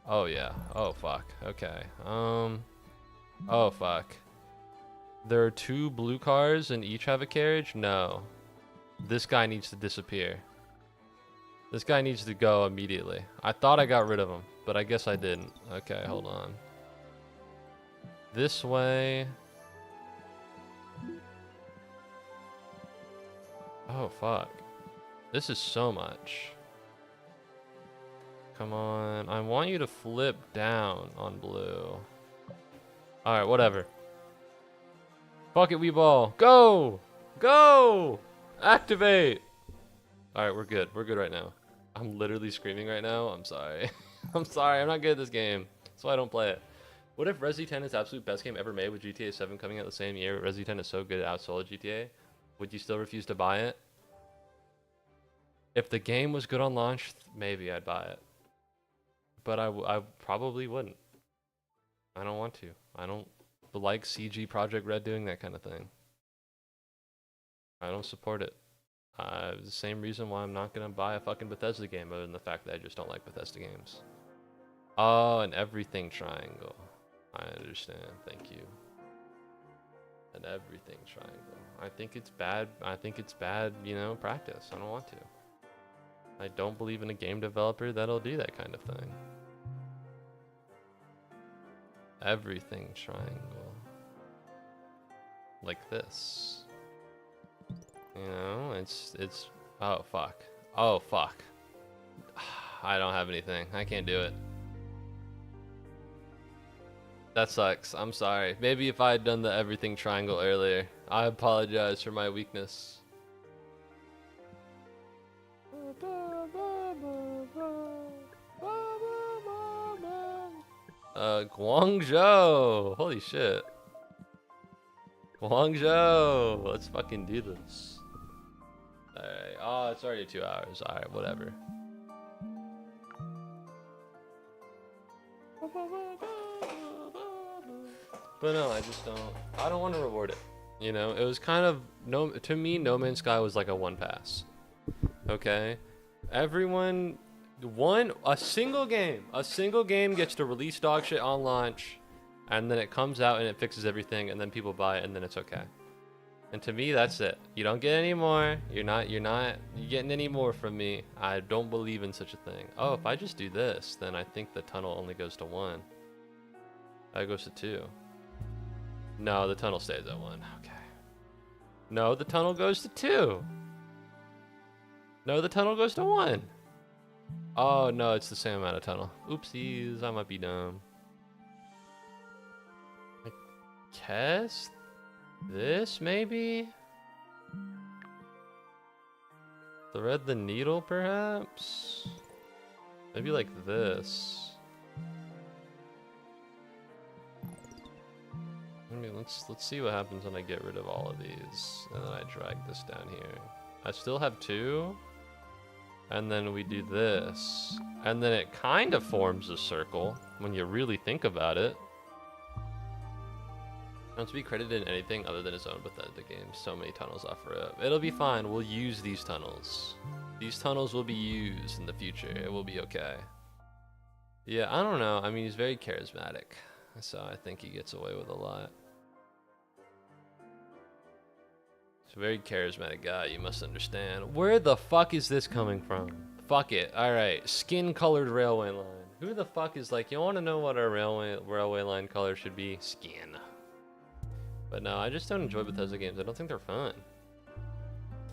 Oh yeah. Oh fuck. Okay. Oh, fuck. There are 2 blue cars and each have a carriage? No. This guy needs to disappear. This guy needs to go immediately. I thought I got rid of him, but I guess I didn't. Okay, hold on. This way. Oh, fuck. This is so much. Come on. I want you to flip down on blue. Alright, whatever. Fuck it, Weeball. Go! Go! Activate! Alright, we're good. We're good right now. I'm literally screaming right now. I'm sorry. I'm sorry. I'm not good at this game. That's why I don't play it. What if Resi 10 is the absolute best game ever made with GTA 7 coming out the same year? Resi 10 is so good it outsold GTA. Would you still refuse to buy it? If the game was good on launch, maybe I'd buy it. But I probably wouldn't. I don't want to. I don't like CG Project Red doing that kind of thing. I don't support it. The same reason why I'm not gonna buy a fucking Bethesda game, other than the fact that I just don't like Bethesda games. Oh, an everything triangle. I understand. Thank you. An everything triangle. I think it's bad. I think it's bad, you know, practice. I don't want to. I don't believe in a game developer that'll do that kind of thing. Everything triangle. Like this. You know, it's oh fuck. Oh fuck. I don't have anything. I can't do it. That sucks. I'm sorry. Maybe if I had done the everything triangle earlier. I apologize for my weakness. Guangzhou. Holy shit. Guangzhou. Let's fucking do this. Alright. Oh, it's already 2 hours. Alright, whatever. But no, I just don't. I don't want to reward it. You know, it was kind of to me, No Man's Sky was like a 1 pass. Okay? Everyone a single game gets to release dog shit on launch, and then it comes out and it fixes everything, and then people buy it, and then it's okay. And to me, that's it. You don't get any more. You're not getting any more from me. I don't believe in such a thing. Oh, if I just do this, then I think the tunnel only goes to 1. It goes to 2. No, the tunnel stays at 1. Okay. No, the tunnel goes to 2. No, the tunnel goes to 1. Oh, no, it's the same amount of tunnel. Oopsies, I might be dumb. I guess this, maybe? Thread the needle, perhaps? Maybe like this. I mean, let's see what happens when I get rid of all of these. And then I drag this down here. I still have 2. And then we do this. And then it kind of forms a circle when you really think about it. Not to be credited in anything other than his own Bethesda games. So many tunnels offer it. It'll be fine. We'll use these tunnels. These tunnels will be used in the future. It will be okay. Yeah, I don't know. I mean, he's very charismatic. So I think he gets away with a lot. He's a very charismatic guy, you must understand. Where the fuck is this coming from? Fuck it. Alright, skin-colored railway line. Who the fuck is like, you want to know what our railway line color should be? Skin. But no, I just don't enjoy Bethesda games. I don't think they're fun.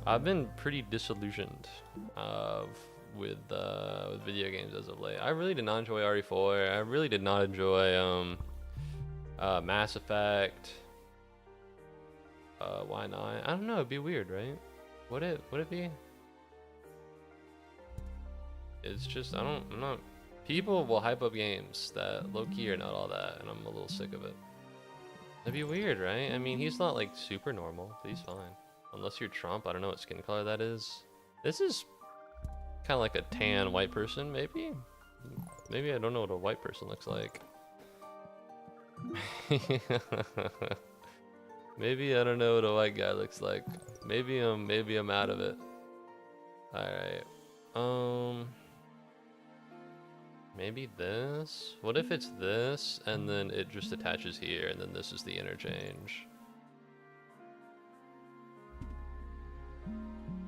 I've been pretty disillusioned with video games as of late. I really did not enjoy RE4. I really did not enjoy Mass Effect. Why not? I don't know. It'd be weird, right? Would it be? It's just I'm not. People will hype up games that low key are not all that, and I'm a little sick of it. That'd be weird, right? I mean, he's not like super normal, but he's fine. Unless you're Trump, I don't know what skin color that is. This is kind of like a tan white person, maybe? Maybe I don't know what a white person looks like. Maybe I don't know what a white guy looks like. Maybe I'm out of it. Alright. Maybe this? What if it's this and then it just attaches here and then this is the interchange?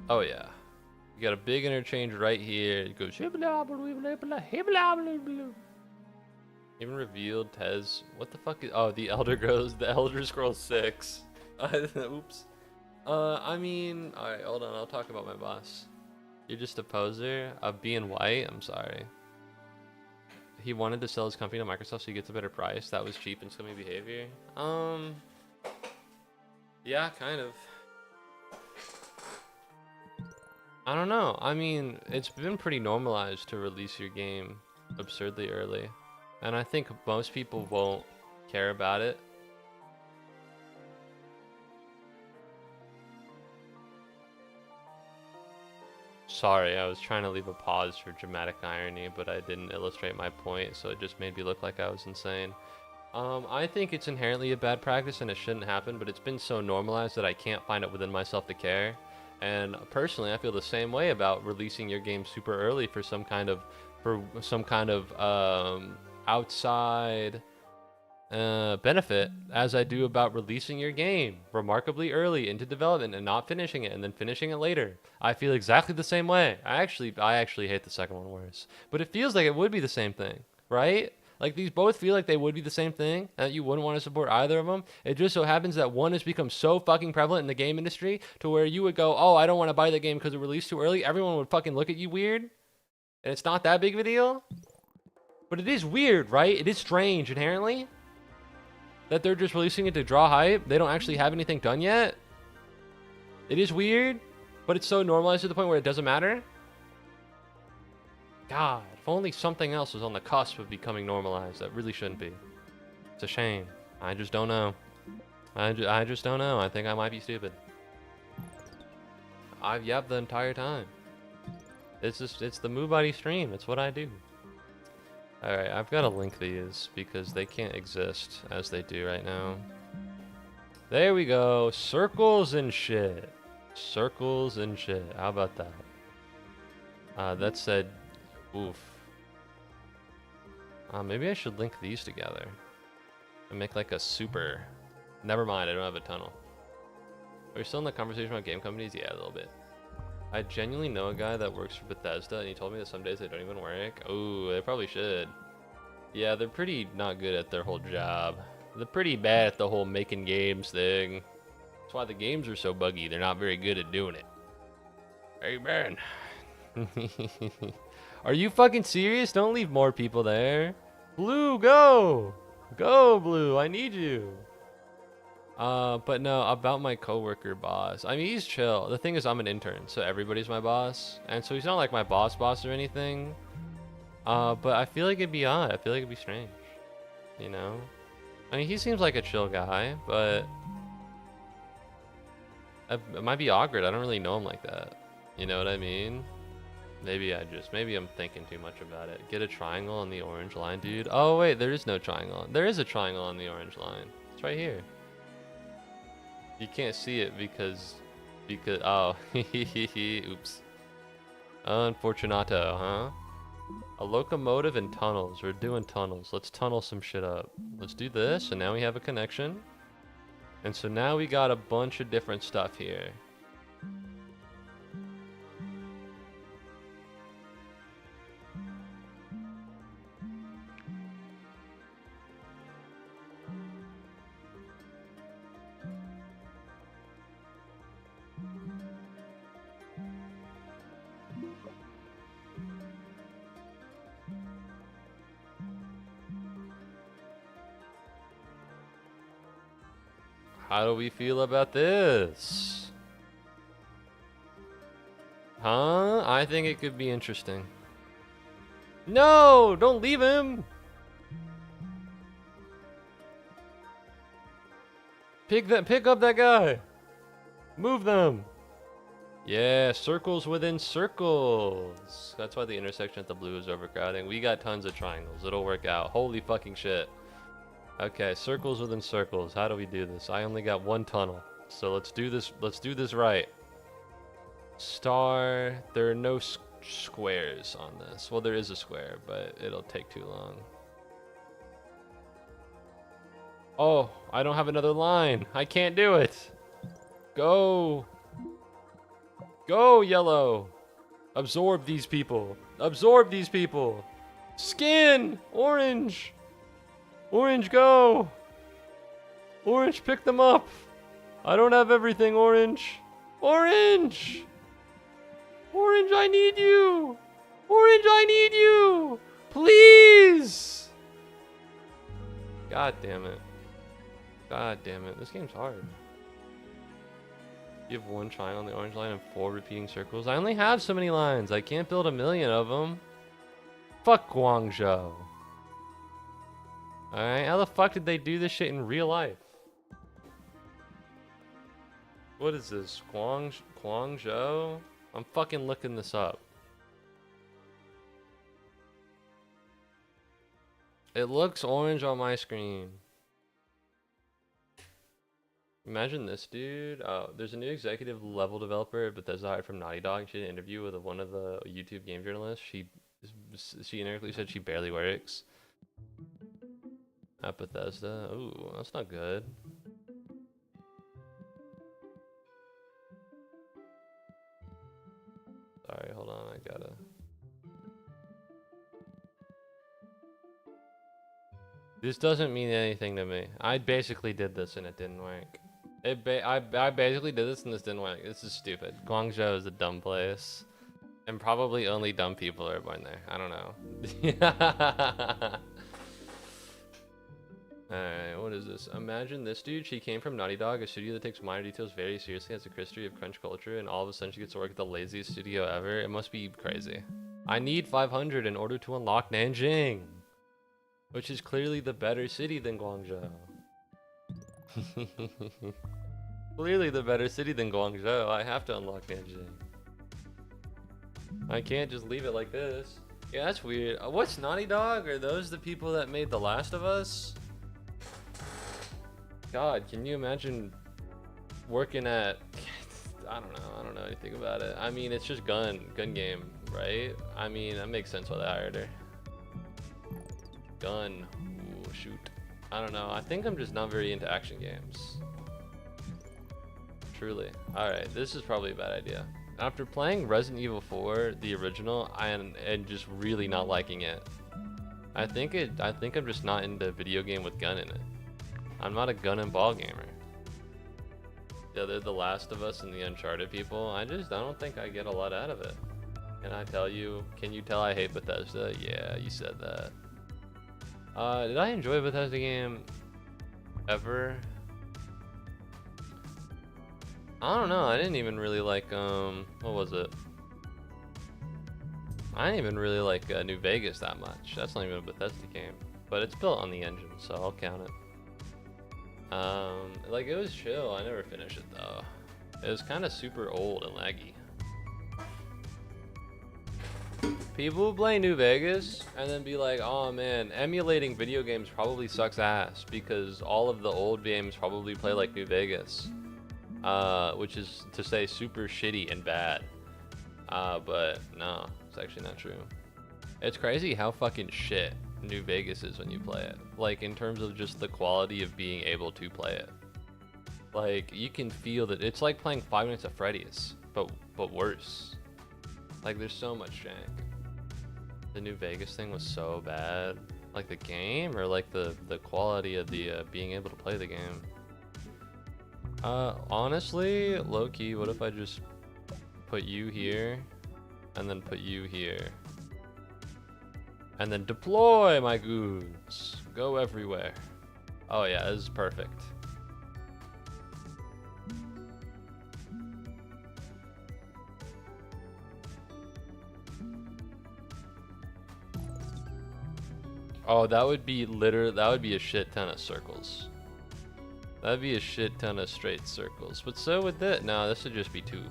Oh yeah. You got a big interchange right here. It goes even revealed Tez. What the fuck is the Elder Scrolls 6. Oops. I mean, alright, hold on, I'll talk about my boss. You're just a poser of being white, I'm sorry. He wanted to sell his company to Microsoft so he gets a better price. That was cheap and scummy behavior. Yeah, kind of. I don't know. I mean, it's been pretty normalized to release your game absurdly early. And I think most people won't care about it. Sorry, I was trying to leave a pause for dramatic irony, but I didn't illustrate my point, so it just made me look like I was insane. I think it's inherently a bad practice and it shouldn't happen, but it's been so normalized that I can't find it within myself to care. And personally, I feel the same way about releasing your game super early for some kind of outside benefit as I do about releasing your game remarkably early into development and not finishing it and then finishing it later. I feel exactly the same way. I actually hate the second one worse, but it feels like it would be the same thing, right? Like these both feel like they would be the same thing, and that you wouldn't want to support either of them. It just so happens that one has become so fucking prevalent in the game industry to where you would go, oh, I don't want to buy the game because it released too early. Everyone would fucking look at you weird, and it's not that big of a deal. But it is weird, right? It is strange inherently that they're just releasing it to draw hype. They don't actually have anything done yet. It is weird, but it's so normalized to the point where it doesn't matter. God, if only something else was on the cusp of becoming normalized. That really shouldn't be. It's a shame. I just don't know. I just don't know. I think I might be stupid. I've yapped the entire time. It's the Muubody stream. It's what I do. Alright, I've got to link these because they can't exist as they do right now. There we go. Circles and shit. Circles and shit. How about that? That said, oof. Maybe I should link these together and make like a super. Never mind, I don't have a tunnel. Are we still in the conversation about game companies? Yeah, a little bit. I genuinely know a guy that works for Bethesda, and he told me that some days they don't even work. Oh, they probably should. Yeah, they're pretty not good at their whole job. They're pretty bad at the whole making games thing. That's why the games are so buggy. They're not very good at doing it. Hey, man. Are you fucking serious? Don't leave more people there. Blue, go! Go, Blue. I need you. But no, about my coworker boss. I mean, he's chill. The thing is, I'm an intern, so everybody's my boss. And so he's not like my boss or anything. But I feel like it'd be odd. I feel like it'd be strange. You know? I mean, he seems like a chill guy, but it might be awkward. I don't really know him like that. You know what I mean? Maybe I'm thinking too much about it. Get a triangle on the orange line, dude. Oh, wait, there is no triangle. There is a triangle on the orange line. It's right here. You can't see it because, oh, oops. Unfortunato, huh? A locomotive and tunnels. We're doing tunnels. Let's tunnel some shit up. Let's do this, and now we have a connection. And so now we got a bunch of different stuff here. How do we feel about this? Huh? I think it could be interesting. No! Don't leave him! Pick up that guy! Move them! Yeah, circles within circles. That's why the intersection at the blue is overcrowding. We got tons of triangles. It'll work out. Holy fucking shit. Okay, circles within circles. How do we do this? I only got one tunnel. So let's do this right. Star. There are no squares on this. Well, there is a square, but it'll take too long. Oh, I don't have another line. I can't do it. Go. Go, yellow. Absorb these people. Absorb these people. Skin. Orange. Orange, go. Orange, pick them up. I don't have everything, Orange. Orange. Orange, I need you. Orange, I need you. Please. God damn it. God damn it. This game's hard. You have 1 triangle on the orange line and 4 repeating circles. I only have so many lines. I can't build a million of them. Fuck Guangzhou. Alright, how the fuck did they do this shit in real life? What is this? Guangzhou? I'm fucking looking this up. It looks orange on my screen. Imagine this, dude. There's a new executive level developer, Bethesda hired from Naughty Dog. She did an interview with one of the YouTube game journalists. She indirectly said she barely works at Bethesda. Ooh, that's not good. Sorry, hold on. I gotta. This doesn't mean anything to me. I basically did this and it didn't work. I basically did this and this didn't work. This is stupid. Guangzhou is a dumb place. And probably only dumb people are born there. I don't know. Alright, what is this? Imagine this dude. She came from Naughty Dog, a studio that takes minor details very seriously, has a history of crunch culture, and all of a sudden she gets to work at the laziest studio ever. It must be crazy. I need 500 in order to unlock Nanjing, which is clearly the better city than Guangzhou. Clearly the better city than Guangzhou. I have to unlock Nanjing. I can't just leave it like this. Yeah, that's weird. What's Naughty Dog? Are those the people that made The Last of Us? God, can you imagine working at... I don't know anything about it. I mean, it's just gun game, right? I mean, that makes sense why they hired her. Gun. Ooh, shoot. I don't know. I think I'm just not very into action games. Truly. Alright, this is probably a bad idea. After playing Resident Evil 4, the original, and just really not liking it, I think I'm just not into a video game with gun in it. I'm not a gun and ball gamer. Yeah, they're The Last of Us and the Uncharted people. I don't think I get a lot out of it. Can you tell I hate Bethesda? Yeah, you said that. Did I enjoy a Bethesda game ever? I don't know. I didn't even really like, what was it? I didn't even really like New Vegas that much. That's not even a Bethesda game. But it's built on the engine, so I'll count it. Like, it was chill. I never finished it, though. It was kind of super old and laggy. People who play New Vegas and then be like, oh man, emulating video games probably sucks ass because all of the old games probably play like New Vegas. Which is to say super shitty and bad. But no, it's actually not true. It's crazy how fucking shit New Vegas is when you play it. Like, in terms of just the quality of being able to play it. Like, you can feel that it's like playing 5 Nights at Freddy's, but worse. Like, there's so much jank. The New Vegas thing was so bad. Like the game, or like the quality of the being able to play the game. Honestly, low-key, what if I just put you here and then put you here and then deploy my goods, go everywhere. Oh yeah, this is perfect. Oh, that would be a shit ton of circles. That'd be a shit ton of straight circles. But so would that. No, this would just be 2.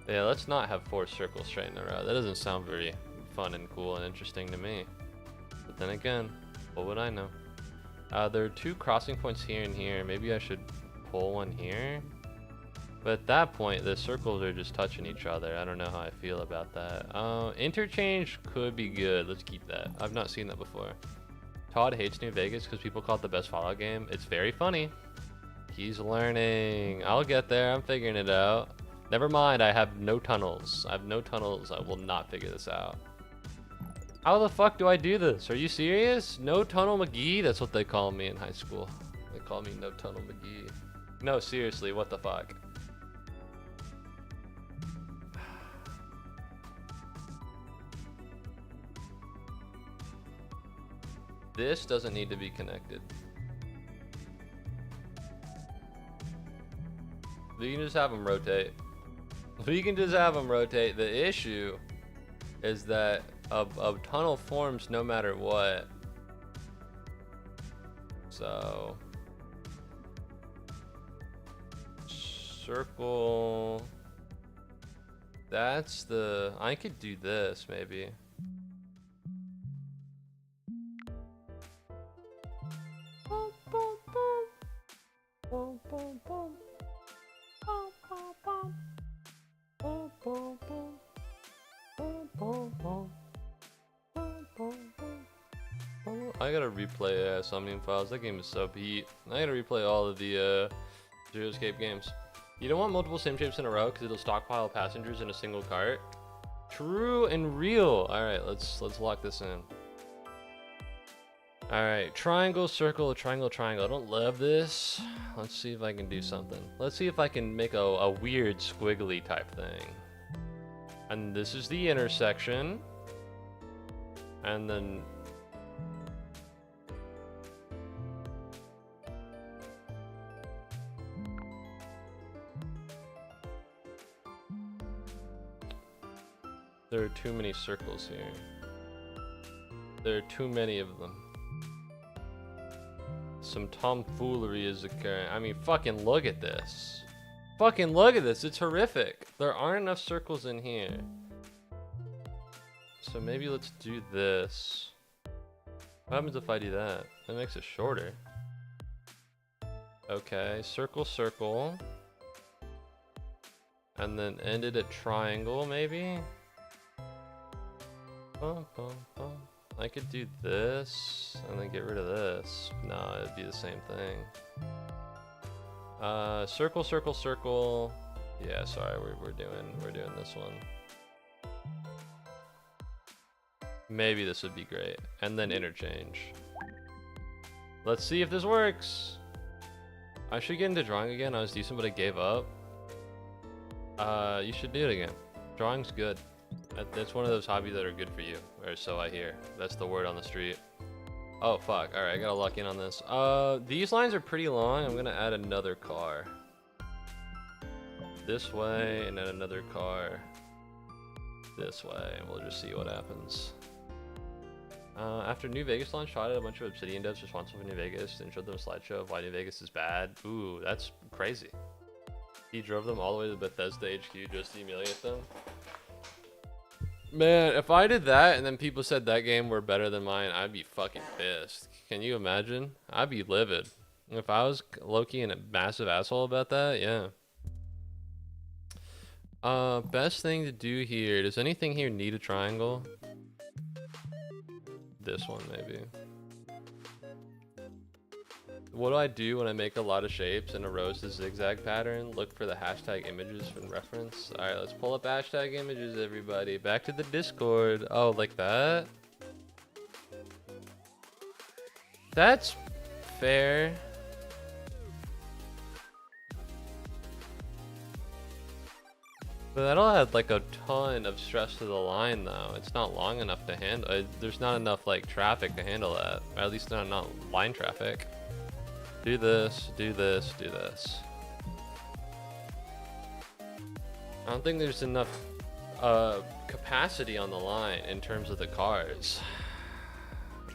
Yeah, let's not have 4 circles straight in a row. That doesn't sound very fun and cool and interesting to me. But then again, what would I know? There are 2 crossing points here and here. Maybe I should pull one here. But at that point, the circles are just touching each other. I don't know how I feel about that. Interchange could be good. Let's keep that. I've not seen that before. Todd hates New Vegas because people call it the best Fallout game. It's very funny. He's learning. I'll get there. I'm figuring it out. Never mind. I have no tunnels. I have no tunnels. I will not figure this out. How the fuck do I do this? Are you serious? No Tunnel McGee? That's what they call me in high school. They call me No Tunnel McGee. No, seriously. What the fuck? This doesn't need to be connected. We can just have them rotate. We can just have them rotate. The issue is that a tunnel forms no matter what. So circle. That's the. I could do this maybe. I gotta replay Somnium Files. That game is so beat. I gotta replay all of the Zero Escape games. You don't want multiple sim shapes in a row because it'll stockpile passengers in a single cart. True and real. All right, let's lock this in. All right, triangle, circle, triangle, triangle. I don't love this. Let's see if I can do something. Let's see if I can make a weird squiggly type thing. And this is the intersection. And then there are too many circles here. There are too many of them. Some tomfoolery is occurring. I mean, fucking look at this. Fucking look at this. It's horrific. There aren't enough circles in here. So maybe let's do this. What happens if I do that? That makes it shorter. Okay, circle, circle. And then end it at triangle, maybe? Bum, bum, bum. I could do this and then get rid of this. No, it'd be the same thing. Circle, circle, circle. Yeah, sorry, we're doing this one. Maybe this would be great. And then interchange. Let's see if this works. I should get into drawing again. I was decent, but I gave up. You should do it again. Drawing's good. That's one of those hobbies that are good for you, or so I hear. That's the word on the street. Oh fuck, alright, I gotta lock in on this. These lines are pretty long. I'm gonna add another car. This way, and then another car this way, and we'll just see what happens. After New Vegas launch, shot at a bunch of Obsidian devs responsible for New Vegas and showed them a slideshow of why New Vegas is bad. Ooh, that's crazy. He drove them all the way to Bethesda HQ just to humiliate them. Man, if I did that and then people said that game were better than mine, I'd be fucking pissed. Can you imagine? I'd be livid. If I was low-key and a massive asshole about that, yeah. Best thing to do here. Does anything here need a triangle? This one, maybe. What do I do when I make a lot of shapes in a rows to zigzag pattern? Look for the hashtag images for reference. Alright, let's pull up hashtag images, everybody. Back to the Discord. Oh, like that? That's fair. But that'll add like a ton of stress to the line though. It's not long enough to handle. There's not enough like traffic to handle that. Or at least not line traffic. Do this, do this, do this. I don't think there's enough capacity on the line in terms of the cars.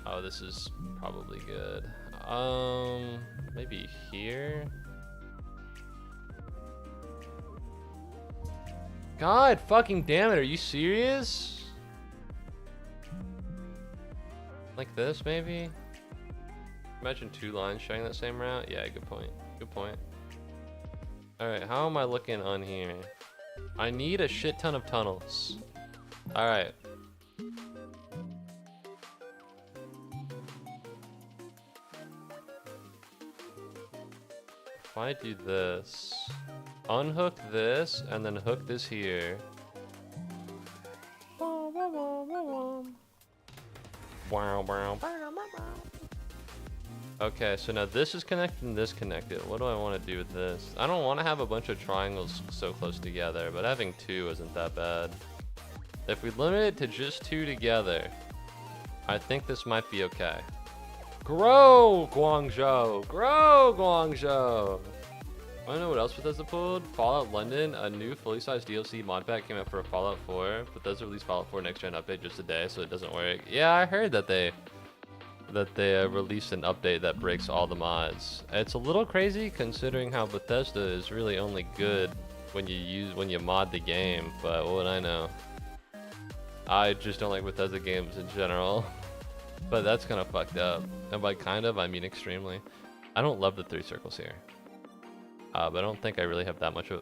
Oh, this is probably good. Maybe here. God fucking damn it, are you serious? Like this, maybe? Imagine two lines showing that same route. Yeah, good point. Good point. Alright, how am I looking on here? I need a shit ton of tunnels. Alright. If I do this, unhook this, and then hook this here. Okay, so now this is connected and this connected. What do I want to do with this? I don't want to have a bunch of triangles so close together, but having two isn't that bad. If we limit it to just two together, I think this might be okay. Grow, Guangzhou! Grow, Guangzhou! I don't know what else Bethesda pulled. Fallout London, a new fully sized DLC mod pack came out for Fallout 4. Bethesda released Fallout 4 next gen update just today, so it doesn't work. Yeah, I heard that they released an update that breaks all the mods. It's a little crazy considering how Bethesda is really only good when you mod the game, but what would I know? I just don't like Bethesda games in general. But that's kind of fucked up. And by kind of, I mean extremely. I don't love the 3 circles here. But I don't think I really have that much of...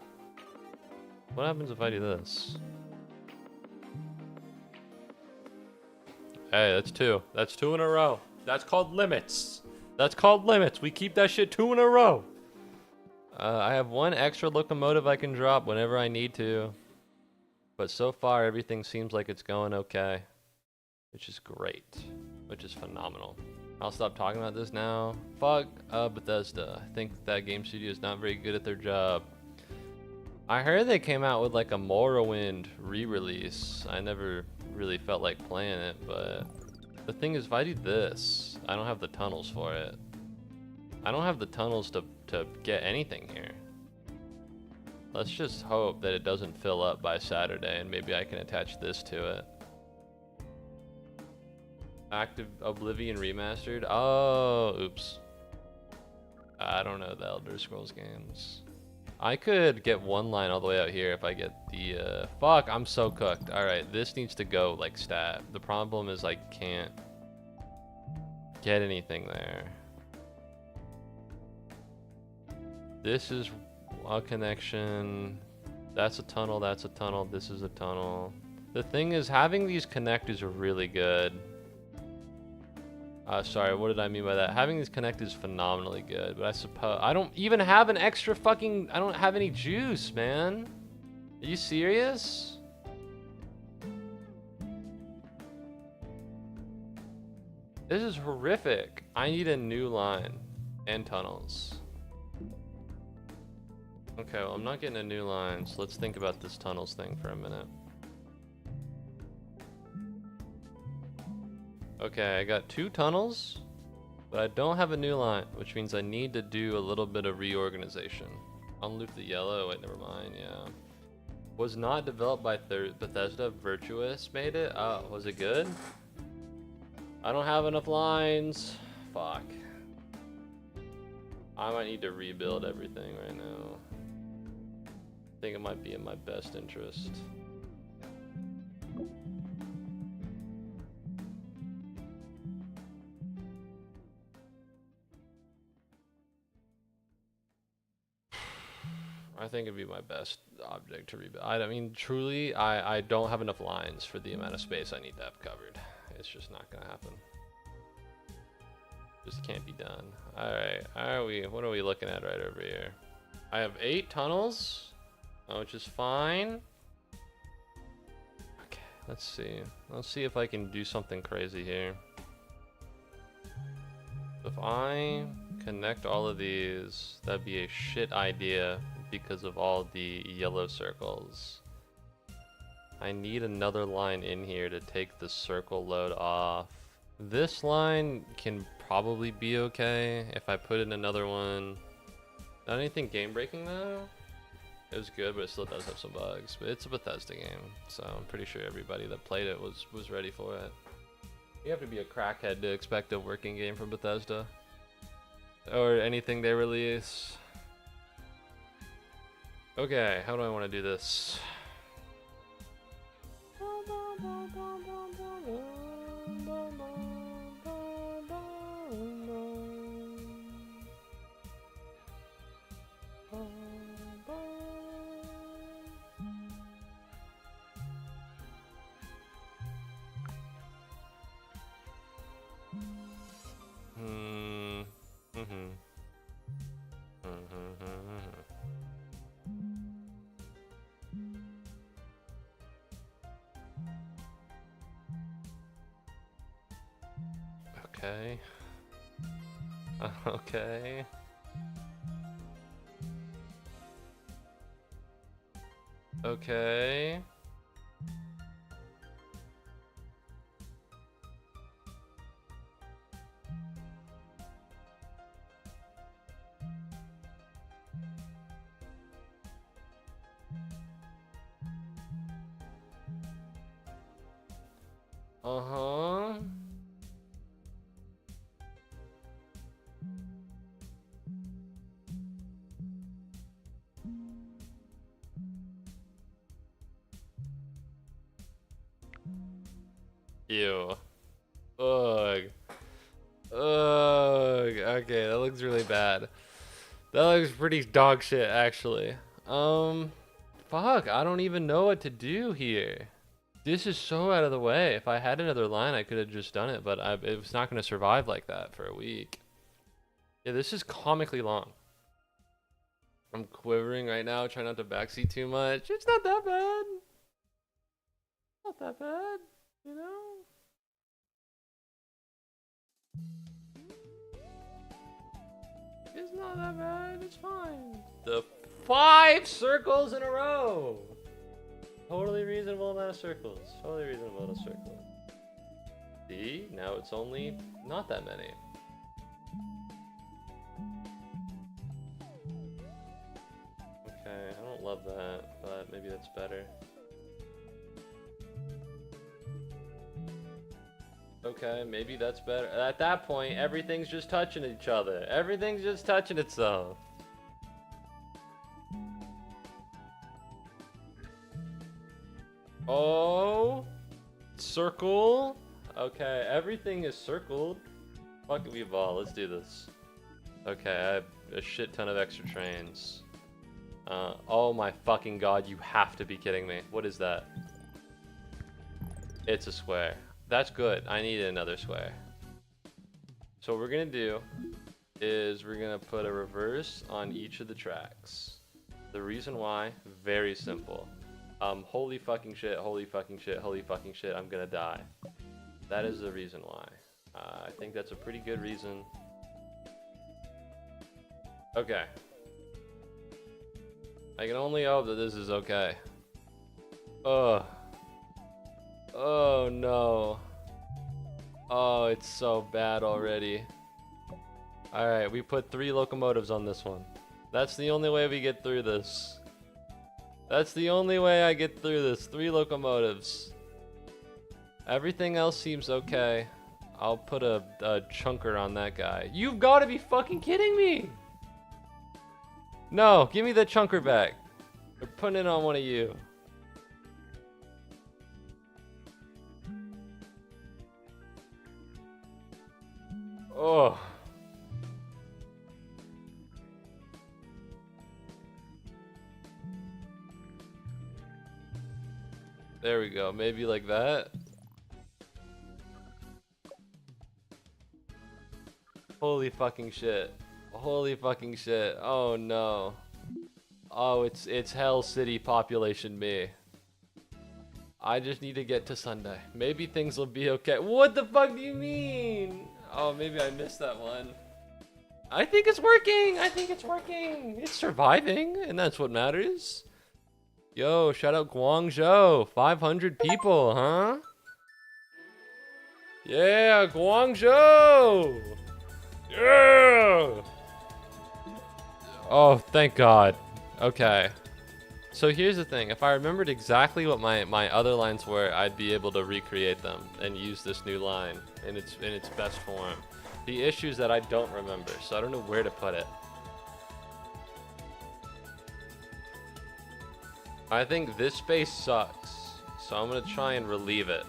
What happens if I do this? Hey, that's 2. That's 2 in a row. That's called limits. That's called limits. We keep that shit 2 in a row. I have 1 extra locomotive I can drop whenever I need to. But so far, everything seems like it's going okay. Which is great. Which is phenomenal. I'll stop talking about this now. Fuck Bethesda. I think that game studio is not very good at their job. I heard they came out with like a Morrowind re-release. I never really felt like playing it, but the thing is, if I do this, I don't have the tunnels for it. I don't have the tunnels to get anything here. Let's just hope that it doesn't fill up by Saturday and maybe I can attach this to it. Active Oblivion Remastered. Oh, oops. I don't know the Elder Scrolls games. I could get 1 line all the way out here if I get the, fuck, I'm so cooked. Alright, this needs to go like stat. The problem is I can't get anything there. This is a connection. That's a tunnel, that's a tunnel, this is a tunnel. The thing is, having these connect is really good. Sorry, what did I mean by that? Having these connect is phenomenally good, but I suppose I don't even have an extra fucking... I don't have any juice, man. Are you serious? This is horrific. I need a new line and tunnels. Okay, well, I'm not getting a new line, so let's think about this tunnels thing for a minute. Okay, I got 2 tunnels, but I don't have a new line, which means I need to do a little bit of reorganization. Unloop the yellow, wait, never mind, yeah. Was not developed by Bethesda, Virtuous made it? Oh, was it good? I don't have enough lines. Fuck. I might need to rebuild everything right now. I think it might be in my best interest. I think it'd be my best object to rebuild. I mean, truly, I don't have enough lines for the amount of space I need to have covered. It's just not gonna happen. Just can't be done. Alright, what are we looking at right over here? I have 8 tunnels, which is fine. Okay, let's see. Let's see if I can do something crazy here. If I connect all of these, that'd be a shit idea because of all the yellow circles. I need another line in here to take the circle load off. This line can probably be okay if I put in another one. Not anything game breaking though. It was good, but it still does have some bugs. But it's a Bethesda game, so I'm pretty sure everybody that played it was ready for it. You have to be a crackhead to expect a working game from Bethesda. Or anything they release. Okay, how do I want to do this? Okay. Okay. Okay. Uh-huh. Ew. Ugh. Ugh. Okay, that looks really bad. That looks pretty dog shit, actually. Fuck, I don't even know what to do here. This is so out of the way. If I had another line, I could have just done it, but it was not going to survive like that for a week. Yeah, this is comically long. I'm quivering right now, trying not to backseat too much. It's not that bad. Not that bad, you know? It's not that bad, it's fine. The 5 circles in a row! Totally reasonable amount of circles. Totally reasonable amount of circles. See? Now it's only not that many. Okay, I don't love that, but maybe that's better. Okay, maybe that's better. At that point, everything's just touching each other. Everything's just touching itself. Oh, circle. Okay, everything is circled. Fuck it, we ball. Let's do this. Okay, I have a shit ton of extra trains. Oh my fucking god, you have to be kidding me. What is that? It's a square. That's good. I need another square. So what we're gonna do is we're gonna put a reverse on each of the tracks. The reason why, very simple. Holy fucking shit, holy fucking shit, holy fucking shit, I'm gonna die. That is the reason why. I think that's a pretty good reason. Okay. I can only hope that this is okay. Ugh. Oh no. Oh, it's so bad already. Alright, we put 3 locomotives on this one. That's the only way we get through this. That's the only way I get through this. 3 locomotives. Everything else seems okay. I'll put a chunker on that guy. You've got to be fucking kidding me! No, give me the chunker back. We're putting it on one of you. Oh. There we go. Maybe like that. Holy fucking shit. Holy fucking shit. Oh no. Oh, it's Hell City population me. I just need to get to Sunday. Maybe things will be okay. What the fuck do you mean? Oh, maybe I missed that one. I think it's working. I think it's working. It's surviving, and that's what matters. Yo, shout out Guangzhou. 500 people, huh? Yeah, Guangzhou. Yeah. Oh, thank God. Okay. So here's the thing. If I remembered exactly what my other lines were, I'd be able to recreate them and use this new line in its best form. The issue is that I don't remember, so I don't know where to put it. I think this space sucks, so I'm gonna try and relieve it.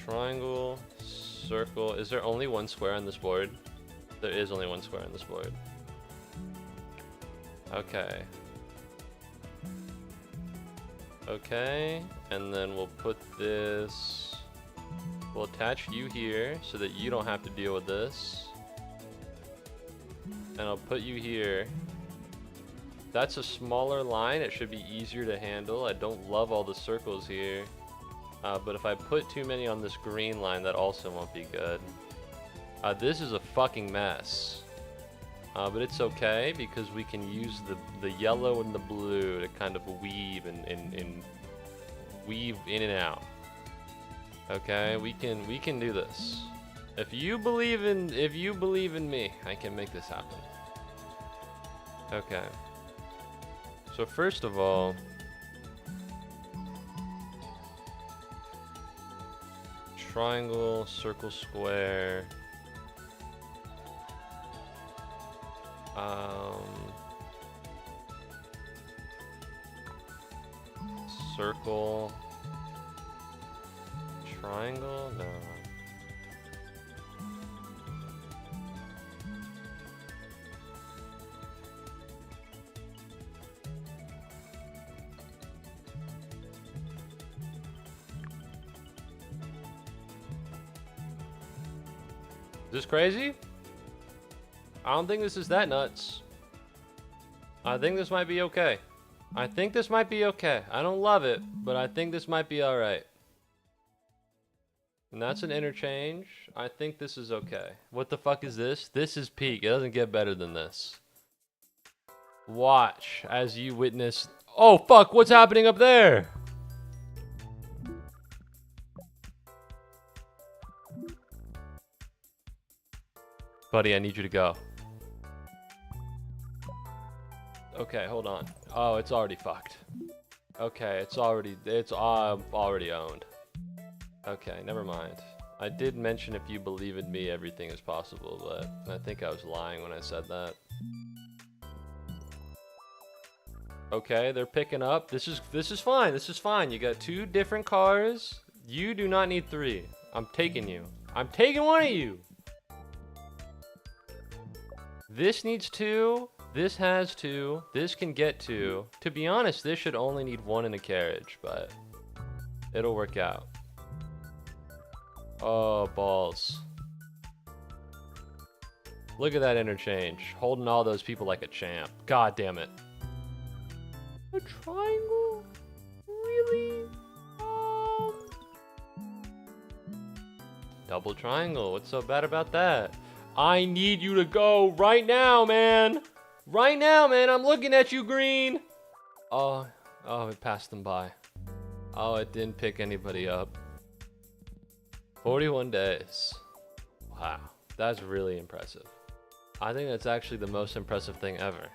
Triangle, circle. Is there only one square on this board? There is only one square on this board. Okay. Okay, and then we'll put this... We'll attach you here so that you don't have to deal with this. And I'll put you here that's a smaller line, it should be easier to handle. I don't love all the circles here. But if I put too many on this green line, that also won't be good. This is a fucking mess. But it's okay because we can use the yellow and the blue to kind of weave and weave in and out. Okay, we can do this. If you believe in me, I can make this happen. Okay. So first of all, triangle, circle, square. Circle, triangle, no. Is this crazy? I don't think this is that nuts. I think this might be okay. I think this might be okay. I don't love it, but I think this might be alright. And that's an interchange. I think this is okay. What the fuck is this? This is peak. It doesn't get better than this. Watch as you witness... Oh fuck, what's happening up there? Buddy, I need you to go. Okay, hold on. Oh, it's already fucked. Okay, it's already owned. Okay, never mind. I did mention if you believe in me, everything is possible, but I think I was lying when I said that. Okay, they're picking up. This is fine. This is fine. You got 2 different cars. You do not need 3. I'm taking you. I'm taking one of you. This needs 2. This has 2. This can get 2. To be honest, this should only need 1 in a carriage, but it'll work out. Oh, balls. Look at that interchange. Holding all those people like a champ. God damn it. A triangle? Really? Double triangle. What's so bad about that? I need you to go right now, man. Right now, man. I'm looking at you, green. Oh, it passed them by. Oh, it didn't pick anybody up. 41 days. Wow. That's really impressive. I think that's actually the most impressive thing ever.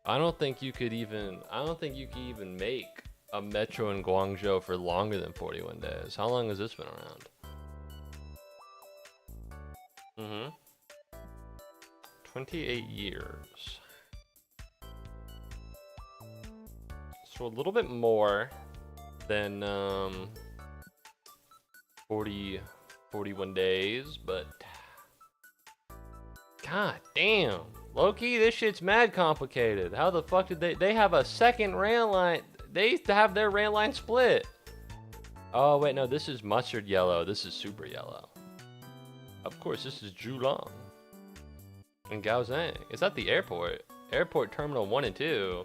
I don't think you could even make a metro in Guangzhou for longer than 41 days. How long has this been around? 28 years. So a little bit more than 41 days, but god damn. Low-key, this shit's mad complicated. How the fuck did they have a second rail line? They used to have their rail line split. Oh wait, no, this is mustard yellow. This is super yellow. Of course, this is Julong and Gaozang. Is that the airport? Airport Terminal 1 and 2.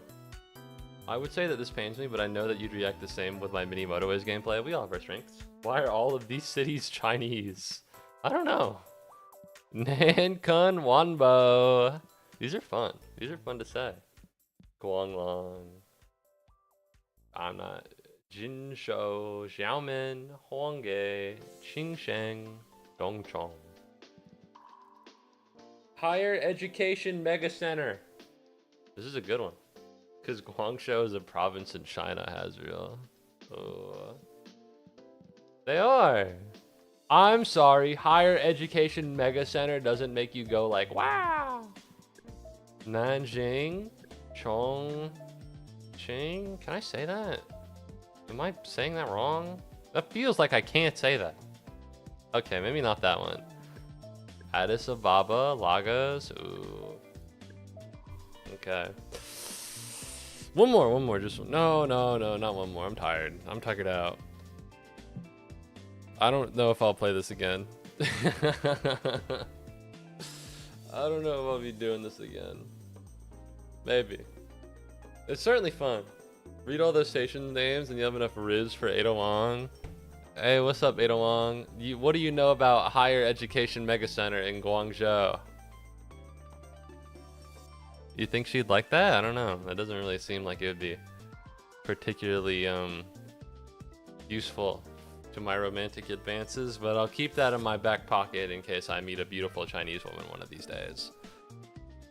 I would say that this pains me, but I know that you'd react the same with my mini motorways gameplay. We all have our strengths. Why are all of these cities Chinese? I don't know. Nankun Wanbo. These are fun. These are fun to say. Guanglong. I'm not. Jinshou, Xiaomen, Huanghe, Qingsheng, Dongchong. Higher Education Mega Center. This is a good one. Because Guangzhou is a province in China, Hazriel. Oh. They are. I'm sorry. Higher Education Mega Center doesn't make you go like, wow. Nanjing, Chongqing. Can I say that? Am I saying that wrong? That feels like I can't say that. Okay, maybe not that one. Addis Ababa, Lagos. Ooh. Okay. One more. Just no, not one more. I'm tired. I'm tuckered out. I don't know if I'll play this again. I don't know if I'll be doing this again. Maybe. It's certainly fun. Read all those station names and you have enough riz for Ada Wong. Hey, what's up, Ada Wong? What do you know about Higher Education Mega Center in Guangzhou? You think she'd like that? I don't know. That doesn't really seem like it would be particularly useful to my romantic advances, but I'll keep that in my back pocket in case I meet a beautiful Chinese woman one of these days.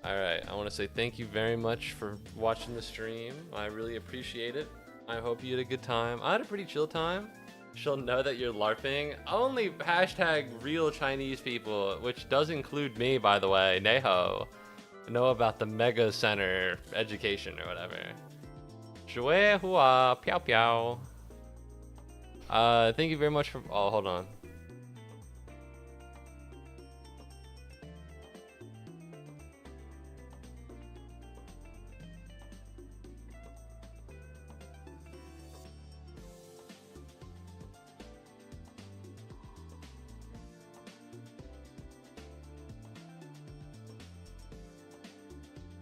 Alright, I want to say thank you very much for watching the stream. I really appreciate it. I hope you had a good time. I had a pretty chill time. She'll know that you're LARPing. Only hashtag real Chinese people, which does include me, by the way, Neho, know about the Mega Center education or whatever. Shui hua, piao piao. Thank you very much for. Oh, hold on.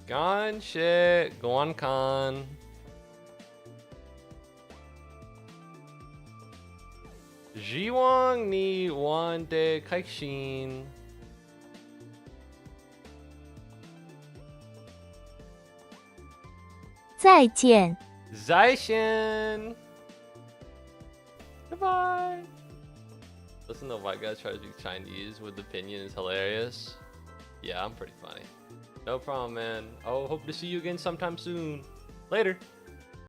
Gone shit, Guan Kan. Jiwang ni wan de kaixin. Zaishen. Goodbye. Listen to white guys try to speak Chinese with opinion is hilarious. Yeah, I'm pretty funny. No problem, man. Oh, hope to see you again sometime soon. Later.